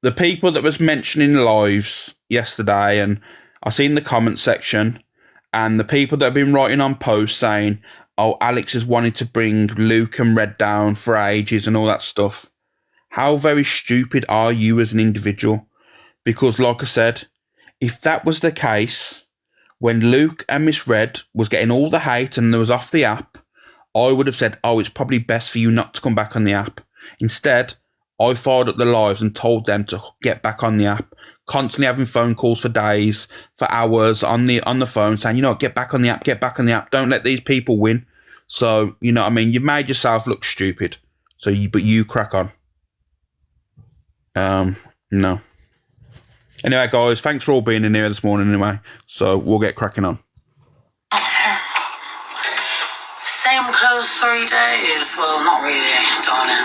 the people that was mentioning lives yesterday, and I seen the comment section, and the people that have been writing on posts saying, oh, Alex has wanted to bring Luke and Red down for ages and all that stuff. How very stupid are you as an individual? Because like I said, if that was the case, when Luke and Miss Red was getting all the hate and they was off the app, I would have said, oh, it's probably best for you not to come back on the app. Instead, I fired up the lives and told them to get back on the app, constantly having phone calls for days, for hours on the phone saying, you know, get back on the app, get back on the app. Don't let these people win. So, you know what I mean? You've made yourself look stupid. But you crack on. No. Anyway, guys, thanks for all being in here this morning anyway. So we'll get cracking on. Same clothes 3 days? Well, not really, darling.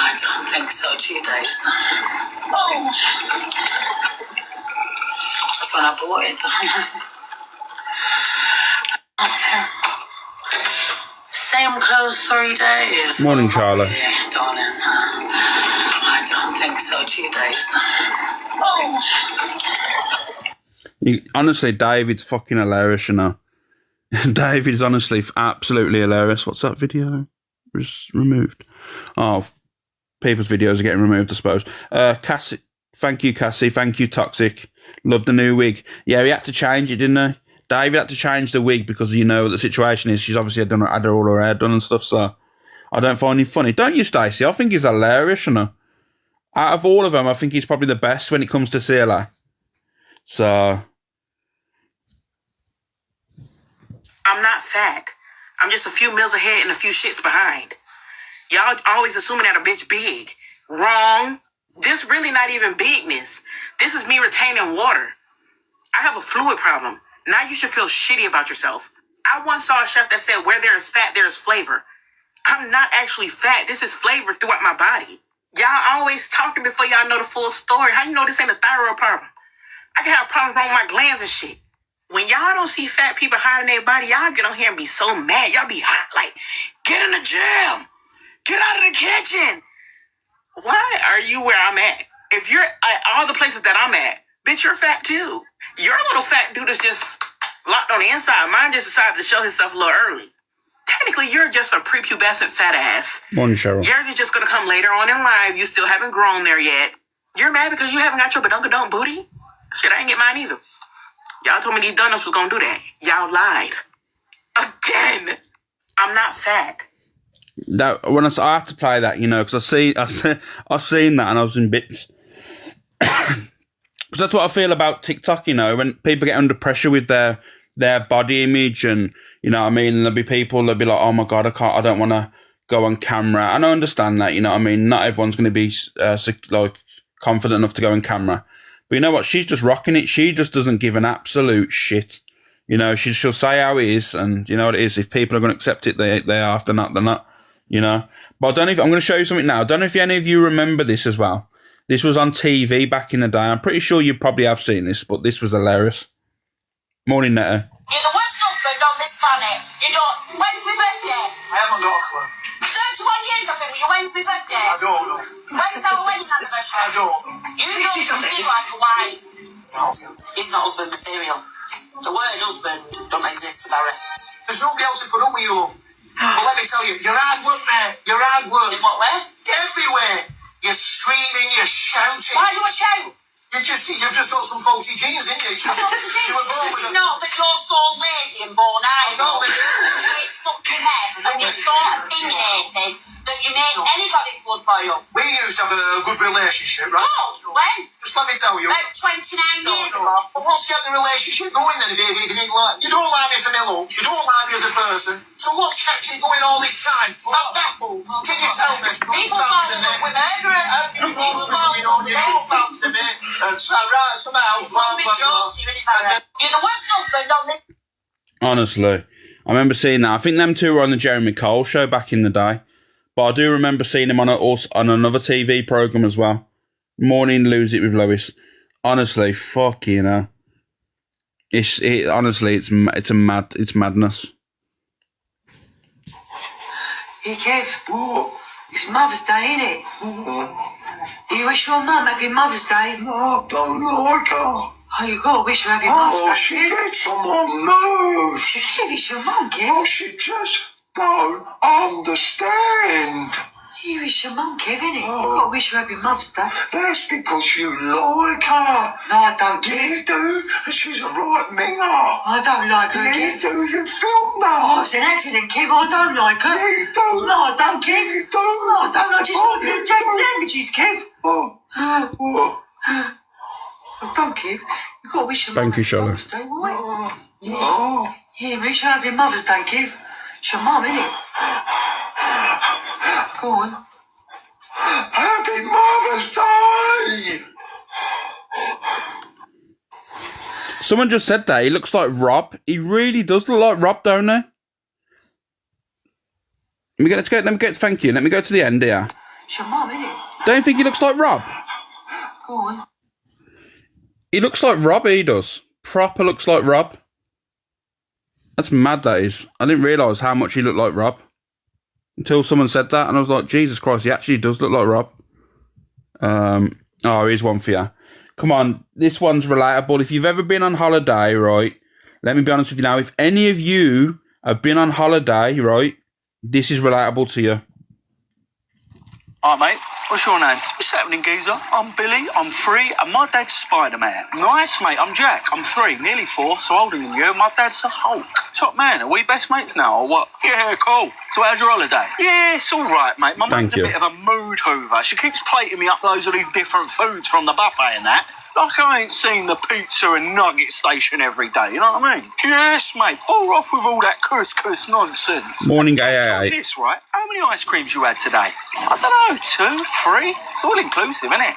I don't think so. 2 days. Oh. That's when I bought it, darling. Same clothes 3 days? Morning, Charlie. Really, darling. I don't think so. 2 days. Oh. Honestly, David's fucking hilarious, you know. David is honestly absolutely hilarious. What's that video? Removed. Oh, people's videos are getting removed, I suppose. Cassie, thank you, Cassie. Thank you, Toxic. Love the new wig. Yeah, he had to change it, didn't he? David had to change the wig because, you know, what the situation is. She's obviously had all her hair done and stuff, so I don't find him funny. Don't you, Stacey? I think he's hilarious, you know. Out of all of them, I think he's probably the best when it comes to CLA. So... I'm not fat. I'm just a few meals ahead and a few shits behind. Y'all always assuming that a bitch big. Wrong. This really not even bigness. This is me retaining water. I have a fluid problem. Now you should feel shitty about yourself. I once saw a chef that said where there is fat, there is flavor. I'm not actually fat. This is flavor throughout my body. Y'all always talking before y'all know the full story. How you know this ain't a thyroid problem? I can have problems wrong with my glands and shit. When y'all don't see fat people hiding their body, y'all get on here and be so mad. Y'all be hot, like, get in the gym. Get out of the kitchen. Why are you where I'm at? If you're at all the places that I'm at, bitch, you're fat too. Your little fat dude is just locked on the inside. Mine just decided to show himself a little early. Technically, you're just a prepubescent fat ass. Morning, Cheryl. Yours is just going to come later on in life. You still haven't grown there yet. You're mad because you haven't got your badunkadunk booty? Shit, I ain't get mine either. Y'all told me these donuts was gonna do that. Y'all lied. Again. I'm not fat. That when I have to play that, you know, because I seen that and I was in bits. Because that's what I feel about TikTok, you know, when people get under pressure with their body image, and you know what I mean, and there'll be people that'll be like, oh my god, I don't want to go on camera, and I understand that, you know what I mean. Not everyone's going to be like confident enough to go on camera. But you know what? She's just rocking it. She just doesn't give an absolute shit. You know, she'll say how it is, and you know what it is. If people are going to accept it, they are. If they're not, they're not. You know. But I don't know if I'm going to show you something now. I don't know if any of you remember this as well. This was on TV back in the day. I'm pretty sure you probably have seen this, but this was hilarious. Morning, Netta. You're the worst husband on this planet. You don't... When's my birthday? I haven't got a clue. 31 years I've been with you. When's my birthday? I don't know. When's our wedding anniversary? I don't. You don't feel like a wife. No. It's not husband material. The word husband don't exist, Barry. There's nobody else to put up with you, love. But let me tell you, you're hard work, mate. You're hard work. In what way? Everywhere. You're screaming, you're shouting. Why do I shout? You've just got some faulty genes, ain't you? You were born with Not that you're so lazy and born I know that. You sucked your head and you're so opinionated that you make anybody's blood boil. We used to have a good relationship, right? Oh, when? Just let me tell you. About 29 years ago. But once you have the relationship going then, if you didn't like, you don't like me for my looks, you don't like me as a person, so what's kept it going all this time? How that move? Can you tell me? People fall in love with murderers. People fall in love with You don't fancy me. And so right, somehow, It's one of my jokes, you're the worst husband on this. Honestly, I remember seeing that. I think them two were on the Jeremy Cole show back in the day. But I do remember seeing him on another TV programme as well. Morning Lose It with Lois. Honestly, fuck, you know. It's madness. Hey Kev, it's Mother's Day, innit? You wish your mum happy Mother's Day? No, I don't like her. Oh, you got to wish her happy Mother's Oh, Day. she gets on my nerves. Kev, it's your mum, Kev. Oh, she just don't understand. You wish your mum, Kev, innit? Oh. You got to wish her happy Mother's Day. That's because you like her. No, I don't, Yeah, Kev. you do. She's a right minger. I don't like her, Yeah, Kev. you do. You filmed Oh, her. it's an accident, Kev. I don't like her. Yeah, you do. No, I don't, Kev. You do. No, I don't. I just Oh, like you them jam do. sandwiches, Kev. Oh, oh, I don't, Kev. You got to wish your mum Thank you, happy Charlotte. Mother's Day, boy. oh. Yeah, wish her happy Mother's Day, Kev. It's your mum, innit? Go on. Happy Mother's Day. Someone just said that he looks like Rob. He really does look like Rob, don't he? Let me get. Thank you. Let me go to the end here. It's your mum, innit? Don't you think he looks like Rob? Go on. He looks like Rob. He does. Proper looks like Rob. That's mad. That is. I didn't realise how much he looked like Rob until someone said that, and I was like, Jesus Christ, he actually does look like Rob. Oh, here's one for you. Come on, this one's relatable. If you've ever been on holiday, right? Let me be honest with you now. If any of you have been on holiday, right? This is relatable to you. Alright, mate. What's your name? What's happening, geezer? I'm Billy, I'm 3, and my dad's Spider-Man. Nice, mate. I'm Jack. I'm 3, nearly 4, so older than you. My dad's the Hulk. Top man. Are we best mates now, or what? Yeah, cool. So how's your holiday? Yeah, it's all right, mate. My mum's Thank a you. bit of a mood hoover. She keeps plating me up loads of these different foods from the buffet and that. Like I ain't seen the pizza and nugget station every day, you know what I mean? Yes, mate. Bore off with all that couscous nonsense. Morning, Tell AA. this, right? How many ice creams you had today? I don't know, 2, 3? It's all inclusive, isn't it?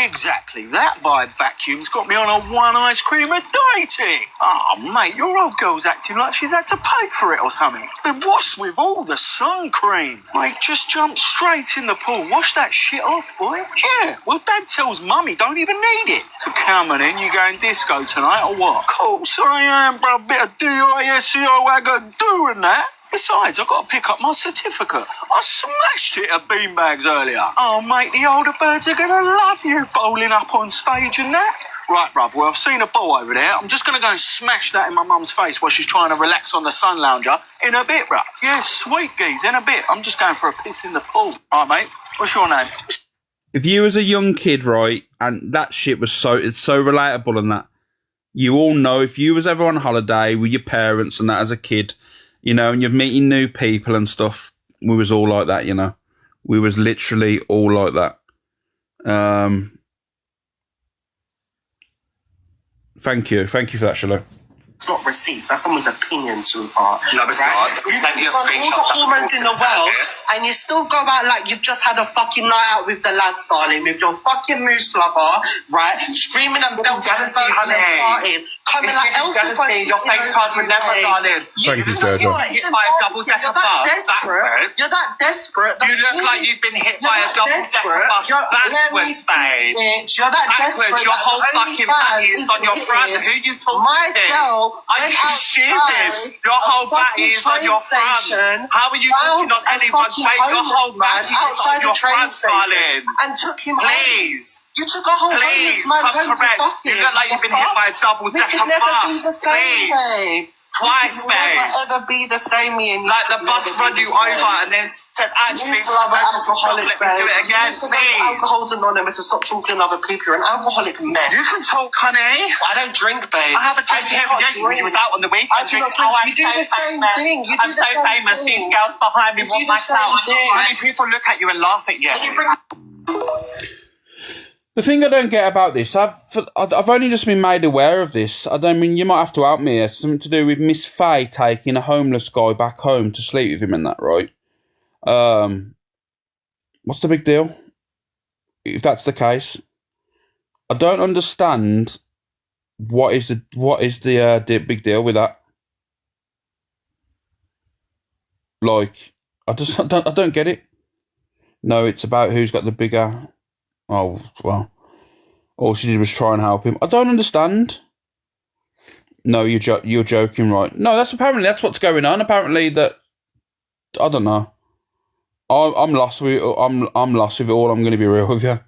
Exactly. That vibe vacuum's got me on a 1 ice cream a day tick. Oh, mate, your old girl's acting like she's had to pay for it or something. Then what's with all the sun cream? Mate, just jump straight in the pool. Wash that shit off, boy. Yeah, well, Dad tells Mummy don't even need it. So come on in, you going disco tonight or what? Course I am, bro. Bit of D-I-S-C-O I got doing that. Besides, I've got to pick up my certificate. I smashed it at beanbags earlier. Oh, mate, the older birds are going to love you bowling up on stage and that. Right, bruv, well, I've seen a ball over there. I'm just going to go and smash that in my mum's face while she's trying to relax on the sun lounger. In a bit, bruv. Yeah, sweet geez, in a bit. I'm just going for a piss in the pool. All right, mate, what's your name? If you was a young kid, right, and that shit was it's so relatable and that, you all know if you was ever on holiday with your parents and that as a kid, you know, and you're meeting new people and stuff, we was all like that, you know. We was literally all like that. Thank you for that, Shalom. It's not receipts. That's someone's opinion, sweetheart. No, it's not. There's plenty of You've done all the hormones in the world, and you still go out like you've just had a fucking night out with the lads, darling, with your fucking moose lover, right? Screaming and belting jealousy, and honey. farting. Coming It's like just elf jealousy. Your face card would never, darling. Thank you, Jojo. Hit by a double-decker bus backwards. You're that desperate. You look like you've been hit by a double-decker bus backwards, babe. You're that Backwards, desperate. your whole that only fucking back fans is on your front. Who you talking My to? girl Are went you shitting? Your whole back is on your front. How are you talking on anyone's back? Your whole back is on your front, darling. and took him home. Please. You took a whole Please, homeless man come home correct. to fuck You him. look like you've been hit by a We double-decker could never be the bus. same, Please. babe. Twice, We could babe. never ever be the same, me and you. Like the could bus never run be you the same. over and then said, actually, You love an alcoholic, let me do it again, You please. Alcohol's Anonymous to stop talking to other people. You're an alcoholic mess. You can talk, honey. I don't drink, babe. I have a drink do every not day when you drink. was out on the weekend. I do not drink. You do the same thing. You do I'm the so same famous. thing. These girls behind me You do want my the same clout. thing. How many people look at you and laugh at you? You bring The thing I don't get about this, I've only just been made aware of this. I don't mean, you might have to help me. It's something to do with Miss Faye taking a homeless guy back home to sleep with him and that, right? What's the big deal? If that's the case, I don't understand what is the big deal with that. Like, I don't get it. No, it's about who's got the bigger. Oh, well, all she did was try and help him. I don't understand. No, you're joking, right? No, that's what's going on. Apparently that, I don't know. I'm lost with it. I'm lost with it all. I'm going to be real with you.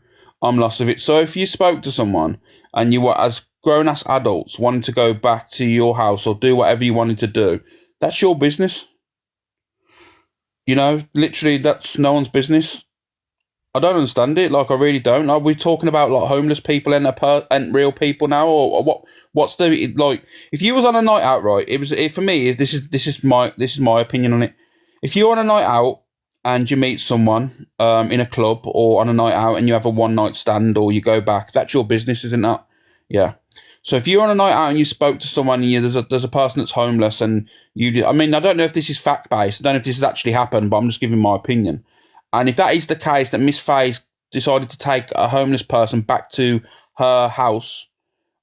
I'm lost of it. So if you spoke to someone and you were, as grown-ass adults, wanting to go back to your house or do whatever you wanted to do, that's your business. You know, literally, that's no one's business. I don't understand it. Like, I really don't. Are we talking about like homeless people and real people now, or what? What's the like? If you was on a night out, right? For me. This is my opinion on it. If you're on a night out and you meet someone in a club or on a night out and you have a one night stand or you go back, that's your business, isn't that? Yeah. So if you're on a night out and you spoke to someone and there's a person that's homeless and I mean, I don't know if this is fact based. I don't know if this has actually happened, but I'm just giving my opinion. And if that is the case, that Miss Faye's decided to take a homeless person back to her house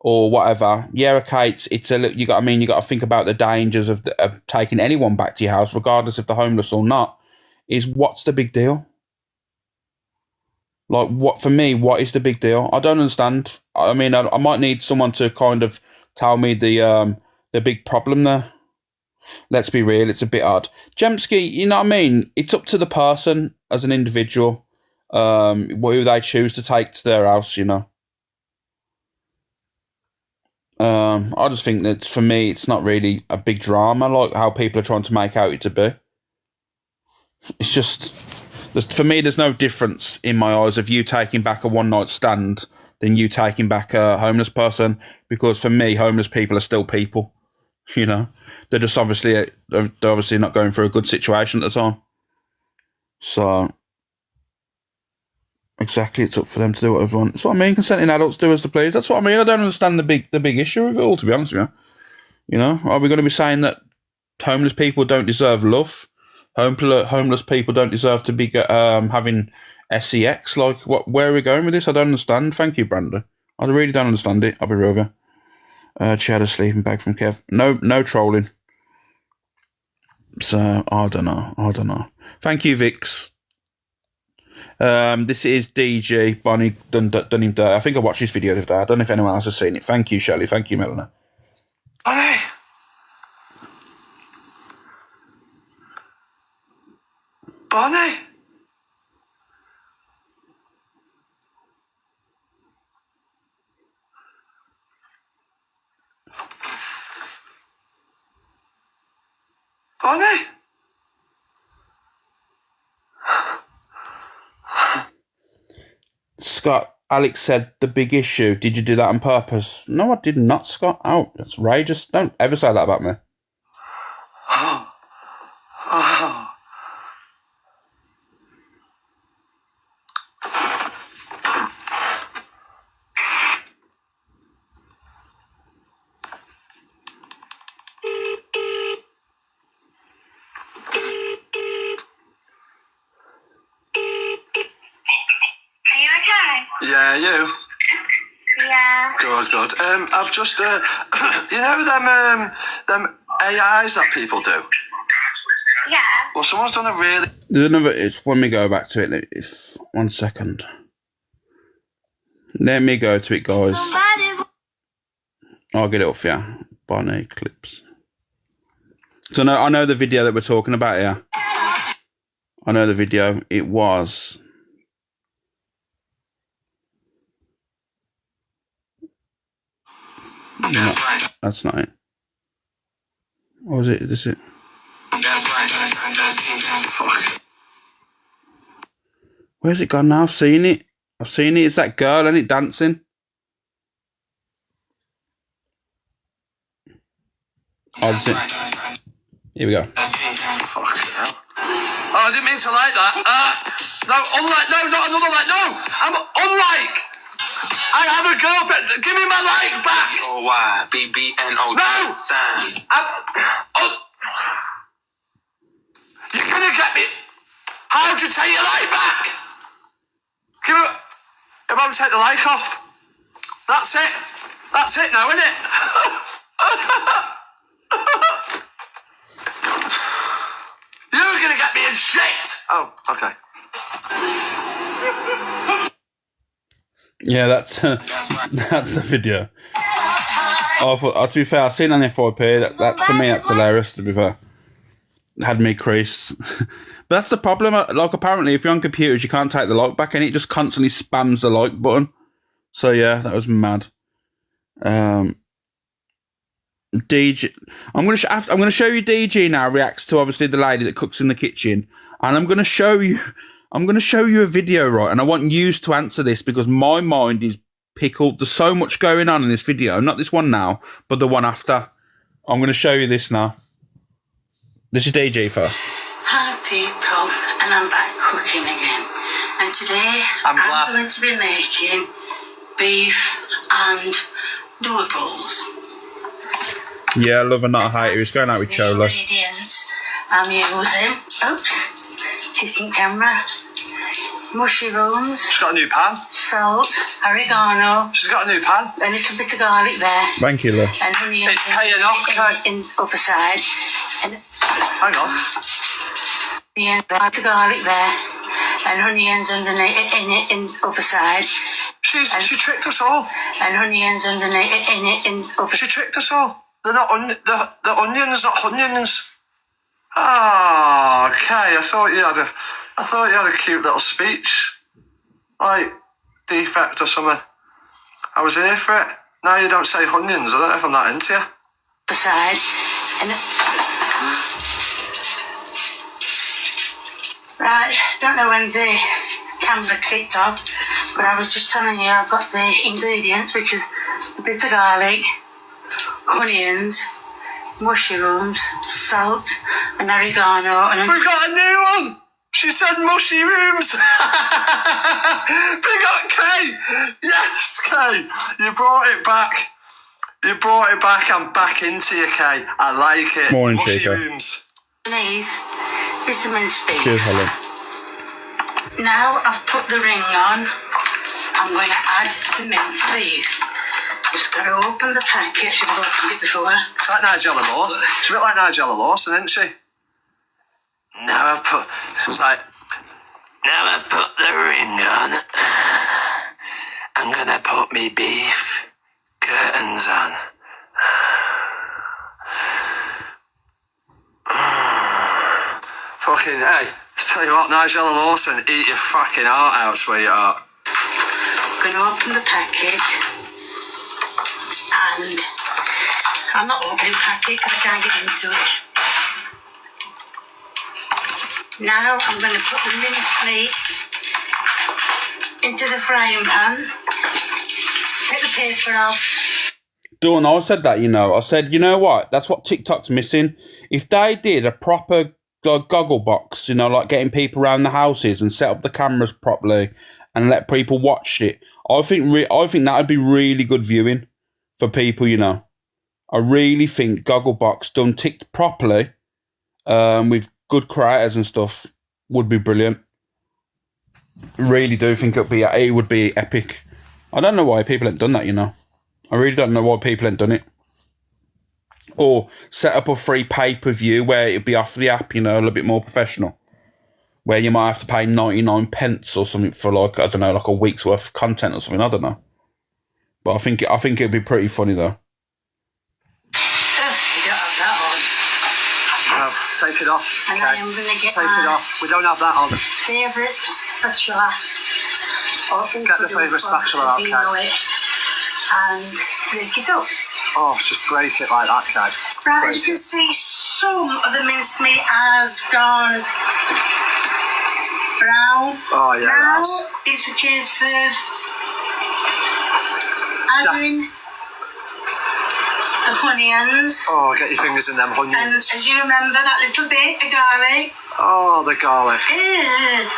or whatever, yeah, okay, it's you got to think about the dangers of taking anyone back to your house, regardless if they're homeless or not. What's the big deal? Like, what is the big deal? I don't understand. I mean, I might need someone to kind of tell me the big problem there. Let's be real, it's a bit odd. Jemsky, you know what I mean? It's up to the person as an individual, who they choose to take to their house, you know. I just think that for me, it's not really a big drama like how people are trying to make out it to be. It's just, for me, there's no difference in my eyes of you taking back a one night stand than you taking back a homeless person, because for me, homeless people are still people. You know, they're obviously not going through a good situation at the time. So, exactly, it's up for them to do whatever they want. That's what I mean. Consenting adults do as they please. That's what I mean. I don't understand the big issue of it all, to be honest with you. You know, are we going to be saying that homeless people don't deserve love? Homeless people don't deserve to be having sex? Like, where are we going with this? I don't understand. Thank you, Brandon. I really don't understand it. I'll be real with you. She had a sleeping bag from Kev. No trolling. So, I don't know. Thank you, Vix. This is DG, Bonnie done him dirty. I think I watched this video the other day. I don't know if anyone else has seen it. Thank you, Shelley. Thank you, Melanie. Bonnie! Bonnie! Bonnie! Scott, Alex said the big issue. Did you do that on purpose? No, I did not, Scott. Oh, that's outrageous. Don't ever say that about me. Oh. Yeah, you? Yeah. Good. I've just, you know them AIs that people do? Yeah. Well, someone's done a really... There's another, when we go back to it, if 1 second. Let me go to it, guys. I'll get it off, yeah. Bonnie clips. So I know the video that we're talking about here. I know the video. It was... No, that's not it. Or is it? Is this it? Where's it gone now? I've seen it. It's that girl, ain't it, dancing? Oh, that's it. Here we go. Oh, I didn't mean to like that. No, unlike. No, not another like. No, I'm unlike. I have a girlfriend. Give me my like back. BBNO. No. You're gonna get me. How'd you take your like back? Give me. If I take the like off. That's it. That's it now, isn't it? You're gonna get me in shit. Oh, okay. Yeah, that's the video. To be fair, I've seen it on FYP. That for me, that's hilarious. To be fair, had me crease. But that's the problem. Like, apparently, if you're on computers, you can't take the like back, and it just constantly spams the like button. So yeah, that was mad. DG, I'm gonna show you DG now reacts to obviously the lady that cooks in the kitchen, and I'm gonna show you a video, right? And I want you to answer this because my mind is pickled. There's so much going on in this video, not this one now, but the one after. I'm gonna show you this now. This is DG first. Hi people, and I'm back cooking again. And today I'm going to be making beef and noodles. Yeah, I love her, not a hater. He's going out with Chola. Ingredients I'm using. Oops, different camera. Mushrooms. She's got a new pan. Salt, oregano. She's got a new pan. A little bit of garlic there. Thank you, love. And honey It's paying off, Kate. in the other side. And Hang on. the end of the garlic there. And honey ends underneath in the other side. She tricked us all. And honey ends underneath in the other. She tricked us all. They're not the onions, not onions. Ah, okay. I thought you had a cute little speech, like defect or something. I was here for it. Now you don't say onions. I don't know if I'm that into you. The side. And right, don't know when the camera clicked off, but I was just telling you I've got the ingredients, which is a bit of garlic, onions, mushrooms, salt, and oregano. And We've got a new one. She said mushrooms. Big up, Kay. Yes, Kay. You brought it back. I'm back into you, Kay. I like it. Morning, Chico. Mushrooms. underneath is the minced beef. Cheers, Helen. Now I've put the ring on, I'm going to add the minced beef. Just got to open the packet. I should have opened it before. It's like Nigella Lawson. She's a bit like Nigella Lawson, isn't she? Now I've put the ring on. I'm gonna put me beef curtains on. Fucking hey, tell you what, Nigella Lawson, eat your fucking heart out, sweetheart. I'm going to open the packet. And I'm not opening the packet because I can't get into it. Now I'm going to put the minced meat into the frying pan. Take the paper off. Dawn, I said that, I said, you know what? That's what TikTok's missing. If they did a proper goggle box, like getting people around the houses and set up the cameras properly and let people watch it, I think that would be really good viewing for people, I really think Gogglebox done ticked properly, with good creators and stuff, would be brilliant. Really do think it would be epic. I don't know why people ain't done that, I really don't know why people ain't done it. Or set up a free pay-per-view where it'd be off the app, a little bit more professional. Where you might have to pay 99 pence or something for like a week's worth of content or something, I don't know. But I think it'd be pretty funny though. Take it off. And okay. I am going to get Take it off. We don't have that on. favourite spatula. Get the favourite spatula out, Kay. And break it up. Oh, just break it like that, Kay. Right, as you can see, some of the mincemeat has gone brown. Oh, yeah, now it has. it's a case of adding the onions. Oh, get your fingers in them And onions. as you remember, that little bit of garlic. Oh, the garlic. Ew.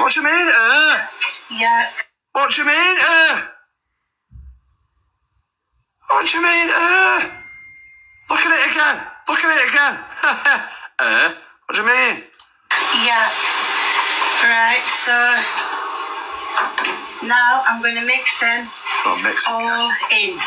What do you mean, Yeah. What do you mean, What do you mean, Look at it again. What do you mean? Yeah. Right, so now I'm going to mix them Oh, mix it, all in.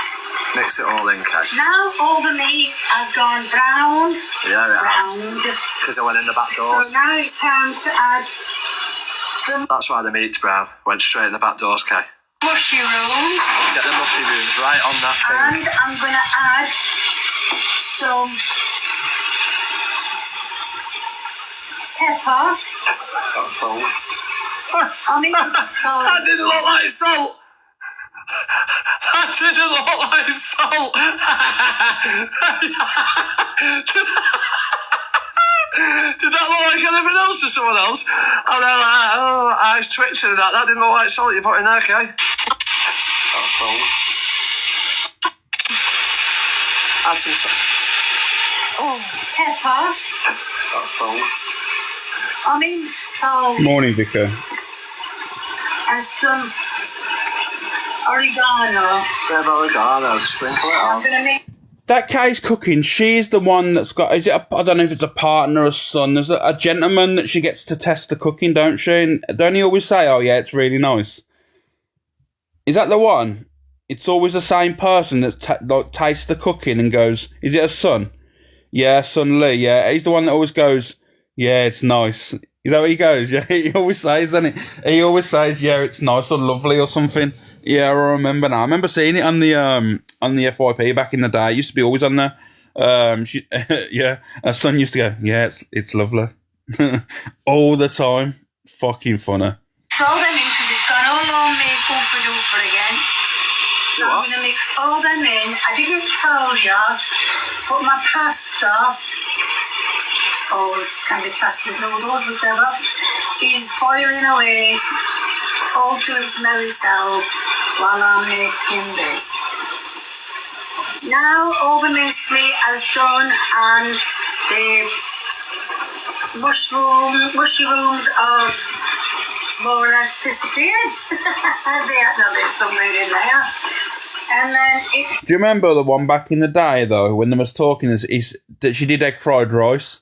Mix it all in, Kay. Now all the meat has gone brown. Yeah, it has. Browned. Because I went in the back So doors. now it's time to add some That's why the meat's brown. Went straight in the back doors, Kay. mushrooms. Get the mushrooms right on that thing. And I'm going to add some pepper. That's salt. I mean, salt. That didn't look like salt. That didn't look like salt. Did that look like anything else to someone else? And they're like, oh, eyes twitching and that. That didn't look like salt you put in there, okay? That's salt. Add some salt. Oh, pepper. That's salt. I mean, salt. Morning, Vicar. And some oregano. Bit of oregano, sprinkle it I'm on. going to make That Kay's cooking, she's the one that's got, is it I don't know if it's a partner or a son, there's a gentleman that she gets to test the cooking, don't she? And don't he always say, oh yeah, it's really nice? Is that the one? It's always the same person that like tastes the cooking and goes, is it a son? Yeah, son Lee, yeah. He's the one that always goes, yeah, it's nice. Is that what he goes? Yeah, he always says, doesn't he? He always says, yeah, it's nice or lovely or something. Yeah, I remember now. I remember seeing it on the FYP back in the day. It used to be always on there. Yeah, her son used to go, yeah, it's lovely. All the time. Fucking funny. all them in because it's gone all on me ooper dooper again. So I'm going to mix all them in. I didn't tell you, but my pasta, or can be pasta noodles, whatever, is boiling away all to its merry self while I'm making this. Now all the mincemeat has done and the mushrooms are more or less disappeared. There's somewhere in there. And then it. Do you remember the one back in the day though, when they was talking is that she did egg fried rice,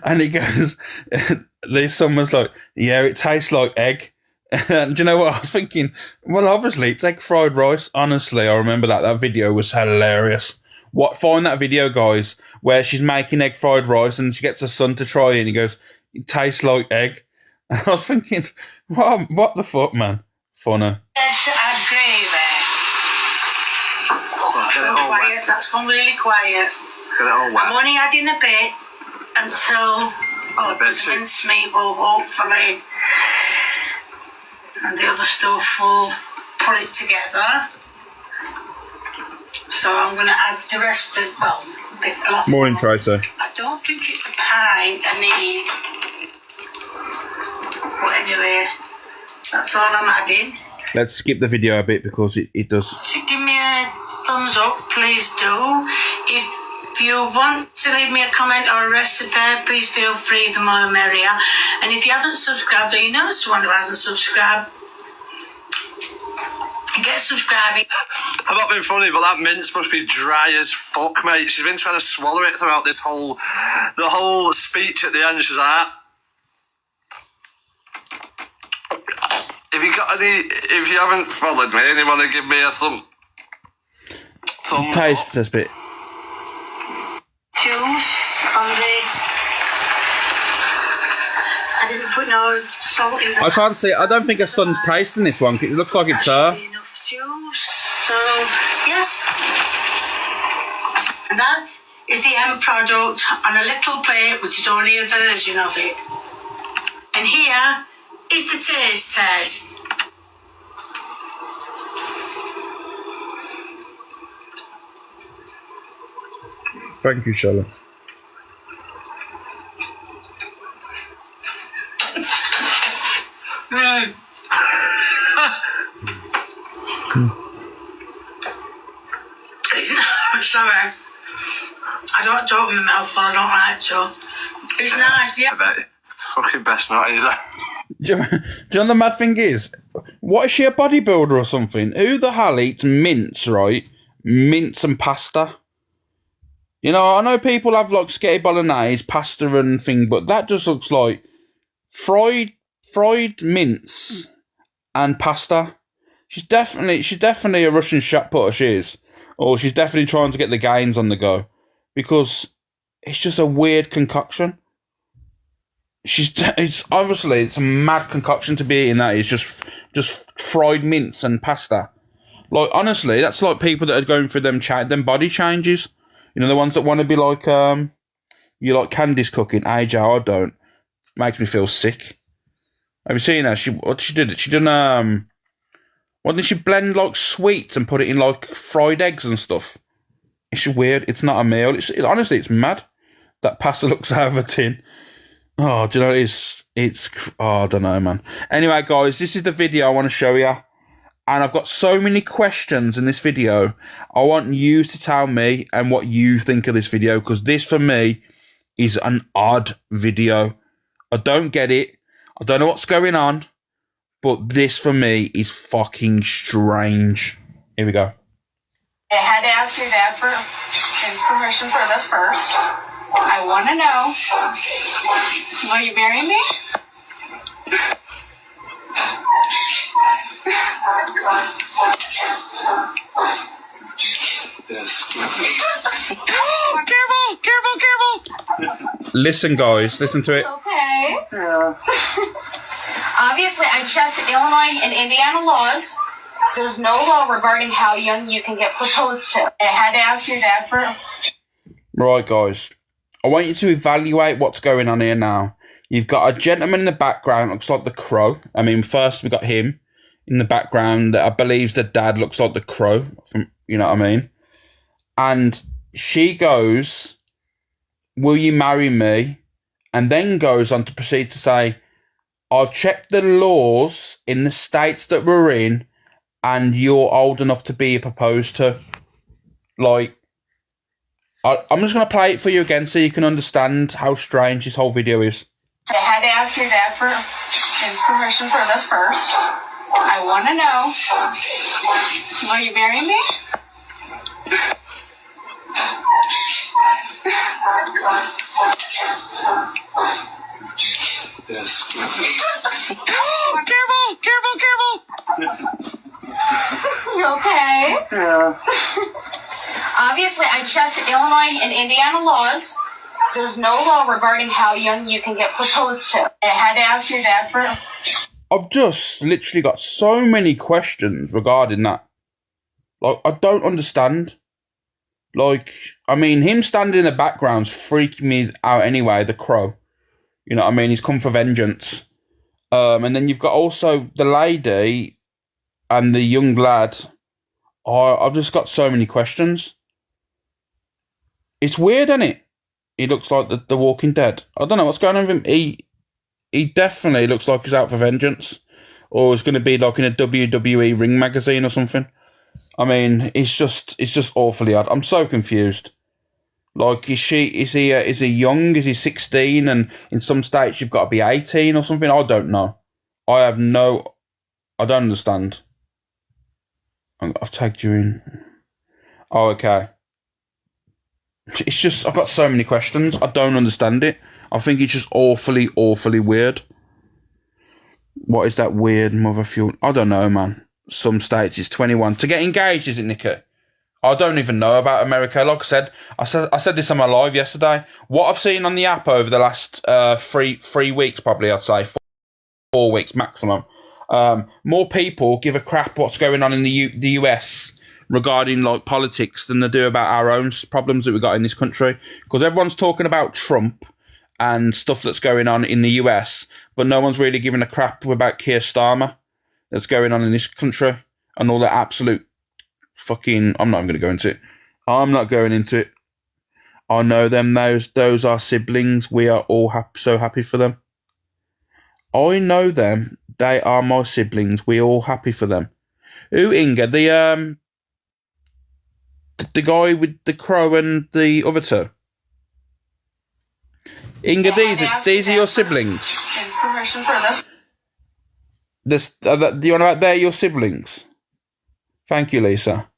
and he goes, someone's like, yeah, it tastes like egg. And do you know what I was thinking? Well, obviously it's egg fried rice. Honestly, I remember that video was hilarious. Find that video, guys, where she's making egg fried rice and she gets her son to try it and he goes, it tastes like egg. And I was thinking, what the fuck, man? Funny. To add gravy. Quiet. That's gone really quiet. Get it all wet. I'm only adding a bit until the mincemeat will hopefully, and the other stuff will put it together. So I'm going to add the rest of, a lot Morning, more. Tracy. I don't think it's a pint I need. But anyway, that's all I'm adding. Let's skip the video a bit because it does. So give me a thumbs up, please do. If you want to leave me a comment or a recipe, please feel free, the more the merrier. And if you haven't subscribed or you know someone who hasn't subscribed, get subscribing. I'm not being funny, but that mince must be dry as fuck, mate. She's been trying to swallow it throughout the whole speech at the end. She's like, if you haven't followed me and you want to give me a thumbs Taste up. this bit. Juice on the. I didn't put no salt in the. I can't see. I don't think her son's tasting this one. It looks like it's her. Enough juice. So yes, and that is the end product on a little plate, which is only a version of it. And here is the taste test. Thank you, Charlotte. Sorry, I don't talk with my mouth full, I don't like to. It's nice, yeah. Fucking best not either. Do you know the mad thing is? What is she, a bodybuilder or something? Who the hell eats mince, right? Mince and pasta. You know, I know people have like spaghetti bolognese, pasta and thing, but that just looks like fried mince and pasta. She's definitely a Russian shot putter, she is. Or she's definitely trying to get the gains on the go. Because it's just a weird concoction. It's obviously a mad concoction to be eating that. It's just fried mince and pasta. Like, honestly, that's like people that are going through them body changes. You know, the ones that want to be like, you like Candice cooking. AJ, I don't. makes me feel sick. Have you seen her? What she did? She done why didn't she blend like sweets and put it in like fried eggs and stuff? It's weird. It's not a meal. Honestly, it's mad. That pasta looks out of a tin. Oh, do you know what it is? I don't know, man. Anyway, guys, this is the video I want to show you. And I've got so many questions in this video. I want you to tell me and what you think of this video, because this, for me, is an odd video. I don't get it. I don't know what's going on. But this, for me, is fucking strange. Here we go. I had to ask your dad for his permission for this first. I want to know, will you marry me? Careful! Listen, guys. Listen to it. Okay. Yeah. Obviously, I checked Illinois and Indiana laws. There's no law regarding how young you can get proposed to. I had to ask your dad for... Right, guys. I want you to evaluate what's going on here now. You've got a gentleman in the background, looks like the Crow. I mean, first we got him in the background. I believe the dad looks like the Crow, from, you know what I mean? And she goes, will you marry me? And then goes on to proceed to say, I've checked the laws in the states that we're in, and you're old enough to be proposed to. Like, I'm just going to play it for you again so you can understand how strange this whole video is. I had to ask your dad for his permission for this first. I want to know, will you marry me? Yes. Careful! You okay? Yeah. Obviously, I checked Illinois and Indiana laws. There's no law regarding how young you can get proposed to. I had to ask your dad for... I've just literally got so many questions regarding that. Like, I don't understand. Like, I mean, him standing in the background's freaking me out anyway, the Crow. You know what I mean? He's come for vengeance. And then you've got also the lady and the young lad. Oh, I've just got so many questions. It's weird, isn't it? He looks like the Walking Dead. I don't know what's going on with him. He definitely looks like he's out for vengeance. Or he's going to be like in a WWE ring magazine or something. I mean, it's just awfully odd. I'm so confused. Like, is he young? Is he 16? And in some states you've got to be 18 or something? I don't know. I don't understand. I've tagged you in. Oh, okay. It's just, I've got so many questions. I don't understand it. I think it's just awfully, awfully weird. What is that weird mother fuel? I don't know, man. Some states it's 21. To get engaged, is it, Nicky? I don't even know about America. Like I said this on my live yesterday. What I've seen on the app over the last 3 weeks, probably, I'd say 4 weeks maximum. More people give a crap what's going on in the US regarding like politics than they do about our own problems that we got in this country. Because everyone's talking about Trump and stuff that's going on in the US, but no one's really giving a crap about Keir Starmer that's going on in this country and all that absolute fucking... I'm not even going to go into it. I'm not going into it. I know them. Those are siblings. We are all so happy for them. I know them. They are my siblings. We're all happy for them. Who, Inga? The guy with the Crow and the other two? Inga, these are your siblings? His permission for this. Do you want about they're your siblings? Thank you, Lisa.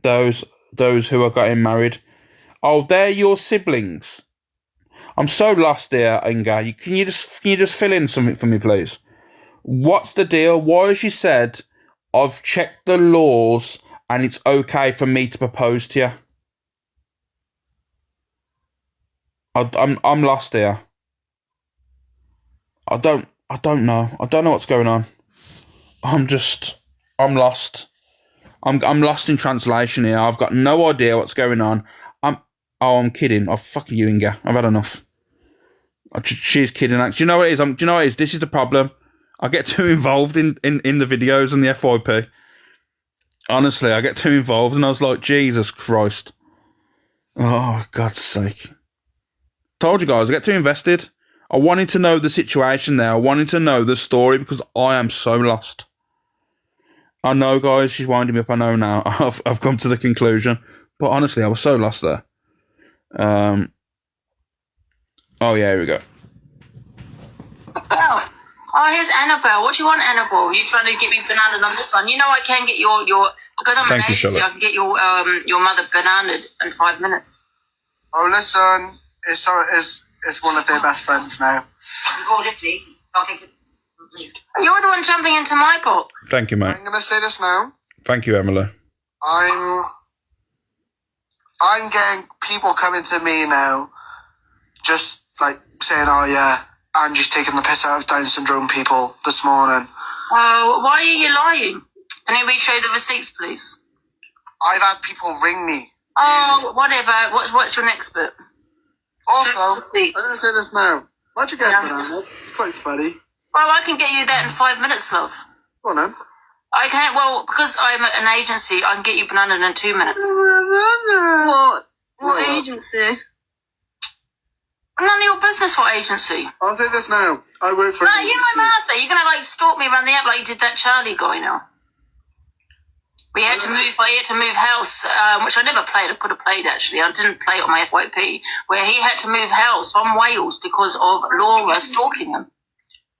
Those who are getting married. Oh, they're your siblings. I'm so lost here, Inga. Can you just fill in something for me, please? What's the deal? Why has she said, I've checked the laws and it's okay for me to propose to you? I'm lost here. I don't know. I don't know what's going on. I'm lost. I'm lost in translation here. I've got no idea what's going on. Oh, I'm kidding. Oh, fuck you, Inga. I've had enough. She's kidding. Do you know what it is? Do you know what it is? This is the problem. I get too involved in the videos and the FYP. Honestly, I get too involved, and I was like, Jesus Christ. Oh, God's sake. Told you guys, I get too invested. I wanted to know the situation there. I wanted to know the story because I am so lost. I know, guys, she's winding me up. I know now. I've come to the conclusion. But honestly, I was so lost there. Oh, yeah, here we go. Oh, here's Annabelle. What do you want, Annabelle? You trying to get me banana on this one? You know I can get your because I'm an agency. I can get your mother banana in 5 minutes. Oh, listen, it's one of their best friends now. Record it, please. I'll take it. You're the one jumping into my box. Thank you, mate. I'm gonna say this now. Thank you, Emily. I'm getting people coming to me now, just like saying, "Oh yeah, Angie's taking the piss out of Down syndrome people this morning." Oh, why are you lying? Can you show the receipts, please? I've had people ring me. Oh, whatever. What's your next bit? Also, I'm gonna say this now. Why'd you get banana? It's quite funny. Well, I can get you that in 5 minutes, love. Go on then. I can't. Well, because I'm an agency, I can get you banana in 2 minutes. What agency? None of your business what agency. I'll say this now. I work for. No, you're my Martha. You're gonna stalk me around the app like you did that Charlie guy now. I had to move house, which I never played. I could have played actually. I didn't play it on my FYP. Where he had to move house from Wales because of Laura stalking him.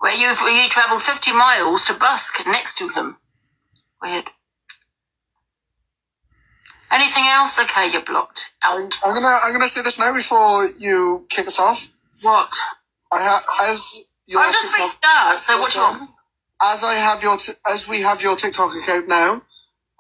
Where you travelled 50 miles to busk next to him. Weird. Anything else? Okay, you're blocked. Out. I'm gonna say this now before you kick us off. What? As your I've just TikTok, restart. So what do you want? As we have your TikTok account now,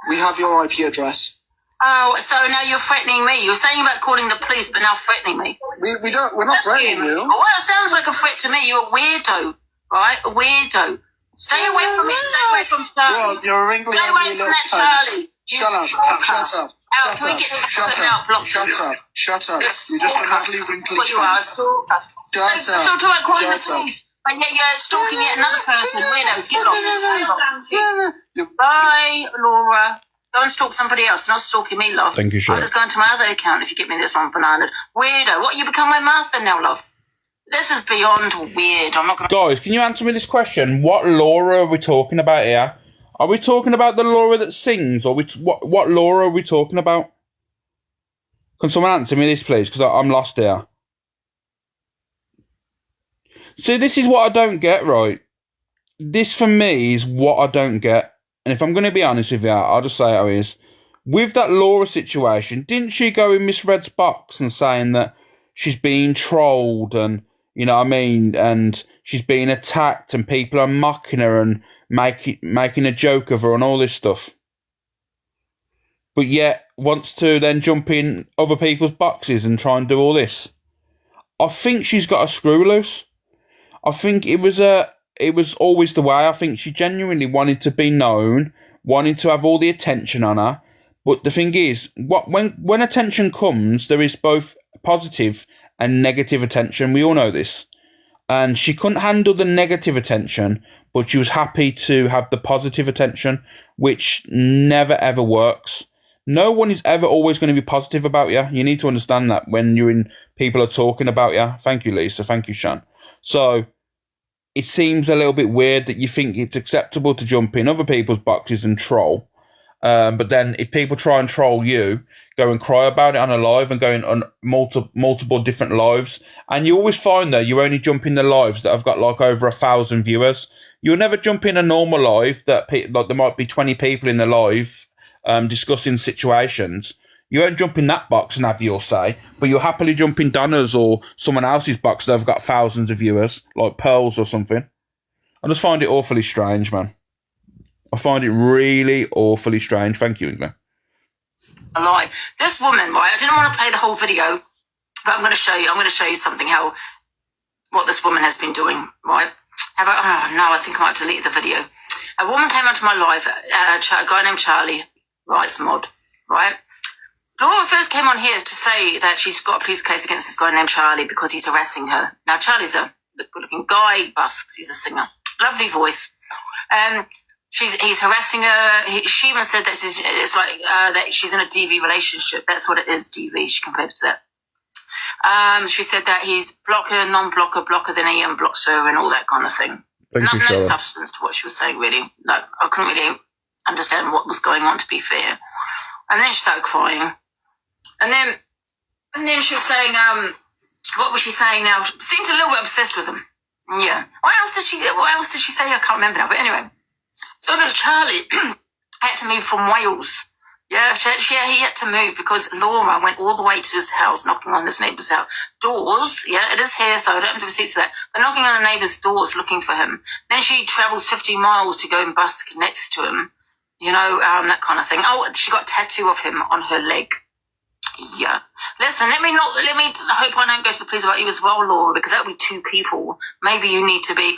we have your IP address. Oh, so now you're threatening me. You're saying about calling the police, but now threatening me. We're not threatening you. Well, it sounds like a threat to me. You're a weirdo, right? A weirdo. Stay away from me. Stay away from Charlie. You're a wrinkly, Stay away from that Charlie. Shut up. Shut up. You're just a lovely wrinkly What you are, a stalker. Shut up. Don't talk about calling the police. And yet you're stalking yet another person. Weirdo. Get off. Bye, Laura. Go and stalk somebody else. Not stalking me, love. Thank you, Sharon. I'll just go into my other account if you give me this one banana. Weirdo. What, you become my Martha now, love? This is beyond weird. I'm not going to... Guys, can you answer me this question? What Laura are we talking about here? Are we talking about the Laura that sings? Or what Laura are we talking about? Can someone answer me this, please? Because I'm lost here. See, this is what I don't get, right? This, for me, is what I don't get. And if I'm going to be honest with you, I'll just say how it is. With that Laura situation, didn't she go in Miss Red's box and saying that she's being trolled and, you know what I mean, and she's being attacked and people are mocking her and making a joke of her and all this stuff? But yet wants to then jump in other people's boxes and try and do all this. I think she's got a screw loose. I think it was always the way. I think she genuinely wanted to be known, wanted to have all the attention on her. But the thing is, when attention comes, there is both positive and negative attention. We all know this. And she couldn't handle the negative attention, but she was happy to have the positive attention, which never ever works. No one is ever always going to be positive about you. You need to understand that when people are talking about you. Thank you, Lisa. Thank you, Sean. So it seems a little bit weird that you think it's acceptable to jump in other people's boxes and troll. But then if people try and troll you, go and cry about it on a live and going on multiple different lives. And you always find that you only jump in the lives that have got like over 1,000 viewers. You'll never jump in a normal live that like there might be 20 people in the live discussing situations. You won't jump in that box and have your say, but you'll happily jump in Donna's or someone else's box that have got thousands of viewers, like Pearls or something. I just find it awfully strange, man. I find it really awfully strange. Thank you, England. A lie. This woman, right? I didn't want to play the whole video, but I'm going to show you. I'm going to show you something what this woman has been doing, right? I think I might delete the video. A woman came onto my live, a guy named Charlie, right? It's mod, right? Laura first came on here to say that she's got a police case against this guy named Charlie because he's harassing her. Now, Charlie's a good-looking guy, busks, he's a singer. Lovely voice. He's harassing her. She even said that it's like that she's in a DV relationship. That's what it is, DV. She compared it to that. She said that he's blocker, non-blocker, blocker, then he unblocks her and all that kind of thing. No substance to what she was saying, really. Like, I couldn't really understand what was going on, to be fair. And then she started crying. And then she was saying, what was she saying now? She seemed a little bit obsessed with him. Yeah. What else did she say? I can't remember now. But anyway. So little Charlie had to move from Wales. Yeah, he had to move because Laura went all the way to his house, knocking on his neighbour's house doors. Yeah, it is here, so I don't have receipts for that. But knocking on the neighbour's doors, looking for him. Then she travels 50 miles to go and busk next to him. You know, that kind of thing. Oh, she got a tattoo of him on her leg. Yeah. Listen, let me hope I don't go to the police about you as well, Laura, because that would be two people. Maybe you need to be,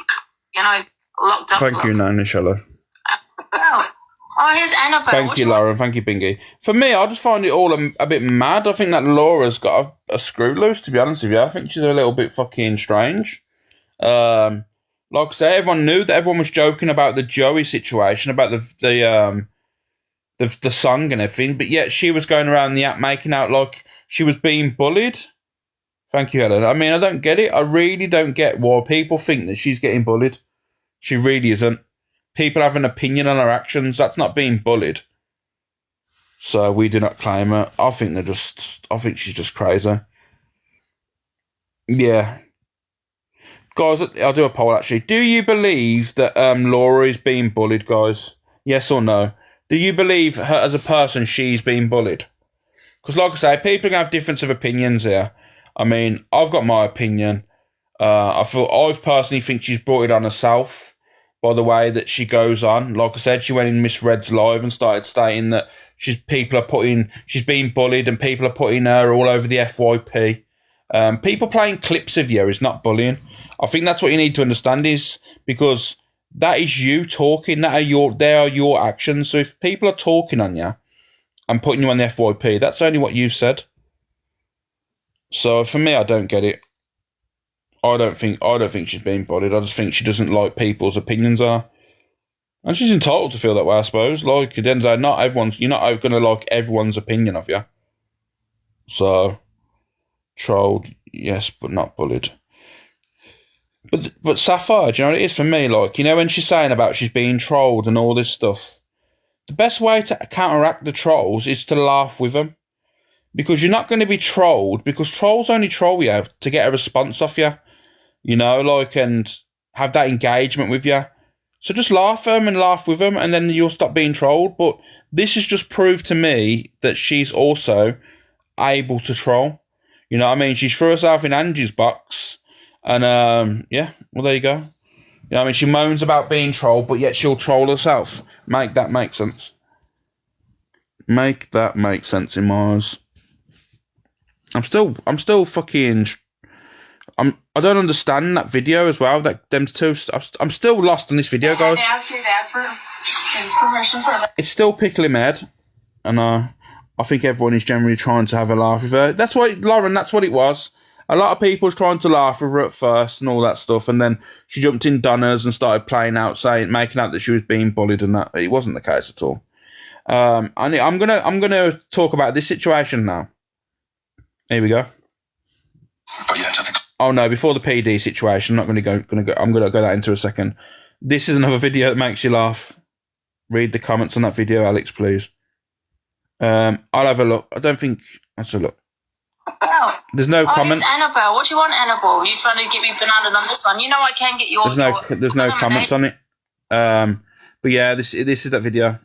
locked up. Thank you, Nana Shallow. Oh, here's Annabelle. Thank you, Laura. Thank you, Bingy. For me, I just find it all a bit mad. I think that Laura's got a screw loose, to be honest with you. I think she's a little bit fucking strange. Like I say, everyone knew that everyone was joking about the Joey situation, about the song and everything, but yet she was going around the app making out like she was being bullied. Thank you, Helen. I mean, I don't get it. I really don't get why people think that she's getting bullied. She really isn't. People have an opinion on her actions. That's not being bullied. So we do not claim her. I think she's just crazy. Yeah. Guys, I'll do a poll actually. Do you believe that Laura is being bullied, guys? Yes or no? Do you believe her as a person she's being bullied? Because like I say, people are going to have difference of opinions here. I mean, I've got my opinion. I personally think she's brought it on herself by the way that she goes on. Like I said, she went in Miss Red's live and started stating that she's being bullied and people are putting her all over the FYP. People playing clips of you is not bullying. I think that's what you need to understand is because that is you talking. They are your actions. So if people are talking on you and putting you on the FYP, that's only what you've said. So for me, I don't get it. I don't think she's being bullied. I just think she doesn't like people's opinions are. And she's entitled to feel that way, I suppose. Like, at the end of the day, you're not going to like everyone's opinion of you. So, trolled, yes, but not bullied. But Sapphire, do you know what it is for me? Like, when she's saying about she's being trolled and all this stuff, the best way to counteract the trolls is to laugh with them. Because you're not going to be trolled, because trolls only troll you to get a response off you. And have that engagement with you. So just laugh at them and laugh with them, and then you'll stop being trolled. But this has just proved to me that she's also able to troll. You know what I mean? She threw herself in Angie's box. And, well, there you go. She moans about being trolled, but yet she'll troll herself. Make that make sense. Make that make sense in my eyes. I'm still fucking... I don't understand that video as well. That them two. I'm still lost on this video, guys. Ask your dad for his permission for that. It's still pickling my head, and I think everyone is generally trying to have a laugh with her. That's what Lauren. That's what it was. A lot of people was trying to laugh with her at first and all that stuff, and then she jumped in Donna's and started playing out, making out that she was being bullied, and that it wasn't the case at all. And I'm gonna talk about this situation now. Here we go. But yeah, Oh no! Before the PD situation, I'm going to go that into a second. This is another video that makes you laugh. Read the comments on that video, Alex, please. I'll have a look. I don't think that's a look. There's no comments. It's Annabelle. What do you want, Annabelle? You trying to get me banana on this one? I can get yours. There's no comments on it. But yeah, this is that video.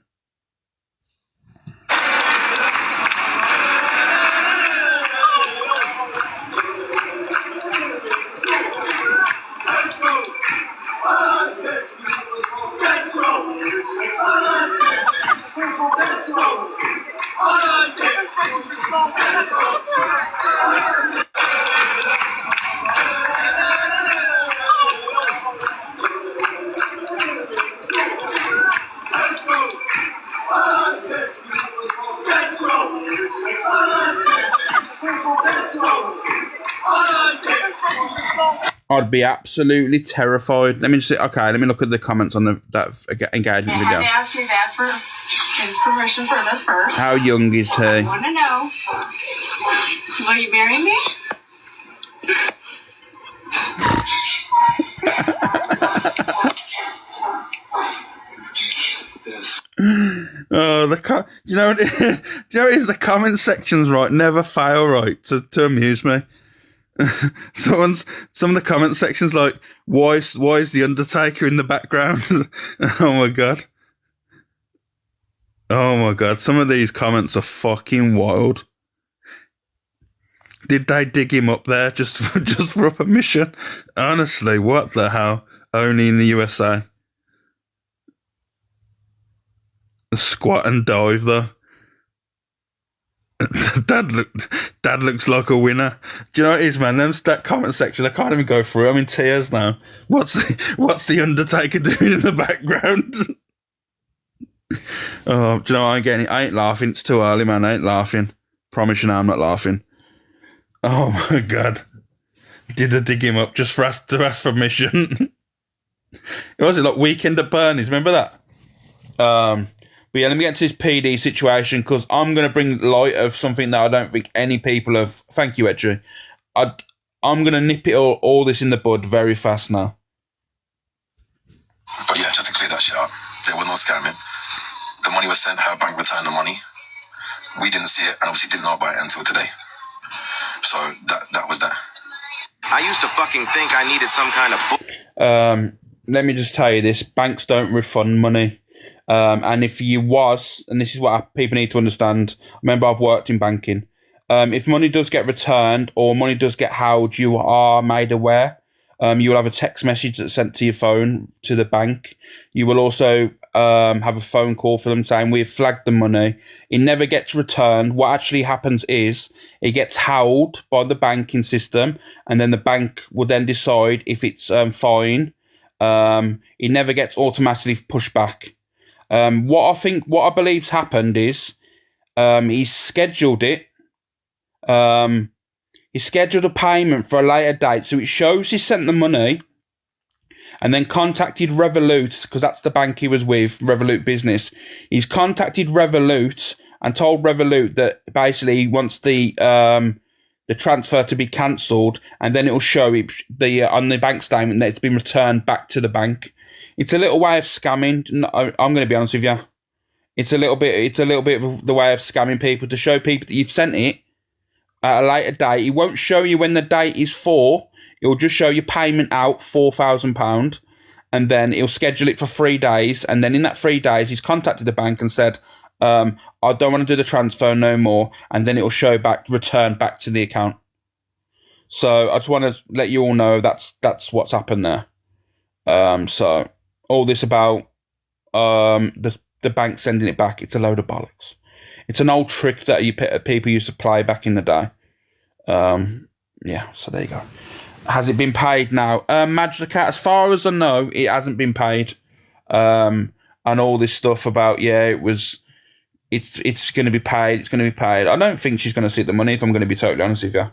I'd be absolutely terrified. Let me just let me look at the comments on that engagement video. I had to ask your dad for his permission for this first. How young is he? I want to know. Will you marry me? Oh, do you know what? Do you know what is the comment sections right? Never fail, right? To amuse me. Some of the comment sections like, why is the Undertaker in the background? Oh my god. Oh my god. Some of these comments are fucking wild. Did they dig him up there just for a permission? Honestly, what the hell? Only in the USA. Squat and dive though. Dad looks like a winner. Do you know what it is, man? That comment section, I can't even go through. I'm in tears now. What's the Undertaker doing in the background? Oh, do you know what I'm getting? I ain't laughing. It's too early, man. I ain't laughing. Promise you now, I'm not laughing. Oh my god. Did they dig him up just for us to ask permission? It was like Weekend at Bernie's. Remember that? But yeah, let me get to this PD situation because I'm going to bring light of something that I don't think any people have. Thank you, Etri. I'm going to nip it all this in the bud very fast now. But yeah, just to clear that shit up, there was no scamming. The money was sent, her bank returned the money. We didn't see it and obviously didn't know about it until today. So that was that. I used to fucking think I needed some kind of... Let me just tell you this. Banks don't refund money. And if you was, and this is what people need to understand, remember I've worked in banking, if money does get returned or money does get held, you are made aware. You will have a text message that's sent to your phone to the bank. You will also have a phone call for them saying we've flagged the money. It never gets returned. What actually happens is it gets held by the banking system, and then the bank will then decide if it's fine. It never gets automatically pushed back. What I believe's happened is he's scheduled it. He scheduled a payment for a later date, so it shows he sent the money and then contacted Revolut, because that's the bank he was with, Revolut Business. He's contacted Revolut and told Revolut that basically he wants the transfer to be cancelled, and then it'll show it on the bank statement that it's been returned back to the bank. It's a little way of scamming. I'm going to be honest with you. It's a little bit of the way of scamming people to show people that you've sent it at a later date. It won't show you when the date is for. It'll just show you payment out £4,000, and then it'll schedule it for 3 days. And then in that 3 days, he's contacted the bank and said, I don't want to do the transfer no more. And then it'll show return back to the account. So I just want to let you all know that's what's happened there. So all this about the bank sending it back, it's a load of bollocks. It's an old trick that people used to play back in the day. Yeah, so there you go. Has it been paid now? Madge the Cat, as far as I know, it hasn't been paid. And all this stuff about, it's going to be paid, it's going to be paid. I don't think she's going to see the money, if I'm going to be totally honest with you.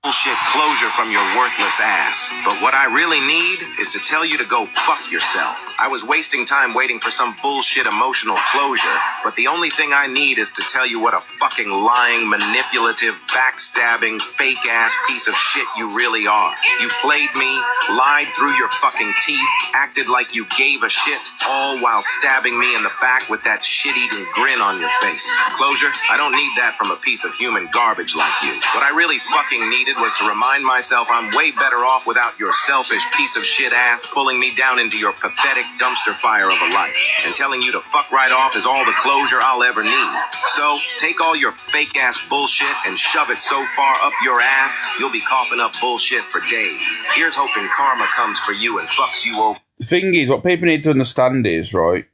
Bullshit closure from your worthless ass. But what I really need is to tell you to go fuck yourself. I was wasting time waiting for some bullshit emotional closure, but the only thing I need is to tell you what a fucking lying, manipulative, backstabbing, fake-ass piece of shit you really are. You played me, lied through your fucking teeth, acted like you gave a shit, all while stabbing me in the back with that shit-eating grin on your face. Closure? I don't need that from a piece of human garbage like you. What I really fucking needed was to remind myself I'm way better off without your selfish piece of shit ass pulling me down into your pathetic dumpster fire of a life. And telling you to fuck right off is all the closure I'll ever need. So, take all your fake ass bullshit and shove it so far up your ass, you'll be coughing up bullshit for days. Here's hoping karma comes for you and fucks you over. The thing is, what people need to understand is, right,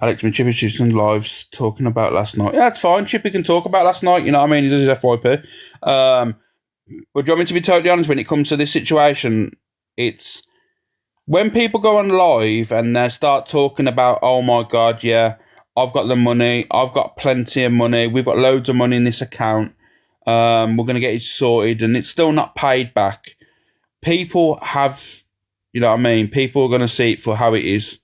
Alex, when Chippy Chipson live's talking about last night. Yeah, that's fine. Chippy can talk about last night, you know what I mean? He does his FYP. But do you want me to be totally honest when it comes to this situation? It's when people go on live and they start talking about, oh my God, yeah, I've got the money, I've got plenty of money, we've got loads of money in this account. We're going to get it sorted, and it's still not paid back. People have, you know what I mean? People are going to see it for how it is.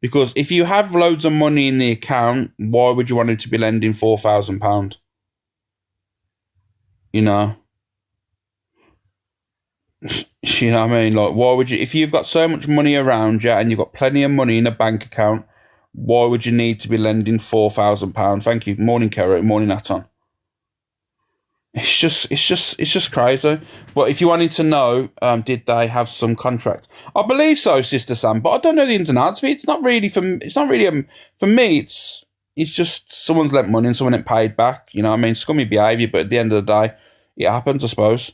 Because if you have loads of money in the account, why would you want him to be lending £4,000? You know? You know what I mean? Like, why would you, if you've got so much money around you and you've got plenty of money in a bank account, why would you need to be lending £4,000? Thank you. Morning, Kerry. Morning, Aton. It's just crazy. But if you wanted to know, did they have some contract? I believe so, Sister Sam. But I don't know the ins and outs of it. It's not really for me. For me. It's just someone's lent money and someone ain't paid back. You know what I mean? Scummy behaviour. But at the end of the day, it happens, I suppose.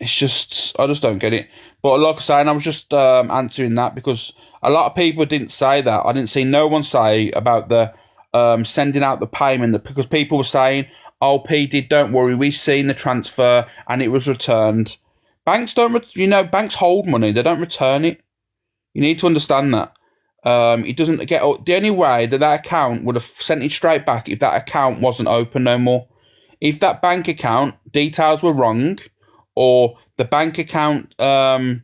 It's just, I just don't get it. But like I was saying, I was just answering that because a lot of people didn't say that. I didn't see no one say about the sending out the payment, because people were saying, "Oh, P did, don't worry, we've seen the transfer and it was returned." Banks don't, banks hold money; they don't return it. You need to understand that. It doesn't get. The only way that account would have sent it straight back if that account wasn't open no more. If that bank account details were wrong, or the bank account was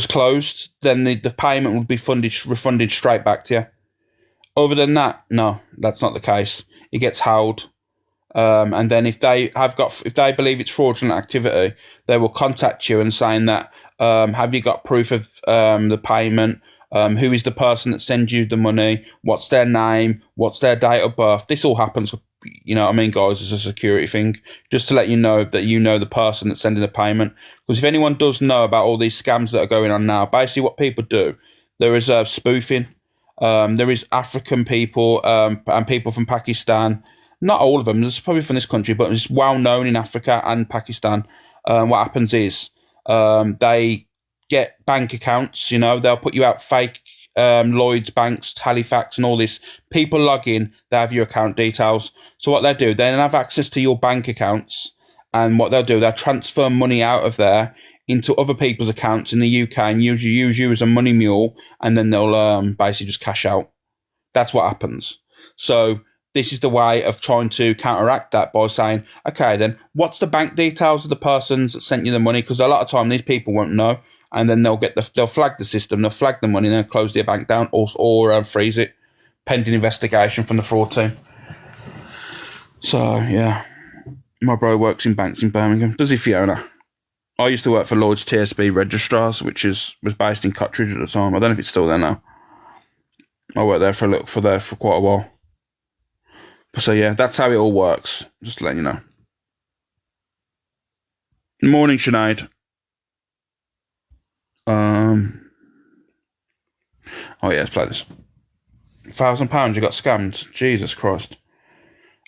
closed, then the payment would be refunded straight back to you. Other than that, no, that's not the case. It gets held, and then if they believe it's fraudulent activity, they will contact you and saying that, have you got proof of the payment? Who is the person that sends you the money? What's their name? What's their date of birth? This all happens, you know what I mean, guys, as a security thing, just to let you know that you know the person that's sending the payment. Because if anyone does know about all these scams that are going on now, basically what people do, there is spoofing. There is African people and people from Pakistan. Not all of them. There's probably from this country, but it's well known in Africa and Pakistan. What happens is they get bank accounts. They'll put you out fake Lloyd's banks, Halifax, and all this. People log in. They have your account details. So what they do, they have access to your bank accounts, and what they'll do, they'll transfer money out of there into other people's accounts in the UK and use you as a money mule, and then they'll basically just cash out. That's what happens. So this is the way of trying to counteract that by saying, okay, then what's the bank details of the persons that sent you the money? Because a lot of time these people won't know, and then they'll flag the system, they'll flag the money, and then close their bank down or freeze it, pending investigation from the fraud team. So yeah, my bro works in banks in Birmingham. Does he, Fiona? I used to work for Lloyd's TSB Registrars, which was based in Cottridge at the time. I don't know if it's still there now. I worked there for quite a while. So yeah, that's how it all works. Just to let you know. Morning, Sinead. Oh yeah, let's play this. £1,000 you got scammed. Jesus Christ.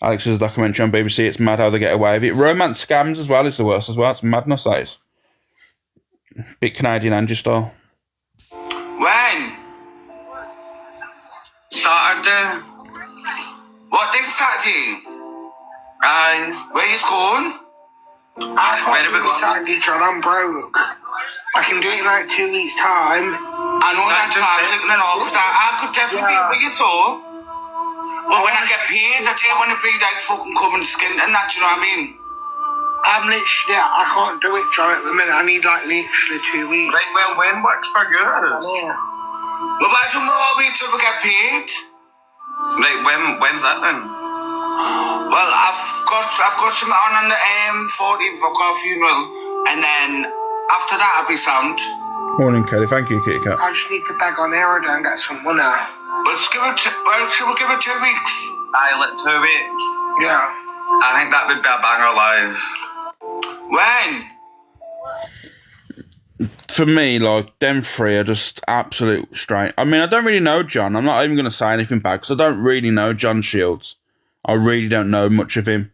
Alex's documentary on BBC. It's mad how they get away with it. Romance scams as well is the worst as well. It's madness, that is. Bit Canadian Angie style. When? Saturday. What day Saturday? Aye. Where you going? I can't do it Saturday, John. I'm broke. I can do it in like 2 weeks' time. I know that's hard, because I could definitely be with you, so. But when I get paid, I tell you when I pay, like fucking come and skint and that, you know what I mean? I'm literally, I can't do it, John, at the minute. I need like literally 2 weeks. Right, well, when works for you? Yeah. Well, why don't we all wait till we get paid? Right, when's that then? Well, I've got something on the 14th. I've got a funeral, and then after that I'll be sound. Morning, Kelly. Thank you, Kitty Cat. I just need to beg on Aerodo and get some money. Well, should we give it 2 weeks? Aye, like 2 weeks. Yeah. I think that would be a banger live. When? For me, like, them three are just absolute straight. I mean, I don't really know John. I'm not even going to say anything bad because I don't really know John Shields. I really don't know much of him.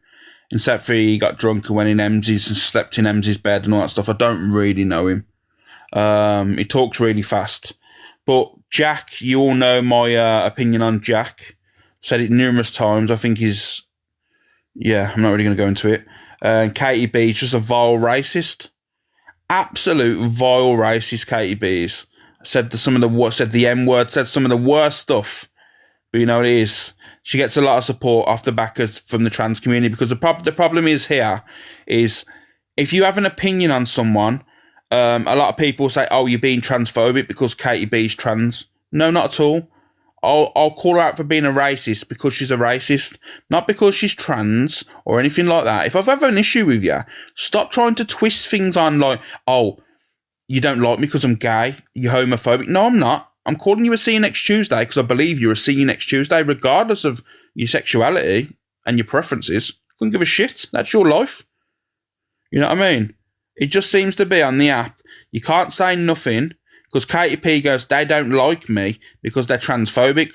Except for he got drunk and went in Emsy's and slept in Emsy's bed and all that stuff. I don't really know him. He talks really fast. But Jack, you all know my opinion on Jack. I've said it numerous times. I think he's... Yeah, I'm not really going to go into it. And Katie B is just a vile racist. Absolute vile racist Katie B is. Said the M word, said some of the worst stuff. But you know what it is? she gets a lot of support off the back from the trans community, because the problem is here is if you have an opinion on someone, a lot of people say, oh, you're being transphobic because Katie B's trans. No, not at all. I'll call her out for being a racist because she's a racist, not because she's trans or anything like that. If I've ever an issue with you, stop trying to twist things on like, oh, you don't like me because I'm gay, you're homophobic. No, I'm not. I'm calling you a see you next Tuesday because I believe you're a see you next Tuesday, regardless of your sexuality and your preferences. Couldn't give a shit. That's your life. You know what I mean? It just seems to be on the app. You can't say nothing because Katie P goes, they don't like me because they're transphobic.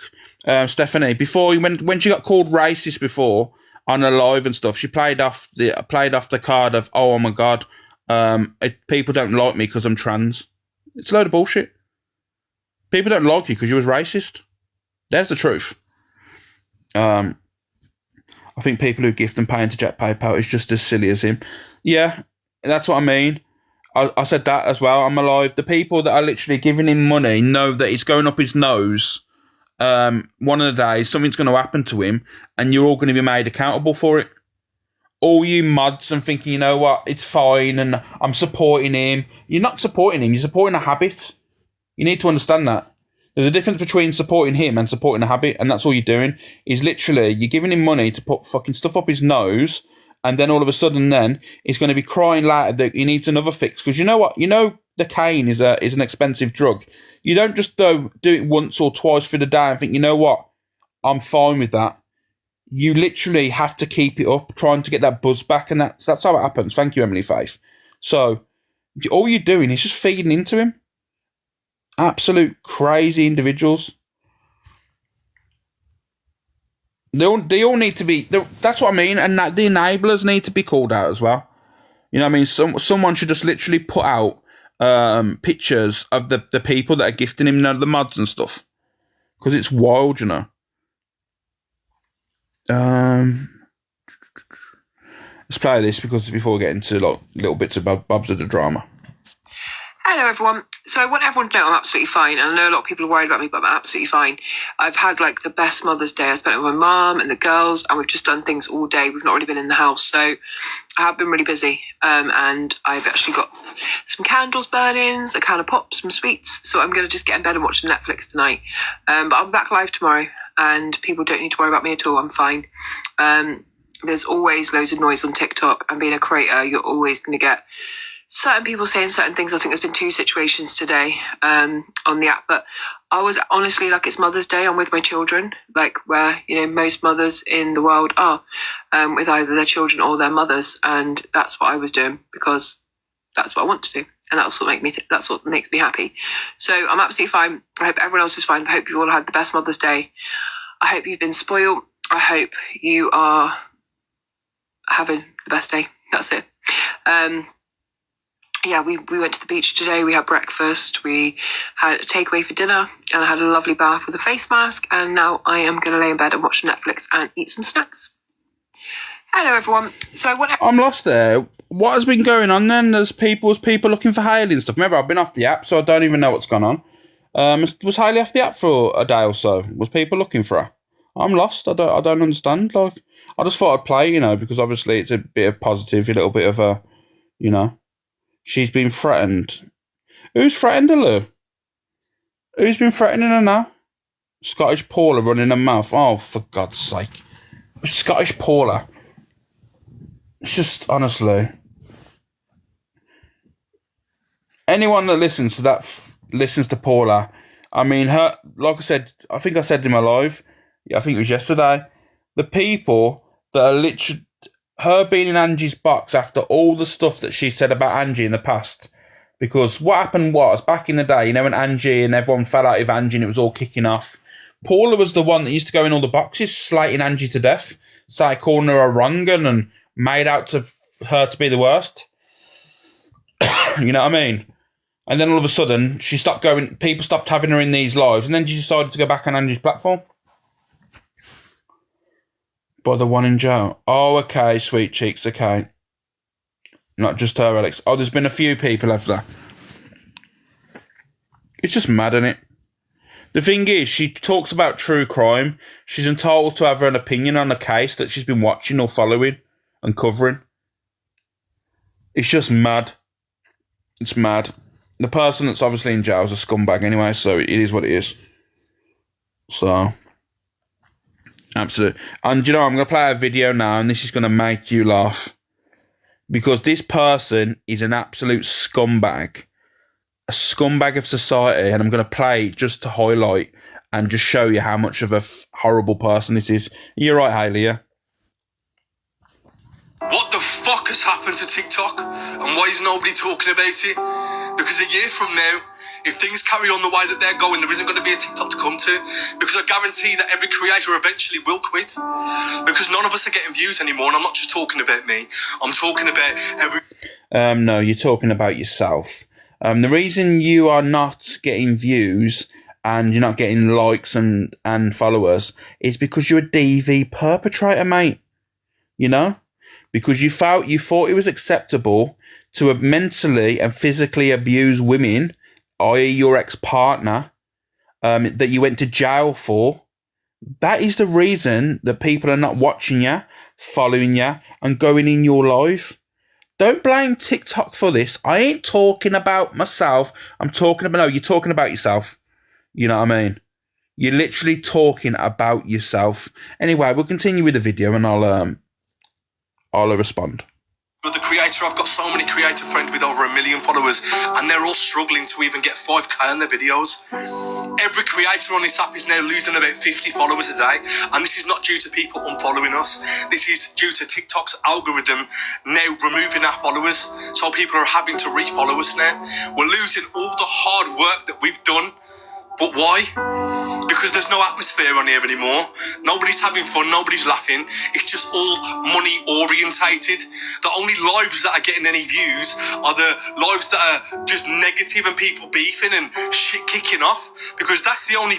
Stephanie, before when she got called racist before on a live and stuff, she played off the card of, oh my god, people don't like me because I'm trans. It's a load of bullshit. People don't like you because you was racist. There's the truth. I think people who gift and pay into Jack PayPal is just as silly as him. Yeah, that's what I mean. I said that as well. I'm alive. The people that are literally giving him money know that it's going up his nose. One of the days, something's going to happen to him, and you're all going to be made accountable for it. All you mods and thinking, you know what, it's fine, and I'm supporting him. You're not supporting him. You're supporting a habit. You need to understand that. There's a difference between supporting him and supporting a habit, and that's all you're doing. Is literally, you're giving him money to put fucking stuff up his nose, and then all of a sudden then, he's going to be crying later that he needs another fix. Because you know what? You know the cane is an expensive drug. You don't just do it once or twice for the day and think, you know what? I'm fine with that. You literally have to keep it up, trying to get that buzz back, and that's how it happens. Thank you, Emily Faith. So, all you're doing is just feeding into him. Absolute crazy individuals. They all need to be. That's what I mean, and that the enablers need to be called out as well. You know what I mean? Someone should just literally put out pictures of the people that are gifting him, the mods and stuff, because it's wild, you know. Let's play this before we get into like little bits of bobs of the drama. Hello everyone. So I want everyone to know I'm absolutely fine. And I know a lot of people are worried about me, but I'm absolutely fine. I've had like the best Mother's Day. I spent it with my mum and the girls, and we've just done things all day. We've not really been in the house. So I have been really busy. And I've actually got some candles burning, a can of pops, some sweets. So I'm going to just get in bed and watch some Netflix tonight. But I'll be back live tomorrow, and people don't need to worry about me at all. I'm fine. There's always loads of noise on TikTok, and being a creator, you're always going to get certain people saying certain things. I think there's been 2 situations today on the app, but I was honestly like, it's Mother's Day, I'm with my children, like where, you know, most mothers in the world are, with either their children or their mothers, and that's what I was doing because that's what I want to do, and that's what makes me happy. So I'm absolutely fine. I hope everyone else is fine. I hope you all had the best Mother's Day. I hope you've been spoiled. I hope you are having the best day. That's it. Yeah, we went to the beach today. We had breakfast. We had a takeaway for dinner, and I had a lovely bath with a face mask. And now I am going to lay in bed and watch Netflix and eat some snacks. Hello, everyone. So I'm lost there. What has been going on then? There's people looking for Hayley and stuff. Remember, I've been off the app, so I don't even know what's gone on. Was Hayley off the app for a day or so? Was people looking for her? I'm lost. I don't understand. Like, I just thought I'd play, you know, because obviously it's a bit of positive, a little bit of a, you know. She's been threatened. Who's threatened her, Lou? Who's been threatening her now? Scottish Paula running her mouth. Oh, for God's sake. Scottish Paula. It's just, honestly. Anyone that listens to that, listens to Paula, I mean, her, like I said, I think I said in my live, I think it was yesterday, the people that are literally, her being in Angie's box after all the stuff that she said about Angie in the past. Because what happened was, back in the day, you know, when Angie and everyone fell out of Angie and it was all kicking off, Paula was the one that used to go in all the boxes, slating Angie to death, calling her a wrong and made out to her to be the worst. You know what I mean? And then all of a sudden, she stopped going, people stopped having her in these lives, and then she decided to go back on Angie's platform. By the one in jail. Oh, okay, sweet cheeks, okay. Not just her, Alex. Oh, there's been a few people, have there? It's just mad, isn't it? The thing is, she talks about true crime. She's entitled to have an opinion on a case that she's been watching or following and covering. It's just mad. It's mad. The person that's obviously in jail is a scumbag anyway, so it is what it is. So, absolutely. And you know, I'm going to play a video now, and this is going to make you laugh. Because this person is an absolute scumbag. A scumbag of society, and I'm going to play it just to highlight and just show you how much of a horrible person this is. You're right, Hayley, yeah? What the fuck has happened to TikTok? And why is nobody talking about it? Because a year from now, if things carry on the way that they're going, there isn't going to be a TikTok to come to. Because I guarantee that every creator eventually will quit. Because none of us are getting views anymore. And I'm not just talking about me. I'm talking about every... No, you're talking about yourself. The reason you are not getting views and you're not getting likes and followers is because you're a DV perpetrator, mate. You know? Because you thought it was acceptable to mentally and physically abuse women, i.e. your ex-partner, that you went to jail for. That is the reason that people are not watching you, following you, and going in your life. Don't blame TikTok for this. I ain't talking about myself. I'm talking about... No, you're talking about yourself. You know what I mean? You're literally talking about yourself. Anyway, we'll continue with the video and I'll respond. The creator, I've got so many creator friends with over 1 million followers, and they're all struggling to even get 5k on their videos. Every creator on this app is now losing about 50 followers a day, and this is not due to people unfollowing us. This is due to TikTok's algorithm now removing our followers, so people are having to refollow us now. We're losing all the hard work that we've done. But why? Because there's no atmosphere on here anymore. Nobody's having fun, nobody's laughing. It's just all money orientated. The only lives that are getting any views are the lives that are just negative and people beefing and shit kicking off. Because that's the only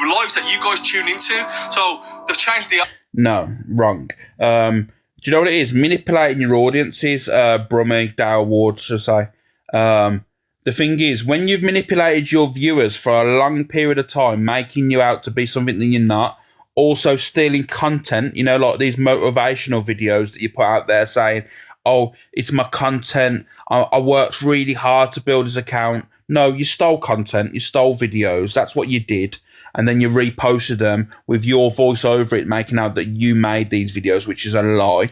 lives that you guys tune into. So they've changed the... No, wrong. Do you know what it is? Manipulating your audiences, Brummy, Dale Ward, should I say. The thing is, when you've manipulated your viewers for a long period of time, making you out to be something that you're not, also stealing content, you know, like these motivational videos that you put out there saying, oh, it's my content, I worked really hard to build this account. No, you stole content, you stole videos, that's what you did. And then you reposted them with your voice over it, making out that you made these videos, which is a lie.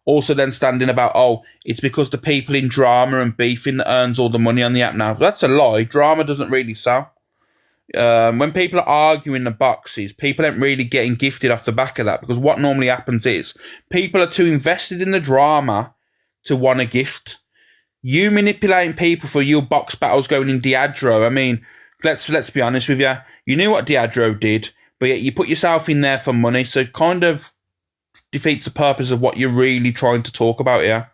Also then standing about, oh, it's because the people in drama and beefing that earns all the money on the app now. That's a lie. Drama doesn't really sell. When people are arguing the boxes, people aren't really getting gifted off the back of that, because what normally happens is people are too invested in the drama to want a gift. You manipulating people for your box battles going in Diageo. I mean, let's be honest with you. You knew what Diageo did, but yet you put yourself in there for money, so kind of defeats the purpose of what you're really trying to talk about here.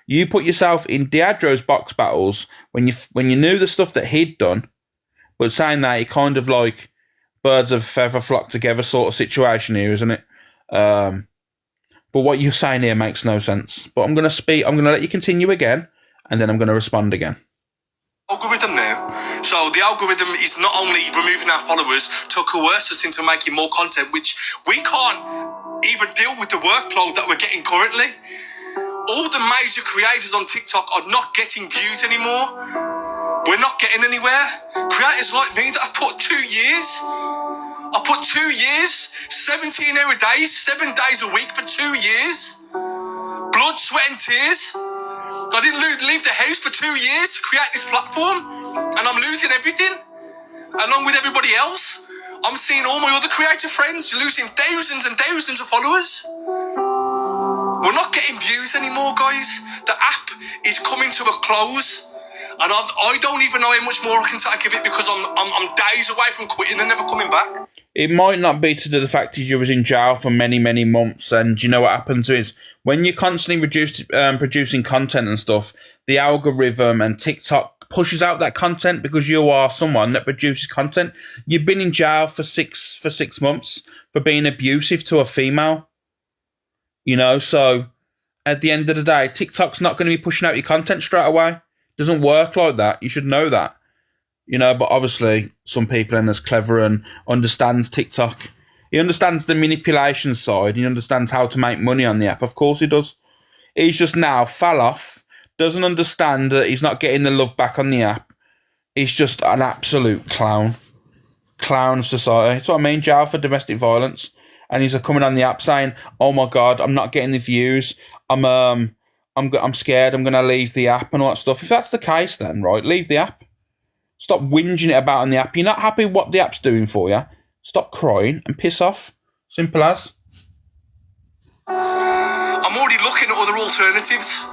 You put yourself in Diageo's box battles when you knew the stuff that he'd done, but saying that, it kind of like birds of a feather flock together sort of situation here, isn't it? But what you're saying here makes no sense. But I'm going to let you continue again, and then I'm going to respond again. Algorithm now. So the algorithm is not only removing our followers to coerce us into making more content, which we can't even deal with the workload that we're getting currently. All the major creators on TikTok are not getting views anymore. We're not getting anywhere. Creators like me that have put 2 years. I put 2 years, 17-hour days, 7 days a week for 2 years. Blood, sweat and tears. I didn't leave the house for 2 years to create this platform, and I'm losing everything, along with everybody else. I'm seeing all my other creator friends losing thousands and thousands of followers. We're not getting views anymore, guys. The app is coming to a close, and I don't even know how much more I can take of it, because I'm days away from quitting and never coming back. It might not be to do the fact that you was in jail for many, many months, and you know what happens is when you're constantly producing content and stuff, the algorithm and TikTok pushes out that content because you are someone that produces content. You've been in jail for 6 months for being abusive to a female. You know, so at the end of the day, TikTok's not going to be pushing out your content straight away. It doesn't work like that. You should know that. you know, but obviously some people are as clever and understands TikTok. He understands the manipulation side. He understands how to make money on the app. Of course he does. He's just now fell off, doesn't understand that he's not getting the love back on the app. He's just an absolute clown. Clown of society. That's what I mean, jail for domestic violence. And he's coming on the app saying, "Oh my God, I'm not getting the views. I'm scared. I'm going to leave the app and all that stuff." If that's the case, then right, leave the app. Stop whinging it about on the app. You're not happy with what the app's doing for you. Stop crying and piss off. Simple as. I'm already looking at other alternatives,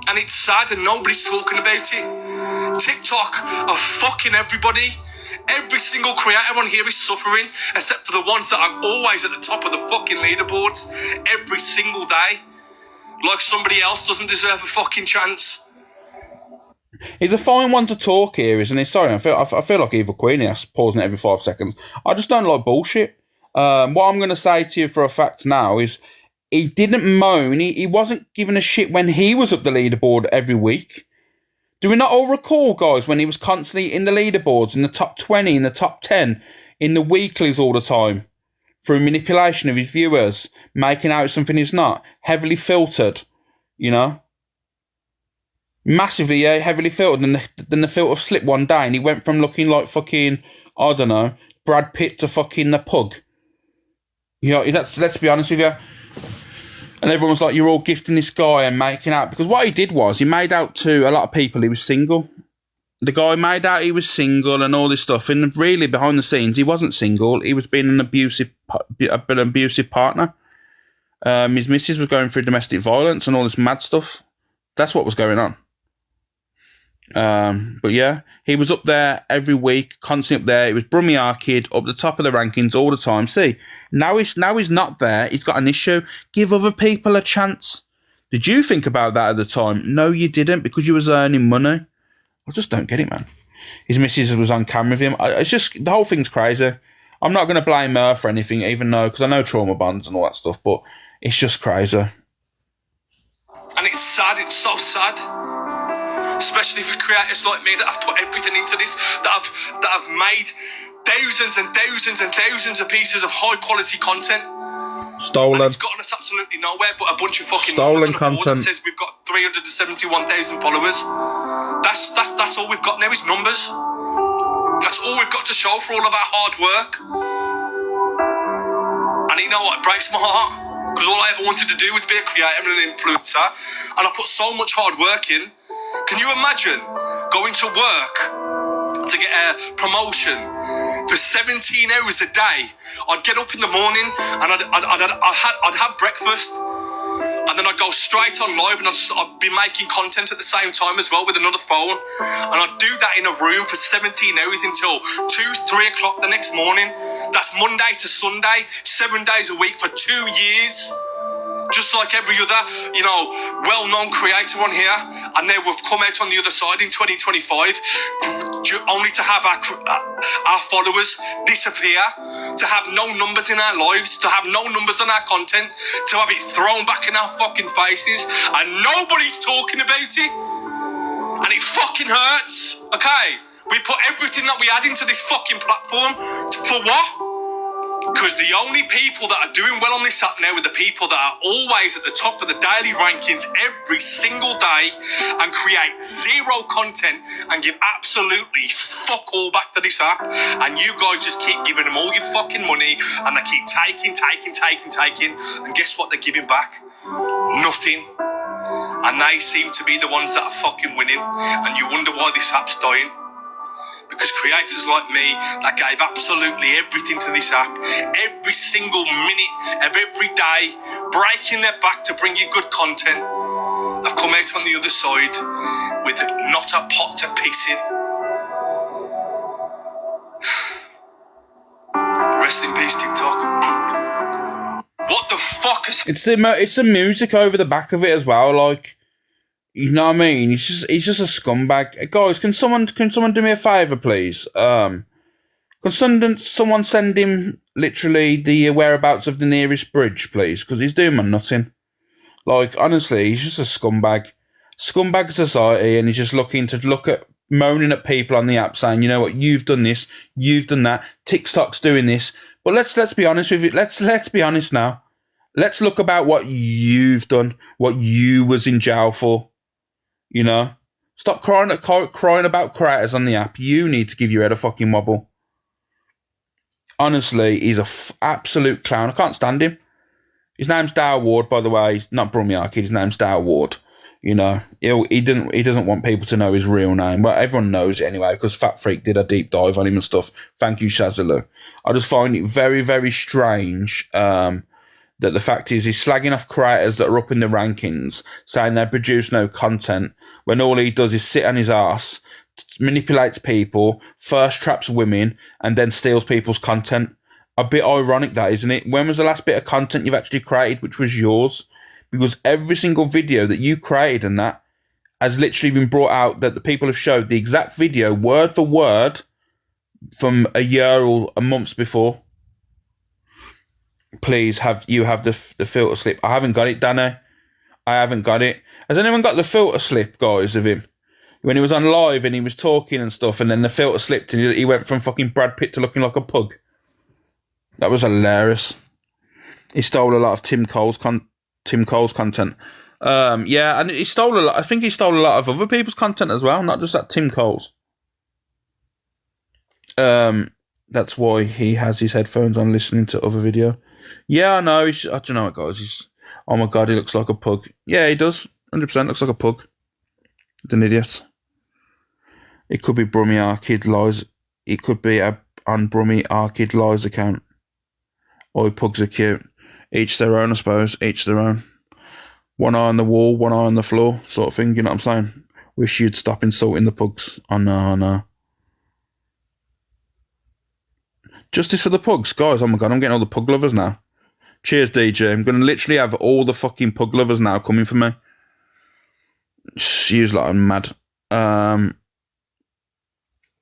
and it's sad that nobody's talking about it. TikTok are fucking everybody. Every single creator on here is suffering, except for the ones that are always at the top of the fucking leaderboards every single day. Like somebody else doesn't deserve a fucking chance. He's a fine one to talk here, isn't he? Sorry, I feel like Evil Queen here, pausing it every 5 seconds. I just don't like bullshit. What I'm going to say to you for a fact now is he didn't moan. He wasn't giving a shit when he was up the leaderboard every week. Do we not all recall, guys, when he was constantly in the leaderboards, in the top 20, in the top 10, in the weeklies all the time, through manipulation of his viewers, making out something he's not, heavily filtered, you know? Massively, yeah, heavily filtered. And then the filter slipped one day and he went from looking like fucking, I don't know, Brad Pitt to fucking the pug. You know, let's be honest with you. And everyone was like, "You're all gifting this guy and making out." Because what he did was, he made out to a lot of people he was single. The guy made out he was single and all this stuff. And really, behind the scenes, he wasn't single. He was being an abusive partner. His missus was going through domestic violence and all this mad stuff. That's what was going on. But yeah, he was up there every week, constantly up there. He was Brummy our kid, up the top of the rankings all the time. See, now he's not there. He's got an issue. Give other people a chance. Did you think about that at the time? No, you didn't, because you was earning money. I just don't get it, man. His missus was on camera with him. It's just, the whole thing's crazy. I'm not going to blame her for anything, even though, because I know trauma bonds and all that stuff, but it's just crazy. And it's sad, it's so sad. Especially for creators like me that have put everything into this, that have made thousands and thousands and thousands of pieces of high quality content. Stolen. And it's gotten us absolutely nowhere but a bunch of fucking stolen content. That says we've got 371,000 followers. That's all we've got now is numbers. That's all we've got to show for all of our hard work. And you know what? It breaks my heart. Because all I ever wanted to do was be a creator and an influencer. And I put so much hard work in. Can you imagine going to work to get a promotion for 17 hours a day? I'd get up in the morning and I'd have breakfast. And then I'd go straight on live and I'd be making content at the same time as well with another phone. And I'd do that in a room for 17 hours until 2-3 o'clock the next morning. That's Monday to Sunday, 7 days a week for 2 years. Just like every other, you know, well-known creator on here. And now we've come out on the other side in 2025 only to have our followers disappear, to have no numbers in our lives, to have no numbers on our content, to have it thrown back in our fucking faces, and nobody's talking about it. And it fucking hurts, okay? We put everything that we had into this fucking platform for what? Because the only people that are doing well on this app now are the people that are always at the top of the daily rankings every single day and create zero content and give absolutely fuck all back to this app. And you guys just keep giving them all your fucking money and they keep taking. And guess what they're giving back? Nothing. And they seem to be the ones that are fucking winning. And you wonder why this app's dying. Because creators like me that gave absolutely everything to this app, every single minute of every day, breaking their back to bring you good content, have come out on the other side with not a pot to piss in. Rest in peace, TikTok. What the fuck is... It's the music over the back of it as well, like... You know what I mean? He's just a scumbag. Guys, can someone do me a favour, please? Can someone send him literally the whereabouts of the nearest bridge, please? Because he's doing my nutting. Like, honestly, he's just a scumbag. Scumbag society, and he's just looking to look at moaning at people on the app saying, you know what, you've done this, you've done that, TikTok's doing this. But let's be honest with it. Let's be honest now. Let's look about what you've done, what you was in jail for. You know, stop crying about creators on the app. You need to give your head a fucking wobble. Honestly, he's a absolute clown. I can't stand him. His name's Dale Ward, by the way. He's not Brummy Arcade. His name's Dale Ward. You know, he doesn't want people to know his real name. Well, everyone knows it anyway because Fat Freak did a deep dive on him and stuff. Thank you, Shazaloo. I just find it very, very strange that the fact is he's slagging off creators that are up in the rankings, saying they produce no content, when all he does is sit on his ass, manipulates people, first traps women, and then steals people's content. A bit ironic, that, isn't it? When was the last bit of content you've actually created which was yours? Because every single video that you created and that has literally been brought out that the people have showed the exact video, word for word, from a year or a month before. Please have the filter slip. I haven't got it, Danny. I haven't got it. Has anyone got the filter slip, guys, of him? When he was on live and he was talking and stuff, and then the filter slipped and he went from fucking Brad Pitt to looking like a pug. That was hilarious. He stole a lot of Tim Cole's content. Yeah, and he stole a lot. I think he stole a lot of other people's content as well, not just that Tim Cole's. That's why he has his headphones on listening to other video. Yeah, I know. I don't know what, guys. Oh my God, he looks like a pug. Yeah, he does. 100% looks like a pug. He's an idiot. It could be Brummy Arcade Lies. It could be on Brummy Arcade Lies account. Oi, pugs are cute. Each their own, I suppose. Each their own. One eye on the wall, one eye on the floor, sort of thing. You know what I'm saying? Wish you'd stop insulting the pugs. Oh no. Justice for the pugs, guys. Oh my God, I'm getting all the pug lovers now. Cheers, DJ. I'm going to literally have all the fucking pug lovers now coming for me. Use like I'm mad.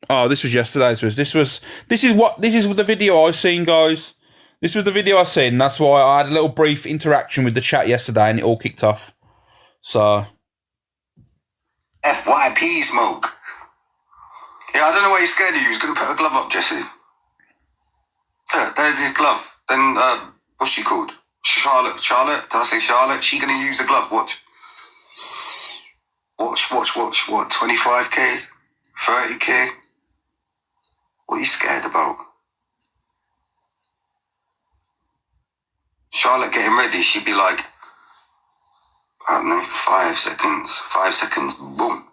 Oh, this was yesterday's. This is the video I seen, guys. This was the video I seen. That's why I had a little brief interaction with the chat yesterday, and it all kicked off. So, FYP smoke. Yeah, I don't know why he's scared of you. He's going to put a glove up, Jesse. Yeah, there's his glove. Then, what's she called? Charlotte. Did I say Charlotte? She going to use the glove. Watch. What? 25k? 30k? What are you scared about? Charlotte getting ready. She'd be like, I don't know, 5 seconds. 5 seconds. Boom.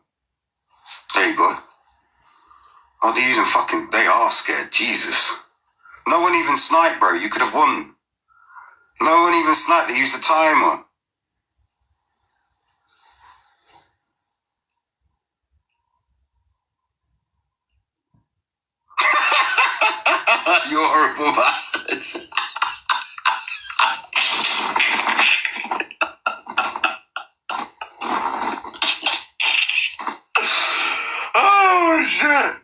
There you go. Oh, they're using fucking... They are scared. Jesus. No one even sniped, bro. You could have won. No one even sniped. They used the timer. You horrible bastards. Oh, shit.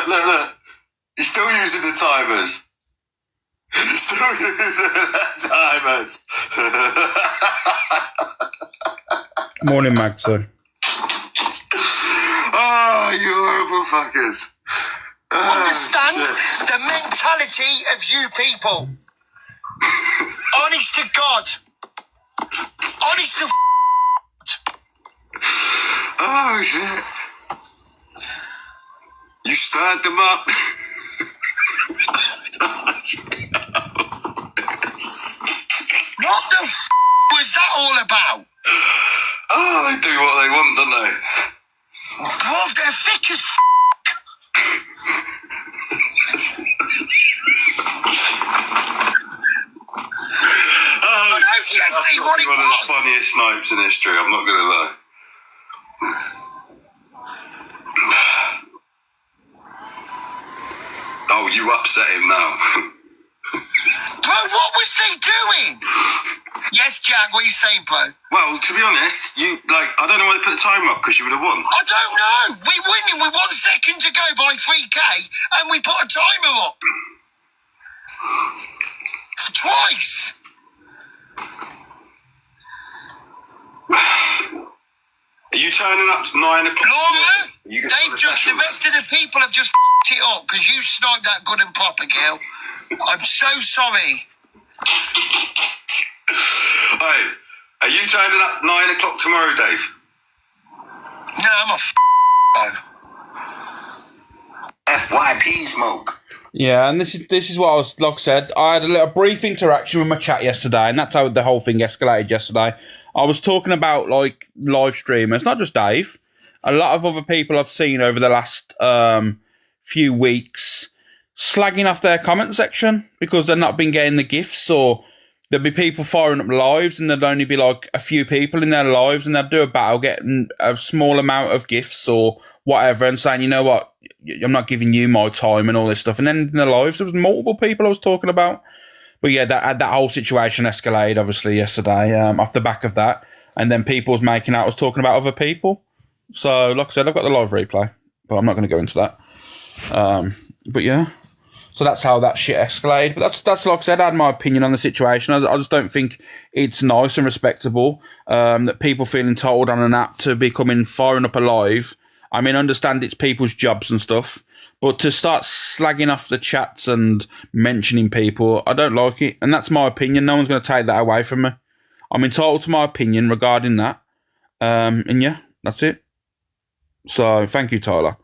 Look. He's still using the timers. He's still using the timers. morning, Magso. Oh, you horrible fuckers. Understand the mentality of you people. Honest to God. Honest to Oh, shit. You stirred them up. What the was that all about? Oh, they do what they want, don't they? Bruv, they're thick as Oh, Jesse, what it one of the was. funniest snipes in history, I'm not going to lie. Oh, you upset him now. Bro, what was they doing? Yes, Jack, what are you saying, bro? Well, to be honest, I don't know why they put the timer up, because you would have won. I don't know. We're winning with 1 second to go by 3k, and we put a timer up. Twice. Are you turning up to 9 o'clock? Laura, You can they've just, the rest of the people have just f***ed it up because you sniped that good and proper, girl. I'm so sorry. Hey, are you turning up 9 o'clock tomorrow, Dave? No, I'm a FYP smoke. Yeah, and this is what I was, like I said, I had a little brief interaction with my chat yesterday, and that's how the whole thing escalated yesterday. I was talking about, like, live streamers, not just Dave, a lot of other people I've seen over the last few weeks slagging off their comment section because they've not been getting the gifts, or there'd be people firing up lives and there'd only be like a few people in their lives, and they'd do a battle getting a small amount of gifts or whatever and saying, you know what, I'm not giving you my time and all this stuff. And then in their lives, there was multiple people I was talking about. But yeah, that whole situation escalated, obviously, yesterday off the back of that. And then people was making out I was talking about other people. So, like I said, I've got the live replay, but I'm not going to go into that. But yeah. So that's how that shit escalated. But that's like I said, I had my opinion on the situation. I just don't think it's nice and respectable that people feel entitled on an app to be coming firing up alive. I mean, I understand it's people's jobs and stuff, but to start slagging off the chats and mentioning people, I don't like it. And that's my opinion. No one's going to take that away from me. I'm entitled to my opinion regarding that. And yeah, that's it. So thank you, Tyler.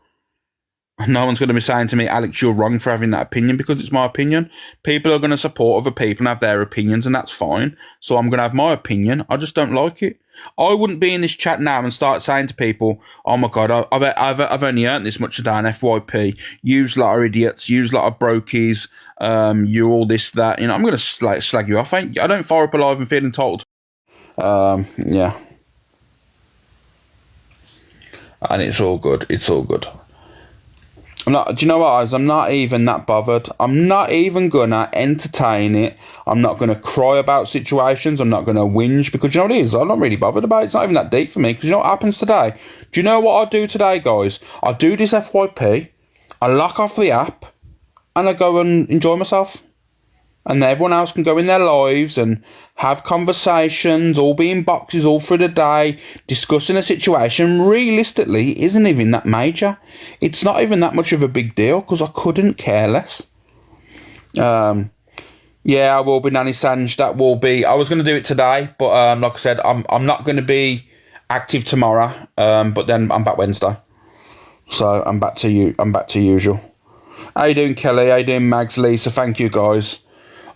No one's going to be saying to me, Alex, you're wrong for having that opinion, because it's my opinion. People are going to support other people and have their opinions, and that's fine. So I'm going to have my opinion. I just don't like it. I wouldn't be in this chat now and start saying to people, oh my God, I've only earned this much today on FYP. Use lot of idiots, use lot of brokies, you all this, that. You know, I'm going to slag you off. I don't fire up alive and feel entitled. Yeah. And it's all good. It's all good. Do you know what, guys? I'm not even that bothered. I'm not even going to entertain it. I'm not going to cry about situations. I'm not going to whinge, because you know what it is? I'm not really bothered about it. It's not even that deep for me, because you know what happens today? Do you know what I do today, guys? I do this FYP, I lock off the app, and I go and enjoy myself. And everyone else can go in their lives and have conversations, all be in boxes all through the day, discussing a situation. Realistically, isn't even that major. It's not even that much of a big deal, because I couldn't care less. Yeah, I will be Nanny Sanj. That will be. I was going to do it today, but like I said, I'm not going to be active tomorrow. But then I'm back Wednesday, so I'm back to you. I'm back to usual. How you doing, Kelly? How you doing, Mags? Lisa? Thank you, guys.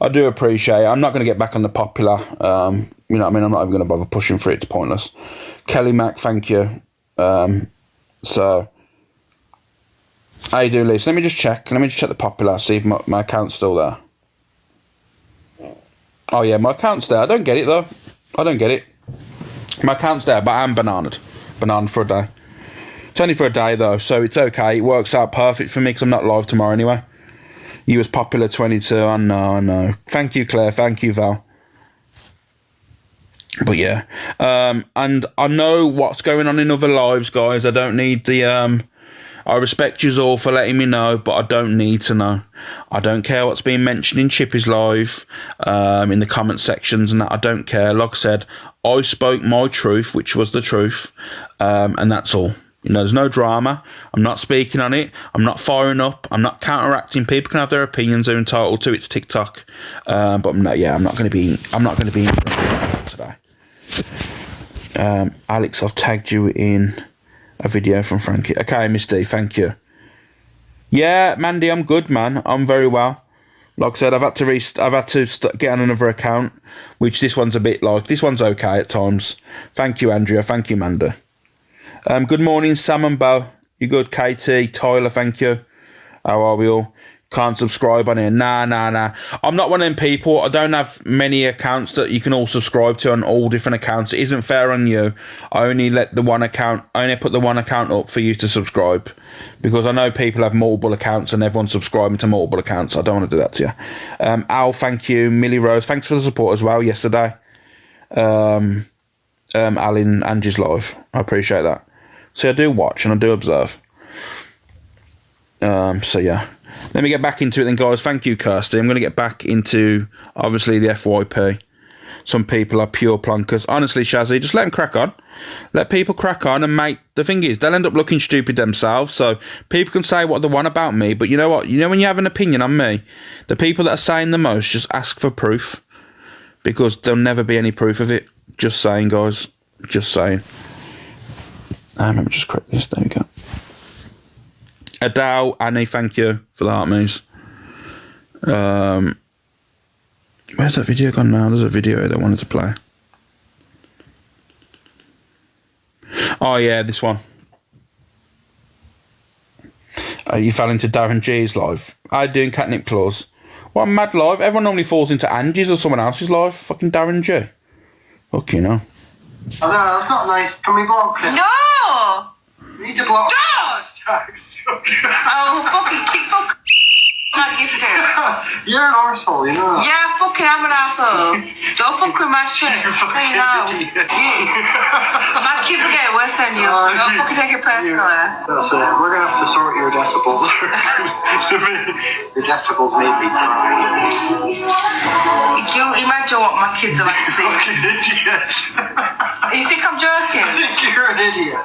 I do appreciate it. I'm not going to get back on the popular. You know what I mean? I'm not even going to bother pushing for it. It's pointless. Kelly Mac, thank you. So, how you doing, Lisa? Let me just check. Let me just check the popular, see if my account's still there. Oh, yeah, my account's there. I don't get it, though. I don't get it. My account's there, but I'm bananaed. Bananaed for a day. It's only for a day, though, so it's okay. It works out perfect for me, because I'm not live tomorrow anyway. You was popular 22. I know. Thank you, Claire. Thank you, Val. But yeah, and I know what's going on in other lives, guys. I don't need the. I respect you all for letting me know, but I don't need to know. I don't care what's being mentioned in Chippy's live, in the comment sections and that. I don't care. Like I said, I spoke my truth, which was the truth, and that's all. You know, there's no drama. I'm not speaking on it. I'm not firing up. I'm not counteracting. People can have their opinions. They're entitled to. It's TikTok. But I'm not going to be today. Alex, I've tagged you in a video from Frankie. Okay, Miss D, thank you. Yeah, Mandy, I'm good, man. I'm very well. Like I said, I've had to get on another account, which this one's a bit like. This one's okay at times. Thank you, Andrea. Thank you, Mandy. Good morning, Sam and Bo. You good, KT? Tyler, thank you. How are we all? Can't subscribe on here. Nah. I'm not one of them people. I don't have many accounts that you can all subscribe to on all different accounts. It isn't fair on you. I only put the one account up for you to subscribe, because I know people have multiple accounts and everyone's subscribing to multiple accounts. I don't want to do that to you. Al, thank you. Millie Rose, thanks for the support as well yesterday. Al in Angie's live. I appreciate that. So I do watch and I do observe. So yeah. Let me get back into it then, guys. Thank you, Kirsty. I'm going to get back into, obviously, the FYP. some people are pure plonkers. Honestly, Shazzy, just let them crack on. Let people crack on and make... The thing is, they'll end up looking stupid themselves, so people can say what they want about me, but you know what? You know when you have an opinion on me, the people that are saying the most, just ask for proof, because there'll never be any proof of it. Just saying, guys. Just saying. Let me just correct this. There we go. Adele, Annie, thank you for the heart moves. Where's that video gone now? There's a video that I wanted to play. Oh yeah, this one. You fell into Darren G's live. How you doing, Catnip Claus? What a mad live. Everyone normally falls into Angie's or someone else's live. Fucking Darren G. Fuck, you know. I know, that's not nice. Can we block him? No! We need to block him. Oh, fucking kick, fuck. Not gifted. You're an arsehole, you know that. Yeah, fucking I'm an asshole. Don't fuck with my shit. Tell you now. My kids are getting worse than you, so don't fucking take it personally. That's it. We're gonna have to sort your decibels. Your decibels made me cry. You imagine what my kids are like to see. Fucking idiot. You think I'm joking? I think you're an idiot.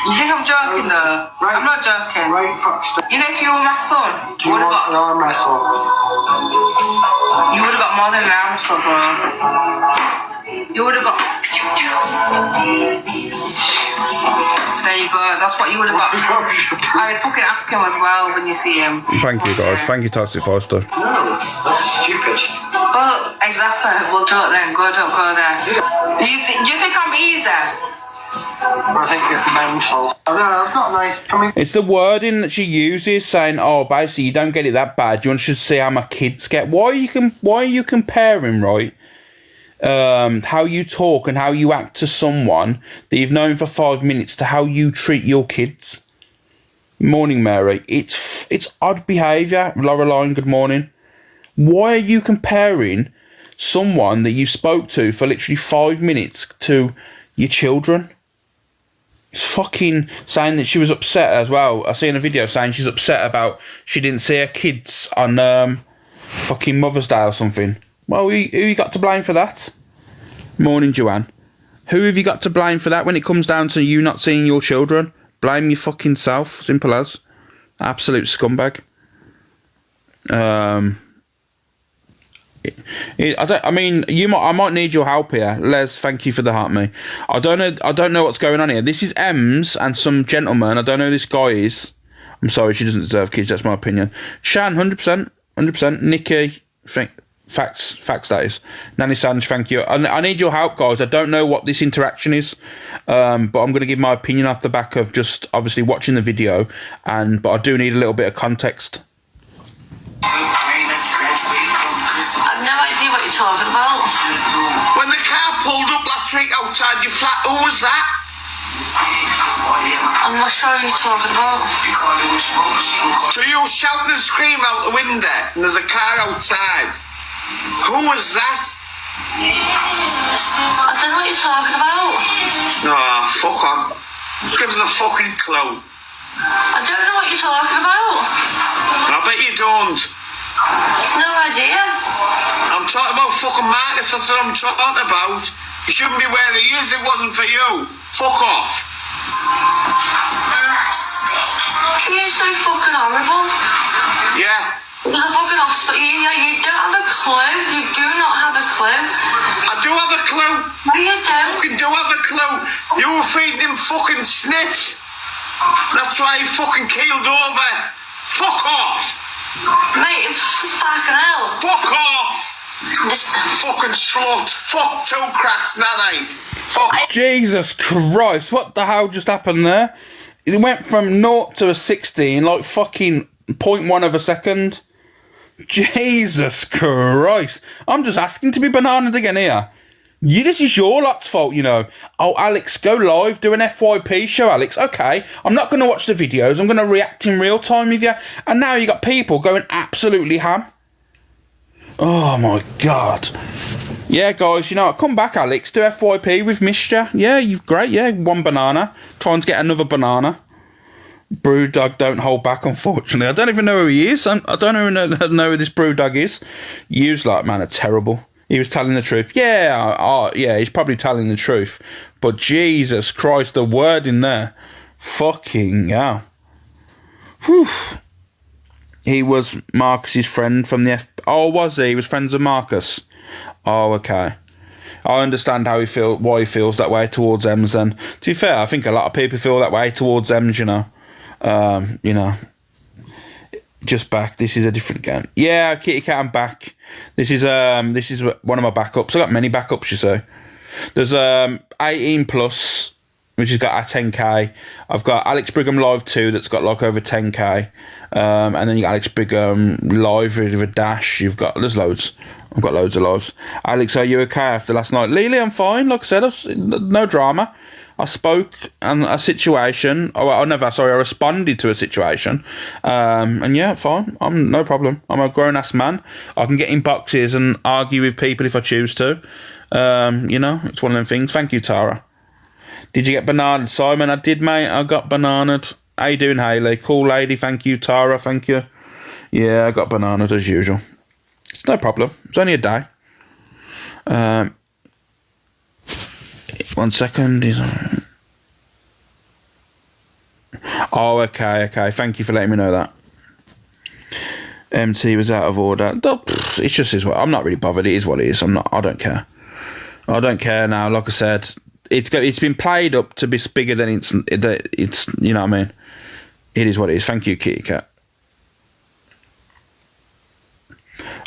You think I'm joking though? Right. I'm not joking. Right, fuck stuff. You know, if you were my son, Do you want an arm wrestle? you would have got more than an arm wrestle, bro. You would have got. There you go. That's what you would have got. I'd fucking ask him as well when you see him. Thank you, guys. Thank you, Toxic Foster. No, that's stupid. Well, exactly. Well, don't then. Don't go there. You think I'm easy? I think it's mental. Oh, no, that's not nice. Can we... It's the wording that she uses, saying, "Oh, basically, you don't get it that bad. You want to see how my kids get." Why are you comparing, right? How you talk and how you act to someone that you've known for 5 minutes to how you treat your kids. Morning, Mary. It's odd behaviour. Laureline, good morning. Why are you comparing someone that you spoke to for literally 5 minutes to your children? It's fucking saying that she was upset as well. I seen a video saying she's upset about she didn't see her kids on fucking Mother's Day or something. Well, who you got to blame for that? Morning, Joanne. Who have you got to blame for that when it comes down to you not seeing your children? Blame your fucking self. Simple as. Absolute scumbag. I might need your help here. Les, thank you for the heart, me. I don't know what's going on here. This is Ems and some gentleman. I don't know who this guy is. I'm sorry, she doesn't deserve kids, that's my opinion. Shan, 100%. Nikki, facts that is. Nanny Sanj, thank you. I need your help, guys. I don't know what this interaction is, but I'm going to give my opinion off the back of just obviously watching the video, but I do need a little bit of context. I've no idea what you're talking about. When the car pulled up last week outside your flat, who was that? I'm not sure what you're talking about. So you shouting and screaming out the window and there's a car outside. Who was that? I don't know what you're talking about. No, fuck on. Give us a fucking clue. I don't know what you're talking about. I bet you don't. No idea. I'm talking about fucking Marcus, that's what I'm talking about. You shouldn't be where he is, it wasn't for you. Fuck off. You're so fucking horrible. Yeah. It was a fucking hospital. You don't have a clue. You do not have a clue. I do have a clue. No, you don't. Fucking do have a clue. You were feeding him fucking sniff. That's why he fucking keeled over. Fuck off. Mate, fucking hell. Fuck off. Fucking slut. Fuck two cracks that ain't. Fuck. Jesus Christ, what the hell just happened there? It went from 0 to a 60 in like fucking 0.1 of a second. Jesus Christ. I'm just asking to be bananaed again here. This is your lot's fault, you know. Oh, Alex, go live, do an FYP show, Alex. Okay, I'm not going to watch the videos. I'm going to react in real time with you. And now you got people going absolutely ham. Oh, my God. Yeah, guys, you know, come back, Alex. Do FYP. We've missed you. Yeah, you've great. Yeah, one banana. Trying to get another banana. Brewdog don't hold back, unfortunately. I don't even know who he is. I don't even know who this Brewdog is. Yous, like, man, are terrible. He was telling the truth. Yeah, yeah, he's probably telling the truth. But Jesus Christ, the word in there. Fucking hell. Whew. He was Marcus's friend from the Oh, was he? He was friends with Marcus. Oh, okay. I understand why he feels that way towards Ems. And to be fair, I think a lot of people feel that way towards Ems. You know. Just back. This is a different game. Yeah, Kitty Cat, I'm back. This is one of my backups. I got many backups, you see. There's 18 plus, which has got a 10k. I've got Alex Brigham Live 2 that's got like over 10k. And then you got Alex Brigham Live with a dash. There's loads. I've got loads of lives. Alex, are you okay after last night? Lily, I'm fine. Like I said, no drama. I spoke on a situation. I responded to a situation. And yeah, fine. I'm no problem. I'm a grown-ass man. I can get in boxes and argue with people if I choose to. It's one of them things. Thank you, Tara. Did you get bananaed, Simon? I did, mate. I got bananaed. How you doing, Hayley? Cool lady. Thank you, Tara. Thank you. Yeah, I got bananaed as usual. It's no problem. It's only a day. 1 second. Oh, okay. Thank you for letting me know that. MT was out of order. It's just his way. I'm not really bothered. It is what it is. I don't care. I don't care now. Like I said, it's been played up to be bigger than it's. You know what I mean? It is what it is. Thank you, Kitty Cat.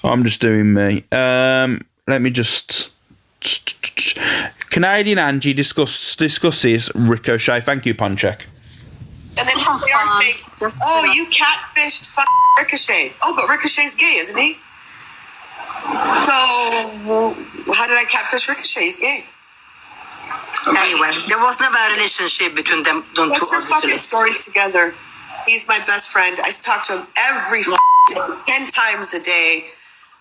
I'm just doing me. Let me just. Canadian Angie discusses Ricochet. Thank you, Ponchek. And then here we are saying, oh, you catfished Ricochet. Oh, but Ricochet's gay, isn't he? So, how did I catfish Ricochet? He's gay. Anyway, there was never a relationship between them. What's your fucking stories together? He's my best friend. I talk to him every 10 times a day.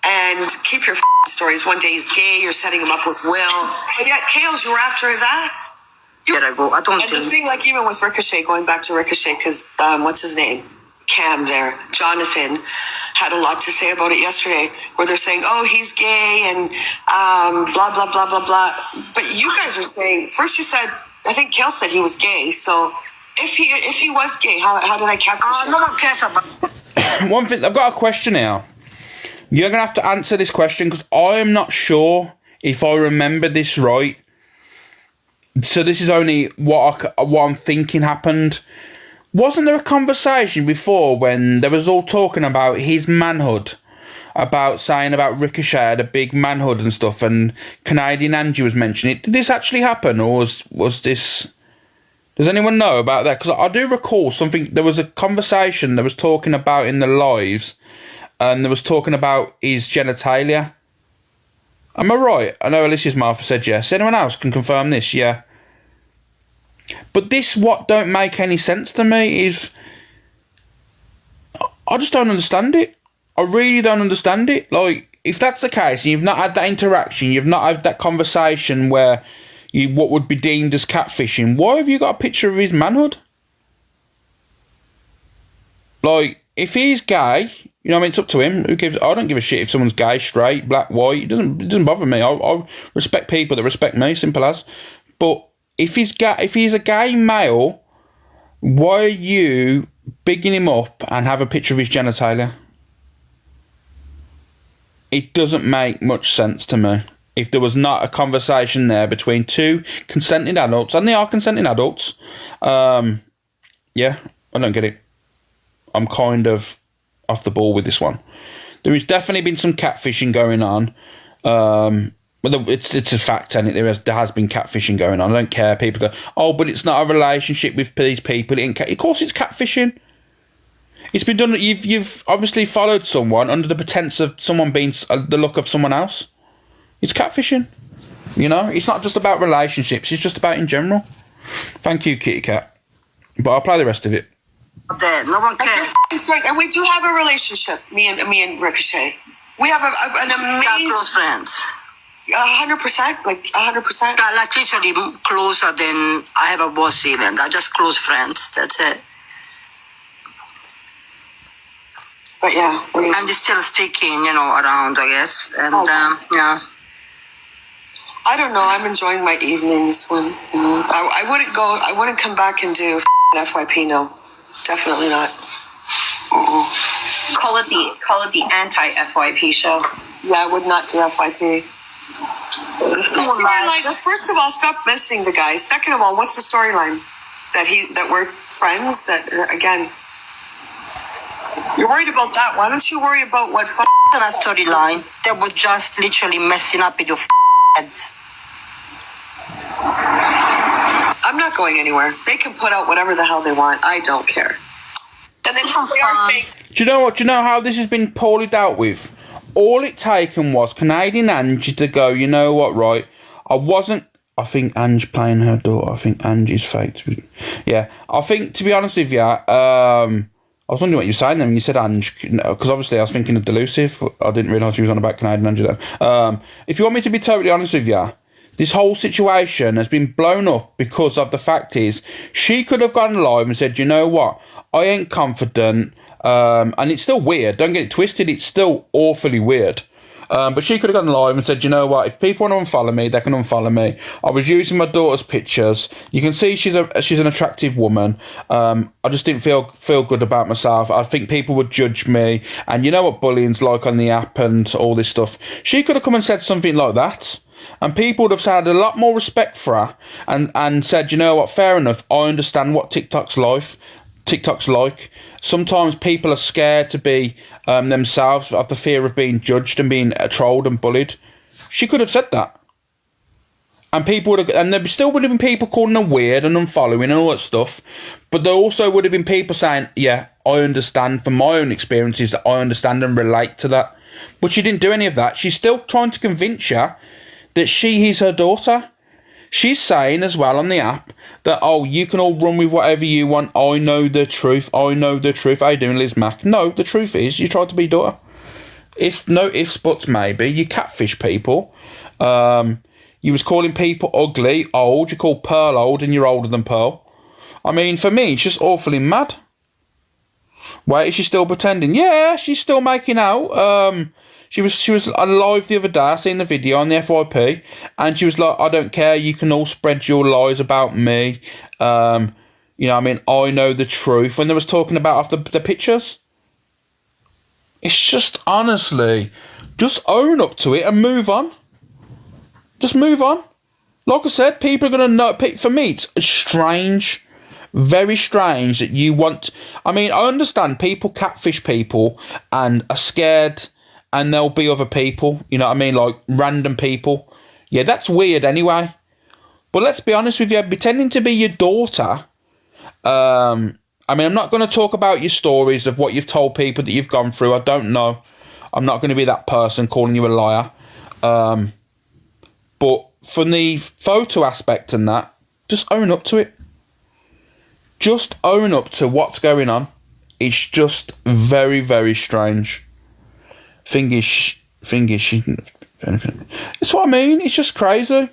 And keep your stories. One day he's gay, you're setting him up with Will. But yet, Kales, you were after his ass. And the thing, like, even with Ricochet, going back to Ricochet, because, what's his name? Cam there, Jonathan, had a lot to say about it yesterday, where they're saying, oh, he's gay, and blah, blah, blah, blah, blah. But you guys are saying, first you said, I think Kale said he was gay, so if he was gay, how did I catfish him? No one cares about One thing, I've got a question now. You're going to have to answer this question because I am not sure if I remember this right. So this is only what I'm thinking happened. Wasn't there a conversation before when there was all talking about his manhood? About saying about Ricochet had a big manhood and stuff, and Canadian Angie was mentioning it. Did this actually happen, or was this... Does anyone know about that? Because I do recall something... There was a conversation that was talking about in the lives... And there was talking about his genitalia. Am I right? I know Alicia's Martha said yes. Anyone else can confirm this? Yeah. But this, what don't make any sense to me is... I just don't understand it. I really don't understand it. Like, if that's the case, and you've not had that interaction, you've not had that conversation where what would be deemed as catfishing, why have you got a picture of his manhood? Like, if he's gay... You know what I mean? It's up to him. Who gives? I don't give a shit if someone's gay, straight, black, white. It doesn't bother me. I respect people that respect me, simple as. But if he's a gay male, why are you bigging him up and have a picture of his genitalia? It doesn't make much sense to me. If there was not a conversation there between two consenting adults, and they are consenting adults, yeah, I don't get it. I'm kind of off the ball with this one. There has definitely been some catfishing going on. It's a fact, and there has been catfishing going on. I don't care. People go, oh, but it's not a relationship with these people. Of course, it's catfishing. It's been done. You've obviously followed someone under the pretense of someone being the look of someone else. It's catfishing. You know, it's not just about relationships. It's just about in general. Thank you, Kitty Cat. But I'll play the rest of it. No one cares. And we do have a relationship, me and Ricochet. We have an amazing... close friends. 100%, like 100%. Like literally closer than I have a boss even. They're just close friends. That's it. But yeah. And it's still sticking, around, I guess. And yeah. I don't know. I'm enjoying my evenings. I wouldn't go. I wouldn't come back and do FYP. No, definitely not. Call it the anti-FYP show. Yeah, I would not do FYP. Storyline. First of all, stop mentioning the guy. Second of all, what's the storyline? That we're friends. That again, you're worried about that. Why don't you worry about what? That storyline. They were just literally messing up with your heads. I'm not going anywhere. They can put out whatever the hell they want. I don't care. And then they are saying, do you know what? Do you know how this has been poorly dealt with? All it taken was Canadian Angie to go, you know what, right? I think Ange playing her daughter. I think Angie's fake. Yeah, I think, to be honest with you, I was wondering what you were saying then when you said Ange, because obviously I was thinking of Delusive. I didn't realise she was on about Canadian Angie then. If you want me to be totally honest with you, this whole situation has been blown up because of the fact is she could have gone live and said, you know what, I ain't confident, and it's still weird, don't get it twisted, it's still awfully weird. But she could have gone live and said, you know what, if people want to unfollow me, they can unfollow me. I was using my daughter's pictures. You can see she's an attractive woman. I just didn't feel good about myself. I think people would judge me. And you know what bullying's like on the app and all this stuff. She could have come and said something like that. And people would have had a lot more respect for her and said, you know what, fair enough, I understand what TikTok's like. Sometimes people are scared to be themselves of the fear of being judged and being trolled and bullied. She could have said that. And people would have, and there still would have been people calling her weird and unfollowing and all that stuff. But there also would have been people saying, yeah, I understand from my own experiences that I understand and relate to that. But she didn't do any of that. She's still trying to convince you that she is her daughter. She's saying as well on the app that, oh, you can all run with whatever you want. I know the truth. I know the truth. How you doing, Liz Mack? No, the truth is you tried to be daughter. No ifs, buts, maybe. You catfish people. You was calling people ugly, old. You call Pearl old and you're older than Pearl. I mean, for me, it's just awfully mad. Wait, is she still pretending? Yeah, she's still making out. She was live the other day, I seen the video on the FYP, and she was like, I don't care, you can all spread your lies about me. You know what I mean? I know the truth. When they was talking about the pictures. It's just, honestly, just own up to it and move on. Just move on. Like I said, people are going to know. For me, it's strange. Very strange that you want... I mean, I understand people catfish people and are scared... And there'll be other people, you know what I mean, like random people. Yeah, that's weird anyway. But let's be honest with you, pretending to be your daughter. I mean, I'm not going to talk about your stories of what you've told people that you've gone through. I don't know. I'm not going to be that person calling you a liar. But from the photo aspect and that, just own up to it. Just own up to what's going on. It's just very, very strange. Thing is, she it's what I mean. It's just crazy.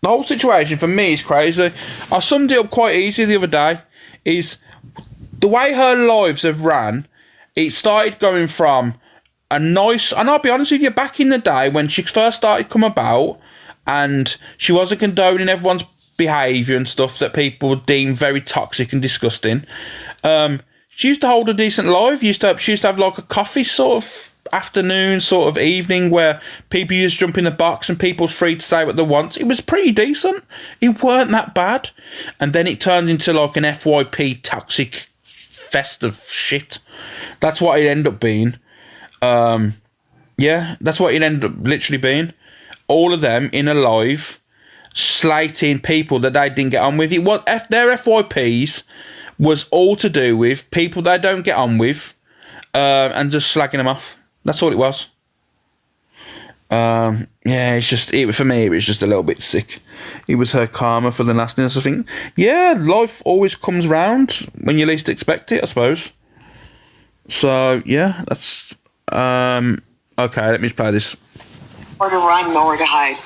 The whole situation for me is crazy. I summed it up quite easy the other day. Is the way her lives have ran. It started going from a nice, and I'll be honest with you, back in the day when she first started come about, and she wasn't condoning everyone's behaviour and stuff that people would deem very toxic and disgusting. She used to hold a decent life. She used to have like a coffee sort of afternoon, sort of evening, where people used to jump in the box and people's free to say what they want. It was pretty decent. It weren't that bad. And then it turned into like an FYP toxic fest of shit. That's what it ended up being. Yeah, that's what it ended up literally being. All of them in a live slating people that they didn't get on with. It was their FYPs was all to do with people they don't get on with, and just slagging them off. That's all it was. Yeah, it's just for me. It was just a little bit sick. It was her karma for the nastiness. I think. Yeah, life always comes round when you least expect it, I suppose. So yeah, that's okay. Let me just play this. Nowhere to run, nowhere to hide.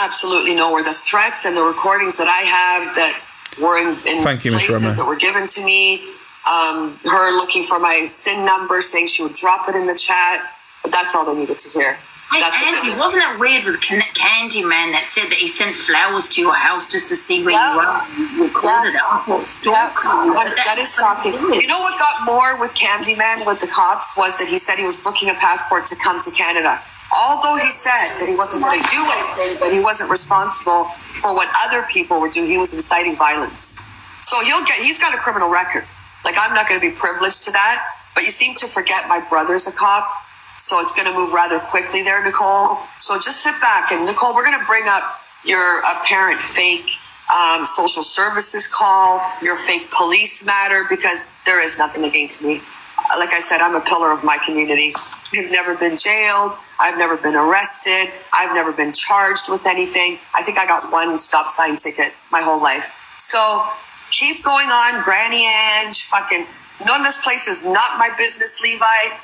Absolutely nowhere. The threats and the recordings that I have that were in Thank you, places that were given to me. Her looking for my SIN number, saying she would drop it in the chat, but that's all they needed to hear. Hey, Andy, wasn't that weird with Candyman that said that he sent flowers to your house just to see where you are? You recorded it. I thought that is shocking. You know what got more with Candyman with the cops was that he said he was booking a passport to come to Canada. Although he said that he wasn't going to do anything, but he wasn't responsible for what other people were doing. He was inciting violence. So he's got a criminal record. Like, I'm not going to be privileged to that, but you seem to forget my brother's a cop. So it's going to move rather quickly there, Nicole. So just sit back. And Nicole, we're going to bring up your apparent fake social services call, your fake police matter, because there is nothing against me. Like I said, I'm a pillar of my community. I've never been jailed. I've never been arrested. I've never been charged with anything. I think I got one stop sign ticket my whole life. So keep going on, Granny Ange. Fucking none of this place is not my business, Levi.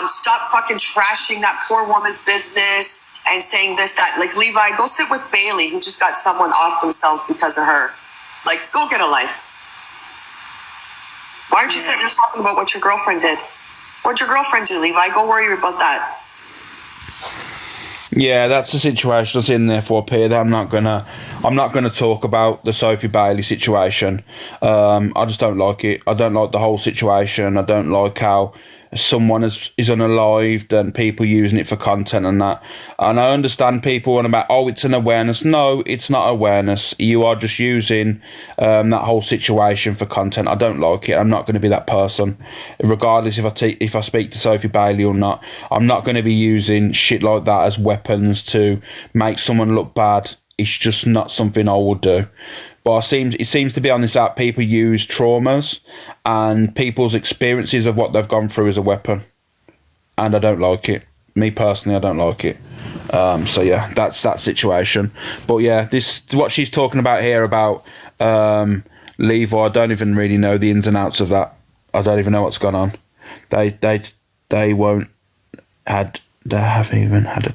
Stop fucking trashing that poor woman's business and saying this, that. Like, Levi, go sit with Bailey, who just got someone off themselves because of her. Like, go get a life. Why aren't you sitting there talking about what your girlfriend did? What'd your girlfriend do, Levi? Go worry about that. Yeah, that's the situation that's in there for Peter. I'm not gonna talk about the Sophie Bailey situation. I just don't like it. I don't like the whole situation. I don't like how someone is unalived and people using it for content and that. And I understand people on about, oh, it's an awareness. No, it's not awareness. You are just using that whole situation for content. I don't like it. I'm not going to be that person, regardless if I speak to Sophie Bailey or not. I'm not going to be using shit like that as weapons to make someone look bad. It's just not something I would do. But it seems to be on this app, people use traumas and people's experiences of what they've gone through as a weapon. And I don't like it. Me personally, I don't like it. So yeah, that's that situation. But yeah, this what she's talking about here about Levi. I don't even really know the ins and outs of that. I don't even know what's gone on. They haven't even had a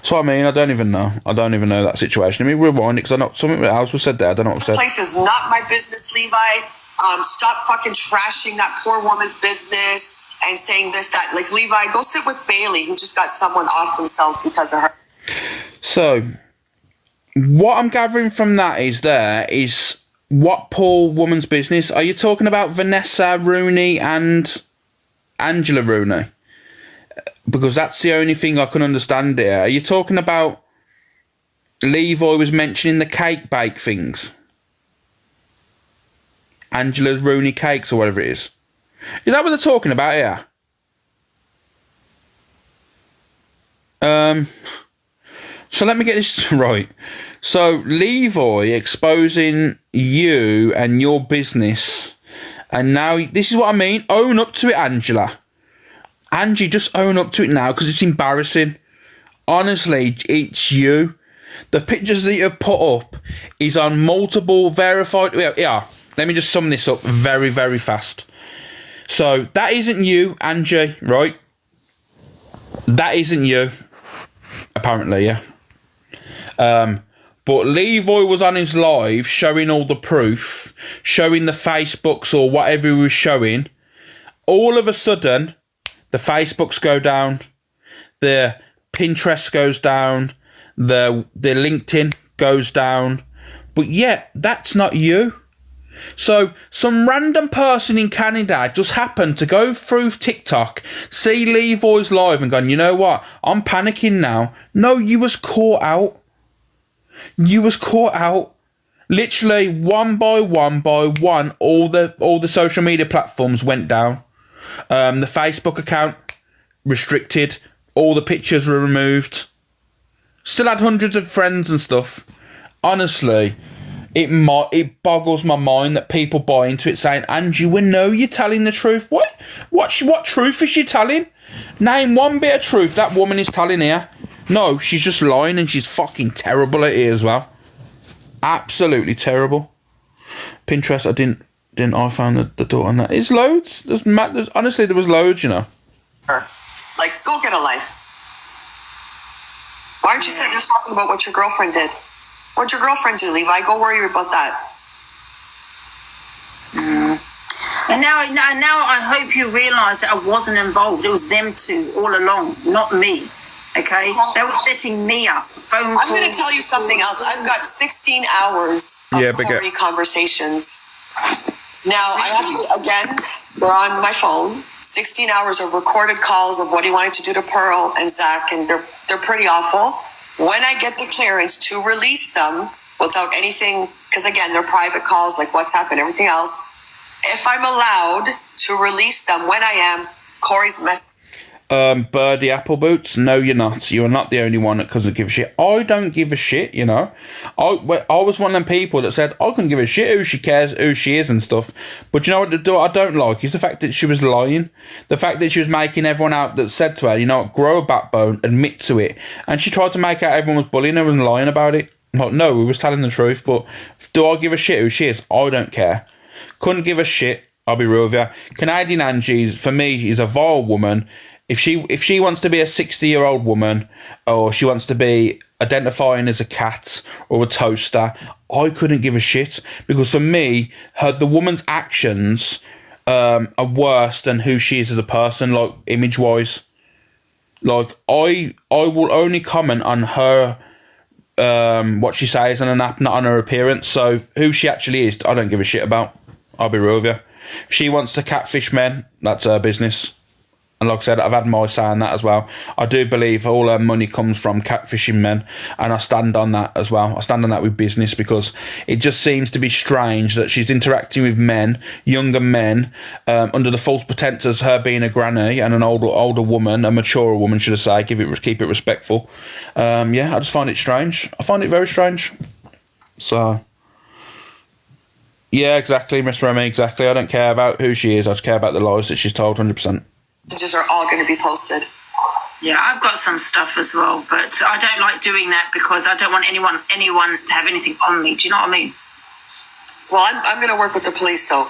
So I mean, I don't even know that situation. Let me rewind it because I know something else was said there. I don't know what was said. This place is not my business, Levi. Stop fucking trashing that poor woman's business and saying this, that. Like, Levi, go sit with Bailey, who just got someone off themselves because of her. So, what I'm gathering from that is what poor woman's business? Are you talking about Vanessa Rooney and Angela Rooney? Because that's the only thing I can understand here. Are you talking about Levi was mentioning the cake bake things? Angela's Rooney cakes or whatever it is. Is that what they're talking about here? So let me get this right. So Levi exposing you and your business, and now this is what I mean. Own up to it, Angela. Angie, just own up to it now because it's embarrassing. Honestly, it's you. The pictures that you've put up is on multiple verified... Yeah, let me just sum this up very, very fast. So, that isn't you, Angie, right? That isn't you. Apparently, yeah. But Levi was on his live showing all the proof, showing the Facebooks or whatever he was showing. All of a sudden... the Facebooks go down, the Pinterest goes down, the LinkedIn goes down. But yet, that's not you. So, some random person in Canada just happened to go through TikTok, see Levi's live and gone, you know what, I'm panicking now. No, you was caught out. You was caught out. Literally, one by one, all the social media platforms went down. The Facebook account restricted. All the pictures were removed. Still had hundreds of friends and stuff. Honestly, it boggles my mind that people buy into it saying, Angie, we know you're telling the truth. What truth is she telling? Name one bit of truth that woman is telling here. No, she's just lying and she's fucking terrible at it as well. Absolutely terrible. Pinterest, I found the door on that. There's loads. Honestly, there was loads, you know. Like, go get a life. Why aren't you sitting there talking about what your girlfriend did? What'd your girlfriend do, Levi? Go worry about that. And now I hope you realise that I wasn't involved. It was them two all along, not me. Okay, they were setting me up. Phone calls. I'm going to tell you something else. I've got 16 hours of Corey conversations. Now, I have to, again, they're on my phone, 16 hours of recorded calls of what he wanted to do to Pearl and Zach, and they're pretty awful. When I get the clearance to release them without anything, because again, they're private calls like WhatsApp and everything else, if I'm allowed to release them when I am, Corey's message. Birdie Appleboots, no, you're not. You are not the only one that doesn't give a shit. I don't give a shit, you know. I was one of them people that said, I couldn't give a shit who she cares, who she is and stuff. But you know what I don't like is the fact that she was lying. The fact that she was making everyone out that said to her, you know what, grow a backbone, admit to it. And she tried to make out everyone was bullying her and lying about it. Like, no, we was telling the truth, but do I give a shit who she is? I don't care. Couldn't give a shit, I'll be real with you. Canadian Angie, for me, is a vile woman. If she wants to be a 60-year-old woman, or she wants to be identifying as a cat or a toaster, I couldn't give a shit, because for me, the woman's actions are worse than who she is as a person, like image-wise. Like I will only comment on her, what she says on an app, not on her appearance. So who she actually is, I don't give a shit about. I'll be real with you. If she wants to catfish men, that's her business. And like I said, I've had my say on that as well. I do believe all her money comes from catfishing men, and I stand on that as well. I stand on that with business, because it just seems to be strange that she's interacting with men, younger men, under the false pretense of her being a granny and an older woman, a mature woman, should I say, keep it respectful. Yeah, I just find it strange. I find it very strange. So, yeah, exactly, Miss Remy, exactly. I don't care about who she is. I just care about the lies that she's told, 100%. Messages are all going to be posted. Yeah, I've got some stuff as well, but I don't like doing that because I don't want anyone to have anything on me. Do you know what I mean? Well, I'm going to work with the police, so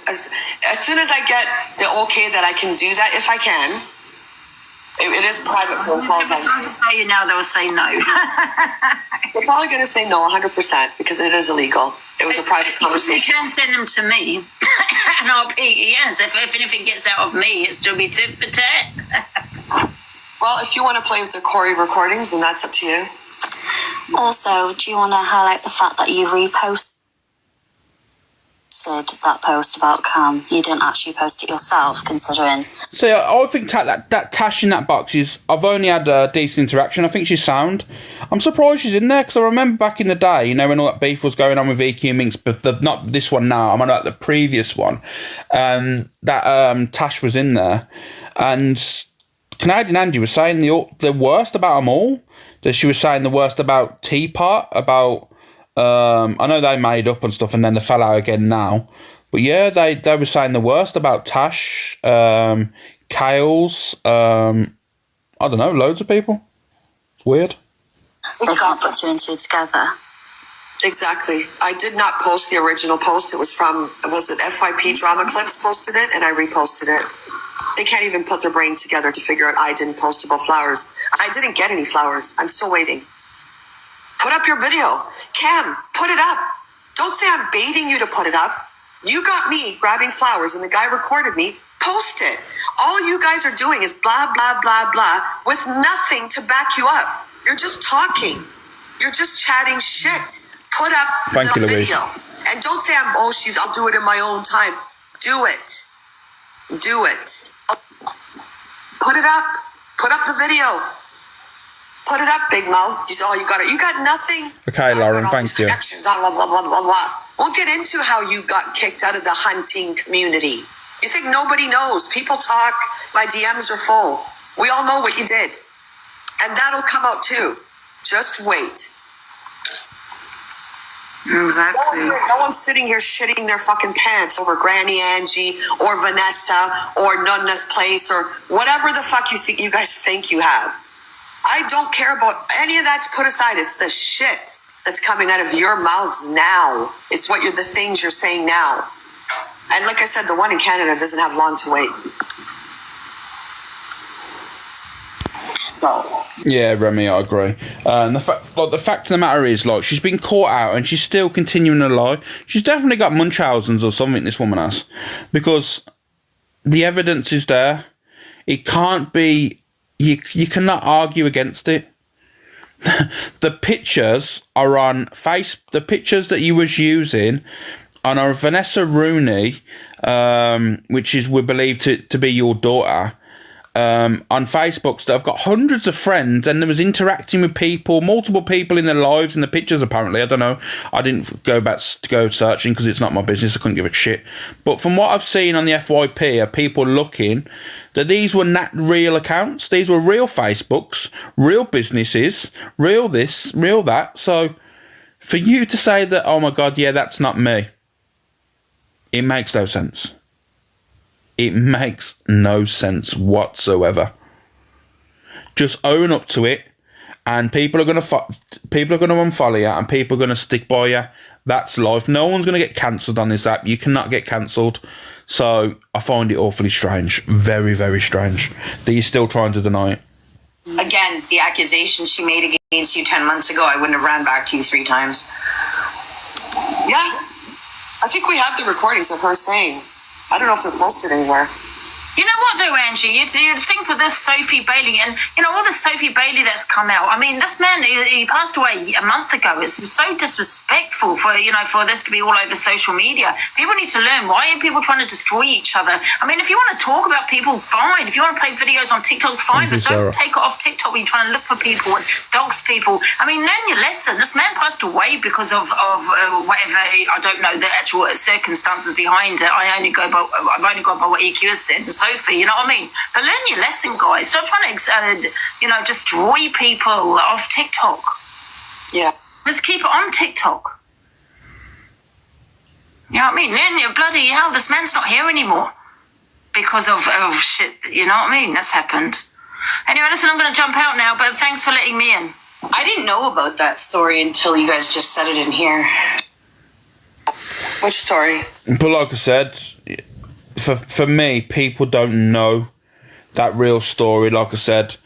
as soon as I get the okay that I can do that, if I can, it is private phone calls. If I was tell you now, they will say no. They're probably going to say no 100% because it is illegal. It was a private conversation. You can send them to me, and I'll be, yes, if anything gets out of me, it'll still be tit for tat. Well, if you want to play with the Corey recordings, then that's up to you. Also, do you want to highlight the fact that you reposted that post about Cam? You didn't actually post it yourself, considering. So I think that Tash in that box is. I've only had a decent interaction. I think she's sound. I'm surprised she's in there, because I remember back in the day, you know, when all that beef was going on with EQ Minx, but not this one now. I'm on about the previous one. That Tash was in there, and Canadian Angie was saying the worst about them all. That she was saying the worst about Teapot, about. I know they made up and stuff, and then they fell out again now. But yeah, they were saying the worst about Tash, Kales, I don't know, loads of people. It's weird. They can't put two and two together. Exactly. I did not post the original post. It was it FYP Drama Clips posted it, and I reposted it. They can't even put their brain together to figure out I didn't post about flowers. I didn't get any flowers. I'm still waiting. Put up your video. Cam, put it up. Don't say I'm baiting you to put it up. You got me grabbing flowers and the guy recorded me. Post it. All you guys are doing is blah, blah, blah, blah with nothing to back you up. You're just talking. You're just chatting shit. Put up the video. And don't say I'll do it in my own time. Do it. Do it. Put it up. Put up the video. Put it up, big mouth. You got it. You got nothing. Okay, Lauren, thank you. Blah, blah, blah, blah, blah. We'll get into how you got kicked out of the hunting community. You think nobody knows? People talk. My DMs are full. We all know what you did. And that'll come out too. Just wait. Exactly. No one's sitting here shitting their fucking pants over Granny Angie or Vanessa or Nunna's place or whatever the fuck you guys think you have. I don't care about any of that's put aside. It's the shit that's coming out of your mouths now. It's the things you're saying now. And like I said, the one in Canada doesn't have long to wait. So. Yeah, Remy, I agree. And the fact of the matter is, like, she's been caught out and she's still continuing to lie. She's definitely got Munchausen's or something, this woman has. Because the evidence is there. It can't be you cannot argue against it. The pictures are on the pictures that you was using on our Vanessa Rooney, which is we believe to be your daughter, on Facebook, that have got hundreds of friends, and there was interacting with people, multiple people in their lives in the pictures. Apparently, I don't know. I didn't go searching because it's not my business. I couldn't give a shit. But from what I've seen on the FYP, are people looking that these were not real accounts. These were real Facebooks, real businesses, real this, real that. So for you to say that, oh my God, yeah, that's not me, it makes no sense. It makes no sense whatsoever. Just own up to it, and people are going to unfollow you, and people are going to stick by you. That's life. No one's going to get cancelled on this app. You cannot get cancelled. So I find it awfully strange, very, very strange, that you're still trying to deny it. Again, the accusation she made against you 10 months ago, I wouldn't have ran back to you 3 times. Yeah, I think we have the recordings of her saying. I don't know if they're posted anywhere. You know what though, Angie? You'd think with this Sophie Bailey and, you know, all this Sophie Bailey that's come out. I mean, this man, he passed away a month ago. It's so disrespectful for, you know, for this to be all over social media. People need to learn. Why are people trying to destroy each other? I mean, if you want to talk about people, fine. If you want to play videos on TikTok, fine. But don't take it off TikTok when you're trying to look for people and dox people. I mean, learn your lesson. This man passed away because of whatever, I don't know the actual circumstances behind it. I've only gone by what EQ has said. And Sophie, you know what I mean? But learn your lesson, guys. Stop trying to, destroy people off TikTok. Yeah. Let's keep it on TikTok. You know what I mean? Learn your bloody hell. This man's not here anymore because of shit. You know what I mean? That's happened. Anyway, listen, I'm going to jump out now, but thanks for letting me in. I didn't know about that story until you guys just said it in here. Which story? But like I said, for me, people don't know that real story, like I said.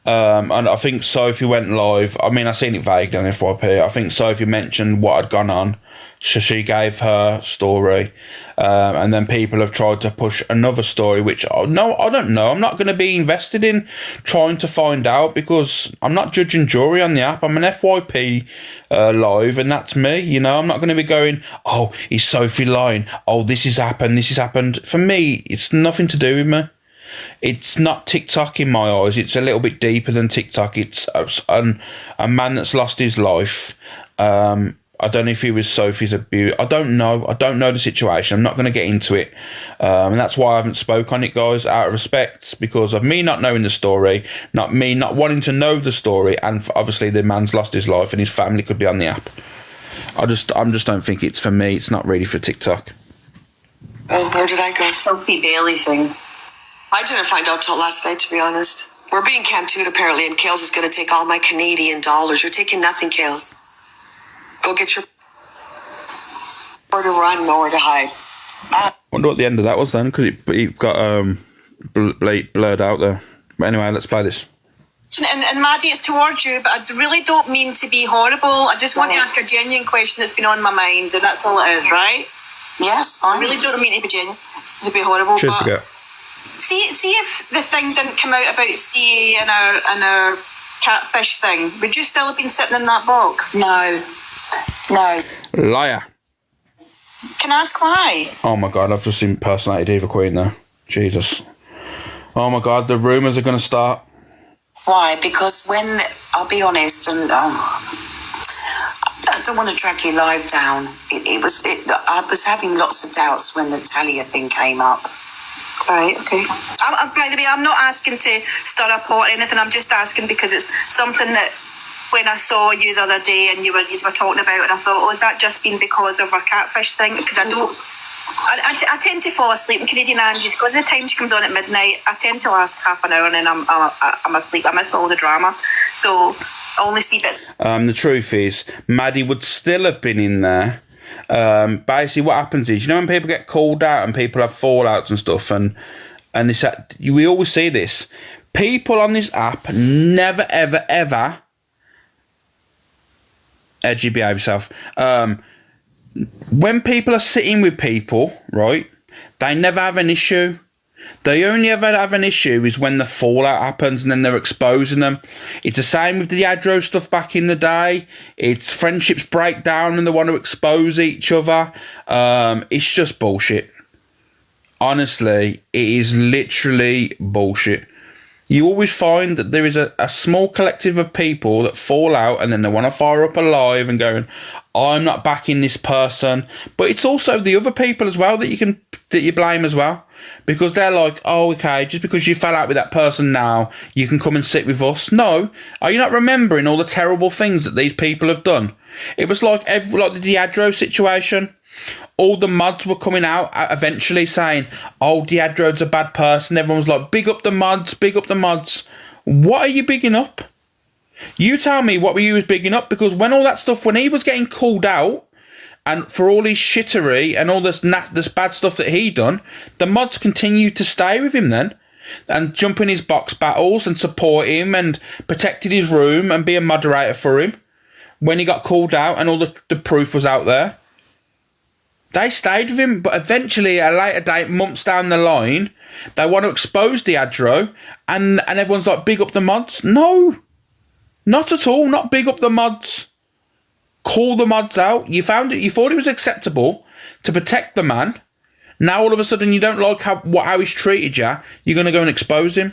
And I think Sophie went live. I mean, I seen it vaguely on FYP. I think Sophie mentioned what had gone on. So she gave her story. And then people have tried to push another story, which, no, I don't know. I'm not going to be invested in trying to find out because I'm not judge and jury on the app. I'm an FYP live, and that's me. You know, I'm not going to be going, oh, is Sophie lying? Oh, this has happened. For me, it's nothing to do with me. It's not TikTok in my eyes. It's a little bit deeper than TikTok. It's a man that's lost his life. I don't know if he was Sophie's abuse. I don't know the situation. I'm not going to get into it. And that's why I haven't spoke on it, guys, out of respect, because of me not knowing the story, not wanting to know the story, and obviously the man's lost his life and his family could be on the app. I just don't think it's for me. It's not really for TikTok. Oh, where did I go? Sophie Bailey thing. I didn't find out till last night, to be honest. We're being camped apparently, and Kales is going to take all my Canadian dollars. You're taking nothing, Kales. Go get your... Where to run, nowhere to hide. Wonder what the end of that was then, because it got blurred out there. But anyway, let's play this. And Maddie, it's towards you, but I really don't mean to be horrible. I just want to ask a genuine question that's been on my mind, and that's all it is, right? Yes, fine. I really don't mean to be genuine. To be horrible, Cheers, but... forget. See if the thing didn't come out about CA and our catfish thing, would you still have been sitting in that box? No. Liar. Can I ask why? Oh my God, I've just impersonated Eva Queen there. Jesus. Oh my God, the rumours are going to start. Why? Because when, I'll be honest, and I don't want to drag your live down. I was having lots of doubts when the Talia thing came up. Right, okay. By the way, I'm not asking to stir up or anything. I'm just asking because it's something that when I saw you the other day and you were talking about, and I thought, oh, has that just been because of a catfish thing? Because I tend to fall asleep in Canadian Angie's because the time she comes on at midnight, I tend to last half an hour and then I'm asleep. I miss all the drama. So I only see bits. The truth is, Maddie would still have been in there. Basically what happens is, you know, when people get called out and people have fallouts and stuff, and this, we always see this, people on this app never ever edgy, behave yourself, when people are sitting with people, right, they never have an issue. They only ever have an issue is when the fallout happens and then they're exposing them. It's the same with the Adro stuff back in the day. It's friendships break down and they want to expose each other. It's just bullshit. Honestly, it is literally bullshit. You always find that there is a small collective of people that fall out and then they want to fire up a live and going, I'm not backing this person. But it's also the other people as well that you blame as well. Because they're like, oh, okay, just because you fell out with that person now, you can come and sit with us. No. Are you not remembering all the terrible things that these people have done? It was like the Diadro situation. All the mods were coming out eventually saying, oh, Diadro's a bad person. Everyone was like, big up the mods, big up the mods. What are you bigging up? You tell me what you was bigging up, because when all that stuff, when he was getting called out, and for all his shittery and all this bad stuff that he done, the mods continued to stay with him then and jump in his box battles and support him and protected his room and be a moderator for him when he got called out and all the proof was out there. They stayed with him, but eventually, at a later date, months down the line, they want to expose Diadro and everyone's like, big up the mods. No, not at all. Not big up the mods. Call the mods out. You thought it was acceptable to protect the man. Now all of a sudden you don't like how he's treated you. You're going to go and expose him.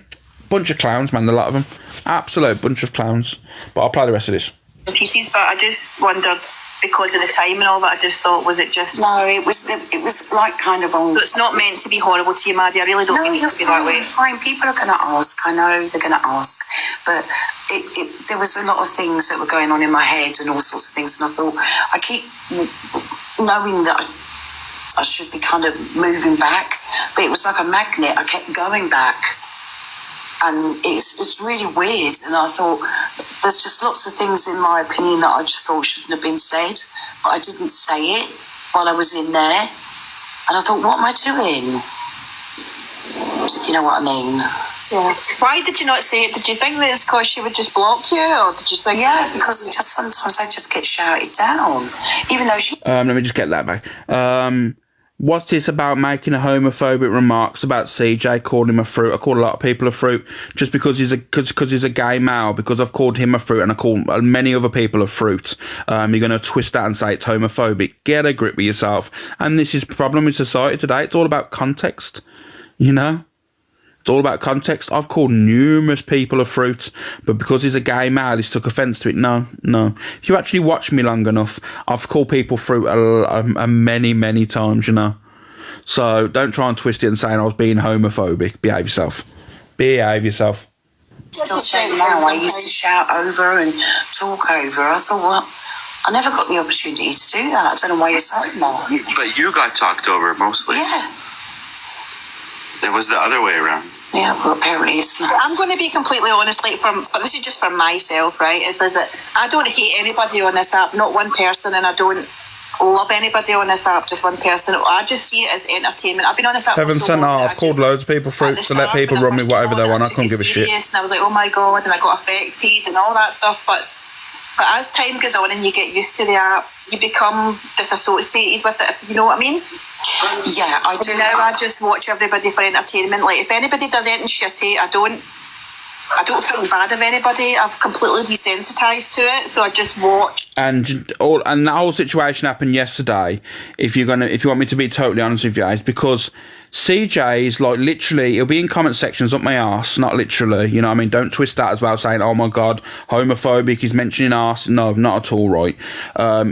Bunch of clowns, man. A lot of them. Absolute bunch of clowns. But I'll play the rest of this. Pieces, but I just wondered, because of the time and all that, I just thought, was it just... No, it was like kind of on... So it's not meant to be horrible to you, Maddie. I really don't mean it to be that way. You're fine. People are going to ask. I know they're going to ask. But there was a lot of things that were going on in my head and all sorts of things. And I thought, I keep knowing that I should be kind of moving back. But it was like a magnet. I kept going back. And it's really weird. And I thought, there's just lots of things in my opinion that I just thought shouldn't have been said. But I didn't say it while I was in there. And I thought, what am I doing? If you know what I mean. Yeah. Why did you not say it? Did you think that it's because she would just block you? Or did you think... Yeah, because just sometimes I just get shouted down. Even though she... Let me just get that back. What's this about making a homophobic remarks about CJ, calling him a fruit? I call a lot of people a fruit just because he's a gay male, because I've called him a fruit and I call many other people a fruit. You're going to twist that and say it's homophobic. Get a grip with yourself. And this is the problem with society today. It's all about context, you know? It's all about context. I've called numerous people a fruit, but because he's a gay male, he's took offence to it. No. If you actually watch me long enough, I've called people fruit many, many times, you know. So don't try and twist it and saying I was being homophobic. Behave yourself. Behave yourself. Still saying now, I used to shout over and talk over. I thought, well, I never got the opportunity to do that. I don't know why you're saying that. But you got talked over mostly. Yeah. It was the other way around. Yeah, well, apparently it's not. I'm going to be completely honest, like, this is just for myself, right? Is that I don't hate anybody on this app, not one person, and I don't love anybody on this app, just one person. I just see it as entertainment. I've been on this app Heaven sent I've called loads of people fruits to let people run me whatever they want. I couldn't give a shit. And I was like, oh my God, and I got affected and all that stuff. But as time goes on and you get used to the app, you become disassociated with it, you know what I mean? Yeah, I do. Now I just watch everybody for entertainment. Like, if anybody does anything shitty, I don't feel bad of anybody. I've completely desensitized to it, so I just watch. And the whole situation happened yesterday. If you want me to be totally honest with you, is because CJ is like literally, he'll be in comment sections up my arse, not literally, you know what I mean? Don't twist that as well, saying, oh my God, homophobic, he's mentioning arse. No, not at all, right?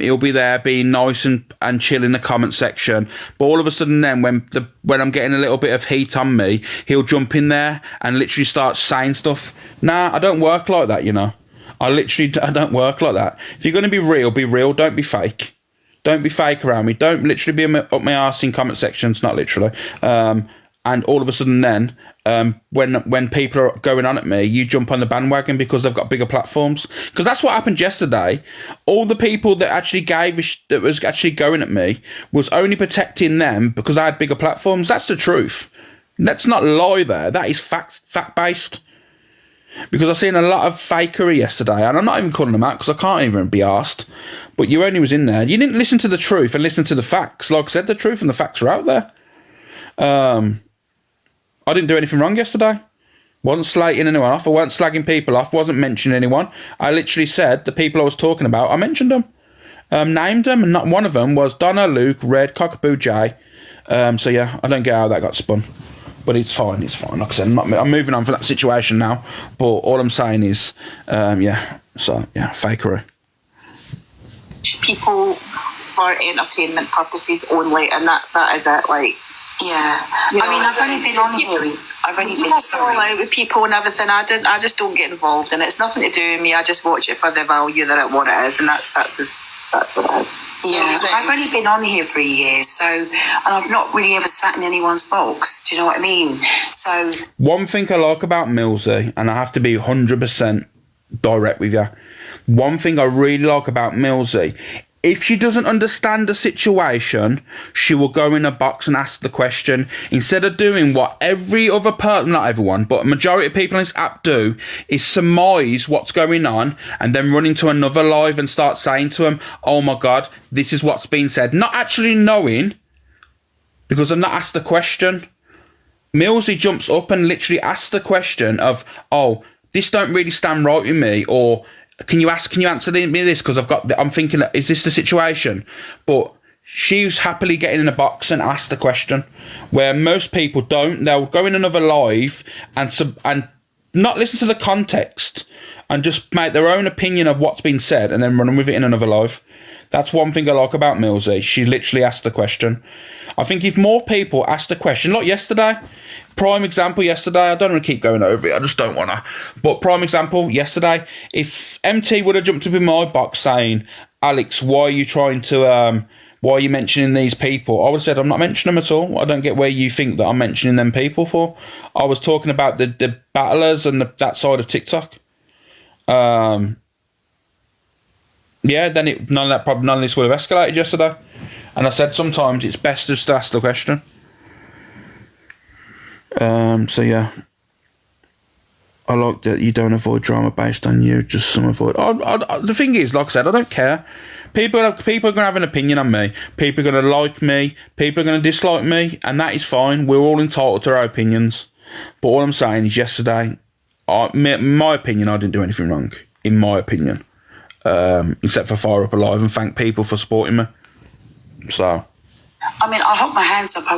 He'll be there being nice and chill in the comment section, but all of a sudden then when I'm getting a little bit of heat on me, he'll jump in there and literally start saying stuff. Nah, I don't work like that, you know? I don't work like that. If you're going to be real, don't be fake. Don't be fake around me. Don't literally be up my arse in comment sections, not literally. And all of a sudden then, when people are going on at me, you jump on the bandwagon because they've got bigger platforms. Because that's what happened yesterday. All the people that actually that was actually going at me was only protecting them because I had bigger platforms. That's the truth. Let's not lie there. That is fact-based. Because I've seen a lot of fakery yesterday, and I'm not even calling them out because I can't even be arsed. But you only was in there. You didn't listen to the truth and listen to the facts. Like I said, the truth and the facts are out there. I didn't do anything wrong yesterday. Wasn't slagging anyone off. I weren't slagging people off. Wasn't mentioning anyone. I literally said the people I was talking about, I mentioned them. Named them, and not one of them was Donna, Luke, Red, Cockapoo, Jay. So yeah, I don't get how that got spun. But it's fine, Like I said, I'm moving on from that situation now. But all I'm saying is, fakery. People for entertainment purposes only, and that is it, like... Yeah, I mean, I've only been on here. I've only been all out with people and everything. I just don't get involved, and it's nothing to do with me. I just watch it for the value that what it is, and that's what it is. Yeah, I've only been on here for a year, so, and I've not really ever sat in anyone's box. Do you know what I mean? So one thing I like about Millsy, and I have to be 100% direct with you. One thing I really like about Millsy. If she doesn't understand the situation, she will go in a box and ask the question. Instead of doing what every other person, not everyone, but a majority of people on this app do, is surmise what's going on and then run into another live and start saying to them, oh my God, this is what's being said. Not actually knowing, because I'm not asked the question. Millsy jumps up and literally asks the question of, oh, this don't really stand right with me, or... Can you answer me this? Because I'm thinking, is this the situation? But she's happily getting in a box and ask the question, where most people don't. They'll go in another live and not listen to the context and just make their own opinion of what's been said and then run with it in another live. That's one thing I like about Millsy. She literally asked the question. I think if more people asked the question, like yesterday, prime example yesterday, I don't want to keep going over it, I just don't want to. But prime example yesterday, if MT would have jumped up in my box saying, Alex, why are you why are you mentioning these people? I would have said, I'm not mentioning them at all. I don't get where you think that I'm mentioning them people for. I was talking about the battlers and that side of TikTok. Yeah, then none of this would have escalated yesterday. And I said sometimes it's best just to ask the question. So yeah, I like that you don't avoid drama based on you, just some avoid. The thing is, like I said, I don't care. People are going to have an opinion on me. People are going to like me. People are going to dislike me, and that is fine. We're all entitled to our opinions. But all I'm saying is, yesterday, in my opinion, I didn't do anything wrong. In my opinion. Except for Fire Up Alive and thank people for supporting me. So, I mean, I hold my hands up. I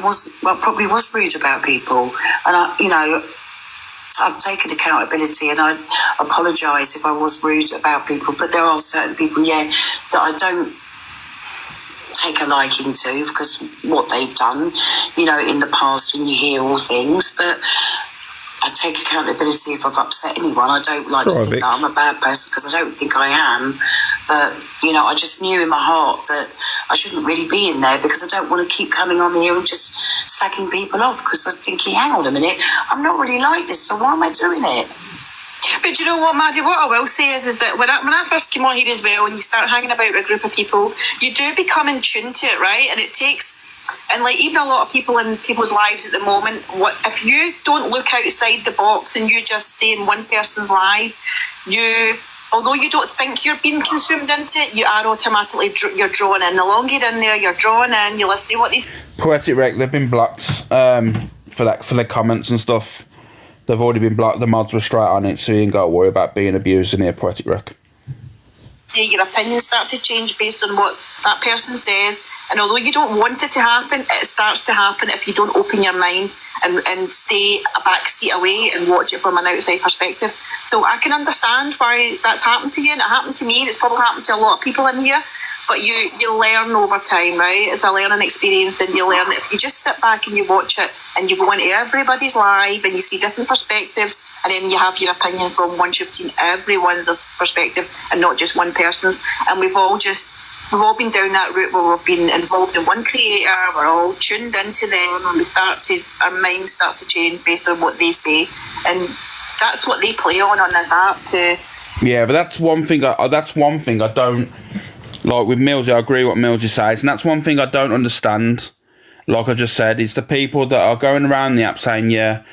probably was rude about people, and I've taken accountability, and I apologise if I was rude about people. But there are certain people, that I don't take a liking to because what they've done, in the past when you hear all things, but. I take accountability if I've upset anyone. I don't like to think that I'm a bad person because I don't think I am. But, I just knew in my heart that I shouldn't really be in there because I don't want to keep coming on here and just slagging people off because I'm thinking, hang on a minute, I'm not really like this, so why am I doing it? But you know what, Maddie, what I will say is that when I first came on here as well, and you start hanging about with a group of people, you do become in tune to it, right? And it takes... And like even a lot of people in people's lives at the moment, if you don't look outside the box and you just stay in one person's life, although you don't think you're being consumed into it, you are automatically you're drawn in. The longer you're in there, you're drawn in. You listen to what these Poetic Rec, they've been blocked for their comments and stuff. They've already been blocked. The mods were straight on it, so you ain't got to worry about being abused in here. Poetic Rec. say your opinions start to change based on what that person says. And although you don't want it to happen, it starts to happen if you don't open your mind and stay a back seat away and watch it from an outside perspective. So I can understand why that's happened to you, and it happened to me, and it's probably happened to a lot of people in here. But you learn over time, right? It's a learning experience, and you learn that if you just sit back and you watch it and you go into everybody's life and you see different perspectives, and then you have your opinion from once you've seen everyone's perspective and not just one person's. And we've all been down that route where we've been involved in one creator, we're all tuned into them, and our minds start to change based on what they say. And that's what they play on this app too. Yeah, but that's one thing I don't... Like with Millsy, I agree with what Millsy says, and that's one thing I don't understand, like I just said, is the people that are going around the app saying, yeah,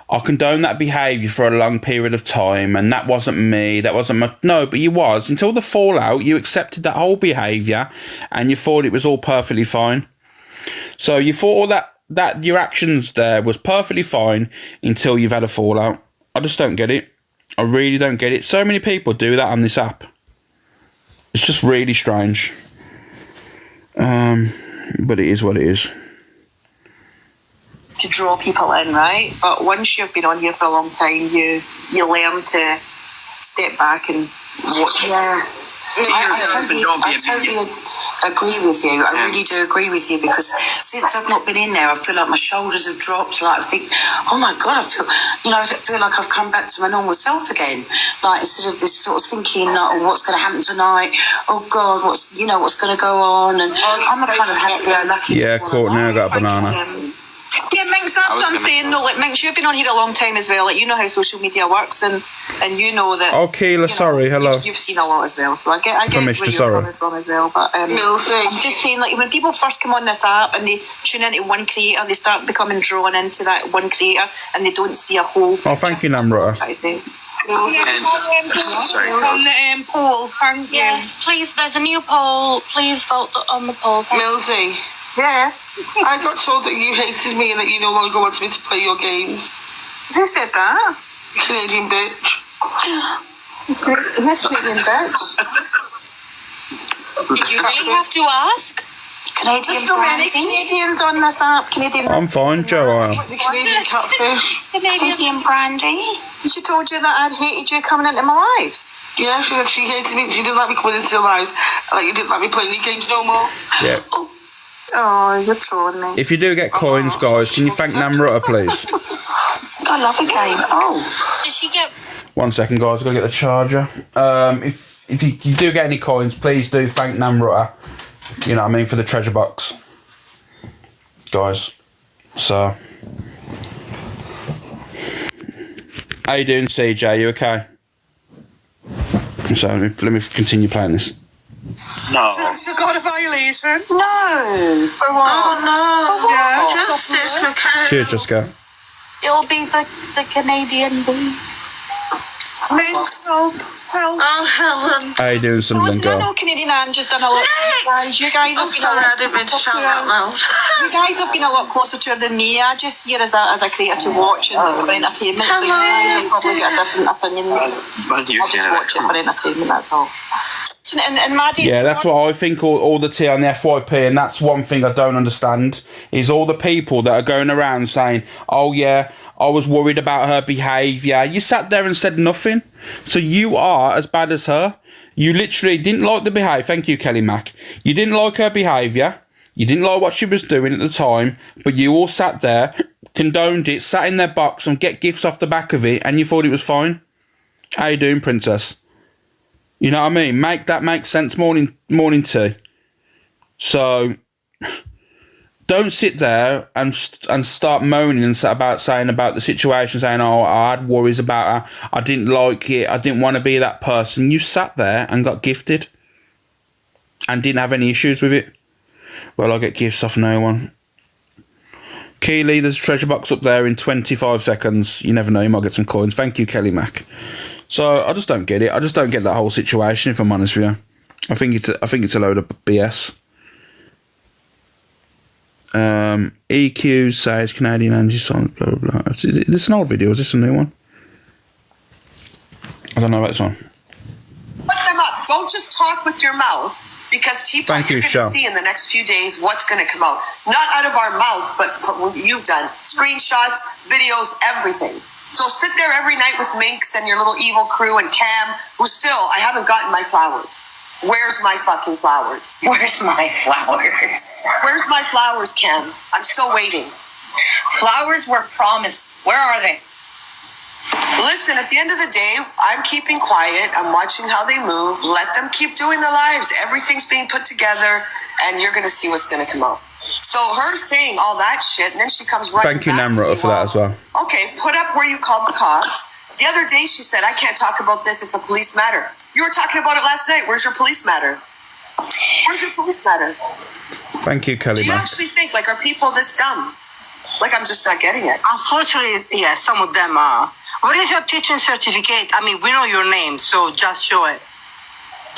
I condone that behaviour for a long period of time, and that wasn't me, that wasn't my... No, but you was. Until the fallout, you accepted that whole behaviour, and you thought it was all perfectly fine. So you thought all that that your actions there was perfectly fine until you've had a fallout. I just don't get it. I really don't get it. So many people do that on this app. It's just really strange. But it is what it is. To draw people in, right? But once you've been on here for a long time, you learn to step back and watch. Yeah. I totally agree with you. I really do agree with you, because since I've not been in there, I feel like my shoulders have dropped. Like I think, oh my God, I feel like I've come back to my normal self again. Like instead of this sort of thinking, like, oh, what's going to happen tonight? Oh God, what's going to go on? And I'm a kind of happy-go-lucky. Yeah, Courtney, I got a banana. Yeah, Minx, that's what I'm saying. No, like Minx, you've been on here a long time as well. Like you know how social media works, and you know that. Oh, Keela, sorry, hello. You've seen a lot as well, so I get where you're coming from as well. But I'm just saying, like when people first come on this app and they tune into one creator, they start becoming drawn into that one creator, and they don't see a whole. Oh, thank you, Namrata. Sorry. On the poll, thank you. Yes, please. There's a new poll. Please vote on the poll. Millsy. Yeah. I got told that you hated me and that you no longer wanted me to play your games. Who said that? Canadian bitch. Who's Canadian bitch? Did you really have to ask? There's so many Canadians on this app. I'm fine, Joe. The Canadian catfish. Canadian brandy. She told you that I'd hated you coming into my lives. Yeah, she said she hated me. She didn't like me coming into your lives. Like you didn't like me playing any games no more. Yeah. Oh, you're trolling me. If you do get coins, guys, can you thank Namrata, please? I love a game. Oh. Did she get... 1 second, guys. I've got to get the charger. If you do get any coins, please do thank Namrata. You know what I mean? For the treasure box. Guys. So. How you doing, CJ? You okay? So, let me continue playing this. No. She got a violation? No. For what? Oh, no. Yeah. Justice, Michaela. Cheers, Jessica. It'll be the Canadian boy. Miss, help. Oh, Helen. How you doing, Sunderland girl? I know Canadian Anne just done a lot. You guys have been a lot. I didn't mean to shout out loud. You guys have been a lot closer to her than me. I just see her as a creator to watch and for entertainment. So you guys will probably get a different opinion. I'll just watch it for entertainment, that's all. And Maddie, yeah, that's what I think. All the tea on the FYP, and that's one thing I don't understand is all the people that are going around saying, "Oh yeah, I was worried about her behaviour." You sat there and said nothing, so you are as bad as her. You literally didn't like the behaviour. Thank you, Kelly Mack. You didn't like her behaviour. You didn't like what she was doing at the time, but you all sat there, condoned it, sat in their box and get gifts off the back of it, and you thought it was fine. How you doing, Princess? You know what I mean? Make that make sense, morning tea. So, don't sit there and start moaning and saying about the situation, saying, "Oh, I had worries about her. I didn't like it. I didn't want to be that person." You sat there and got gifted, and didn't have any issues with it. Well, I get gifts off no one. Keely, there's a treasure box up there in 25 seconds. You never know, you might get some coins. Thank you, Kelly Mack. So I just don't get it. I just don't get that whole situation, if I'm honest with you. I think it's a load of BS. EQ says Canadian Angie song, blah blah blah. Is this an old video? Is this a new one? I don't know about this one. Put them up. Don't just talk with your mouth, because T-Pop, you're going to see in the next few days what's going to come out. Not out of our mouth, but from what you've done. Screenshots, videos, everything. So sit there every night with Minx and your little evil crew and Cam, who still, I haven't gotten my flowers. Where's my fucking flowers? Where's my flowers? Where's my flowers, Cam? I'm still waiting. Flowers were promised. Where are they? Listen, at the end of the day, I'm keeping quiet. I'm watching how they move. Let them keep doing their lives. Everything's being put together, and you're going to see what's going to come out. So her saying all that shit, and then she comes right Thank you, Namrata, for that as well. Okay, put up where you called the cops. The other day she said, I can't talk about this. It's a police matter. You were talking about it last night. Where's your police matter? Where's your police matter? Thank you, Kelly. Do you actually think, like, are people this dumb? Like, I'm just not getting it. Unfortunately, yeah, some of them are. What is your teaching certificate? I mean, we know your name, so just show it.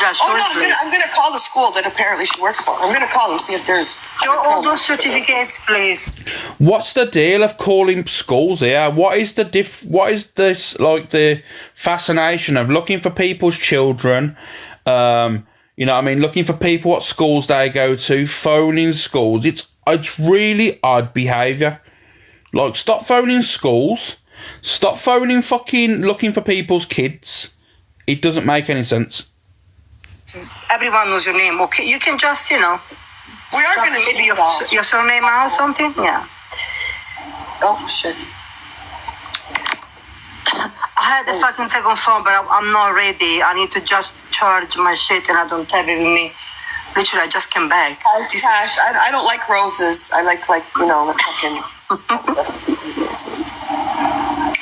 Yeah, Oh no, I'm gonna call the school that apparently she works for. I'm gonna call and see if there's. Show all those certificates, please. What's the deal of calling schools here? What is the What is this like the fascination of looking for people's children? You know what I mean? Looking for people what schools they go to, phoning schools. It's really odd behaviour. Like, stop phoning schools. Stop phoning fucking looking for people's kids. It doesn't make any sense. Everyone knows your name. Okay, you can just, We are going to maybe your surname or something. Yeah. Oh shit. I had a fucking second phone, but I'm not ready. I need to just charge my shit, and I don't have it with me. Literally, I just came back. Cash. I don't like roses. I like fucking.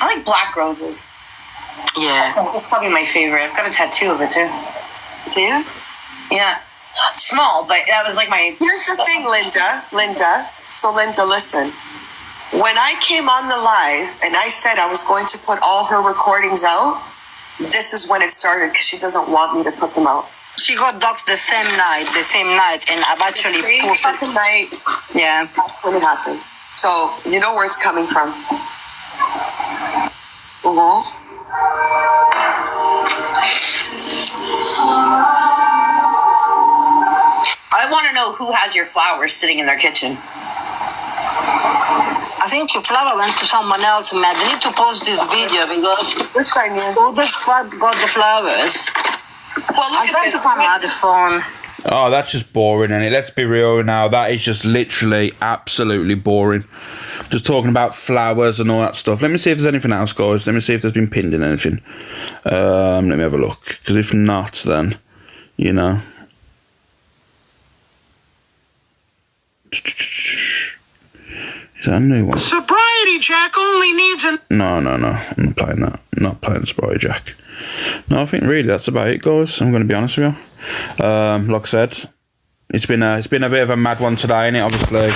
I like black roses. Yeah. That's probably my favorite. I've got a tattoo of it too. Do you? Yeah. Small, but that was like my... Here's the thing, Linda. So, Linda, listen. When I came on the live and I said I was going to put all her recordings out, this is when it started because she doesn't want me to put them out. She got doxxed the same night, and I've actually posted... fucking night. Yeah. That's when it happened. So, you know where it's coming from. I want to know who has your flowers sitting in their kitchen. I think your flower went to someone else, man. They need to post this video because who the fuck got the flowers? Well, I'm trying to find my other phone. Oh, that's just boring, isn't it? Let's be real now. That is just literally absolutely boring. Just talking about flowers and all that stuff. Let me see if there's anything else, guys. Let me see if there's been pinned in anything. Let me have a look. Because if not, then, you know. Is that a new one? Sobriety Jack only needs an... No. I'm not playing that. I'm not playing Sobriety Jack. No, I think really that's about it, guys. I'm going to be honest with you. Like I said, it's been a bit of a mad one today, innit? Obviously,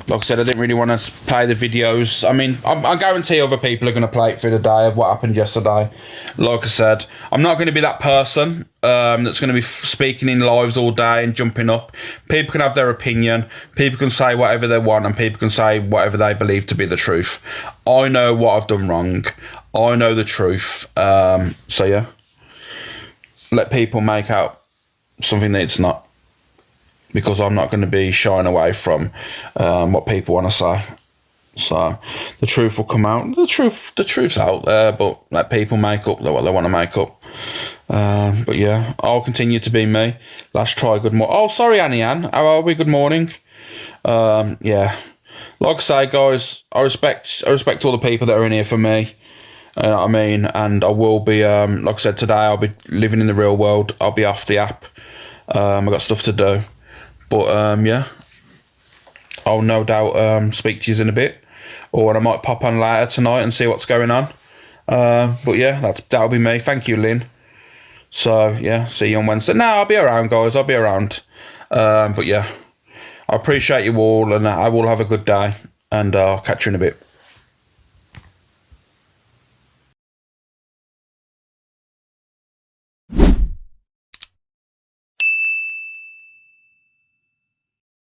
like I said, I didn't really want to play the videos. I mean, I guarantee other people are going to play it through the day of what happened yesterday. Like I said, I'm not going to be that person that's going to be speaking in lives all day and jumping up. People can have their opinion. People can say whatever they want, and people can say whatever they believe to be the truth. I know what I've done wrong. I know the truth. So yeah, let people make out something that it's not. Because I'm not going to be shying away from what people want to say. So the truth will come out. The truth's out there, but let people make up what they want to make up. But yeah, I'll continue to be me. Let's try good morning. Oh, sorry, Annie Ann. How are we? Good morning. Yeah, like I say, guys, I respect all the people that are in here for me. You know what I mean? And I will be, like I said, today I'll be living in the real world. I'll be off the app. I've got stuff to do. But, yeah, I'll no doubt speak to you in a bit. Or I might pop on later tonight and see what's going on. But, yeah, that'll be me. Thank you, Lynn. So, yeah, see you on Wednesday. No, I'll be around, guys. I'll be around. But, yeah, I appreciate you all, and I will have a good day. And I'll catch you in a bit.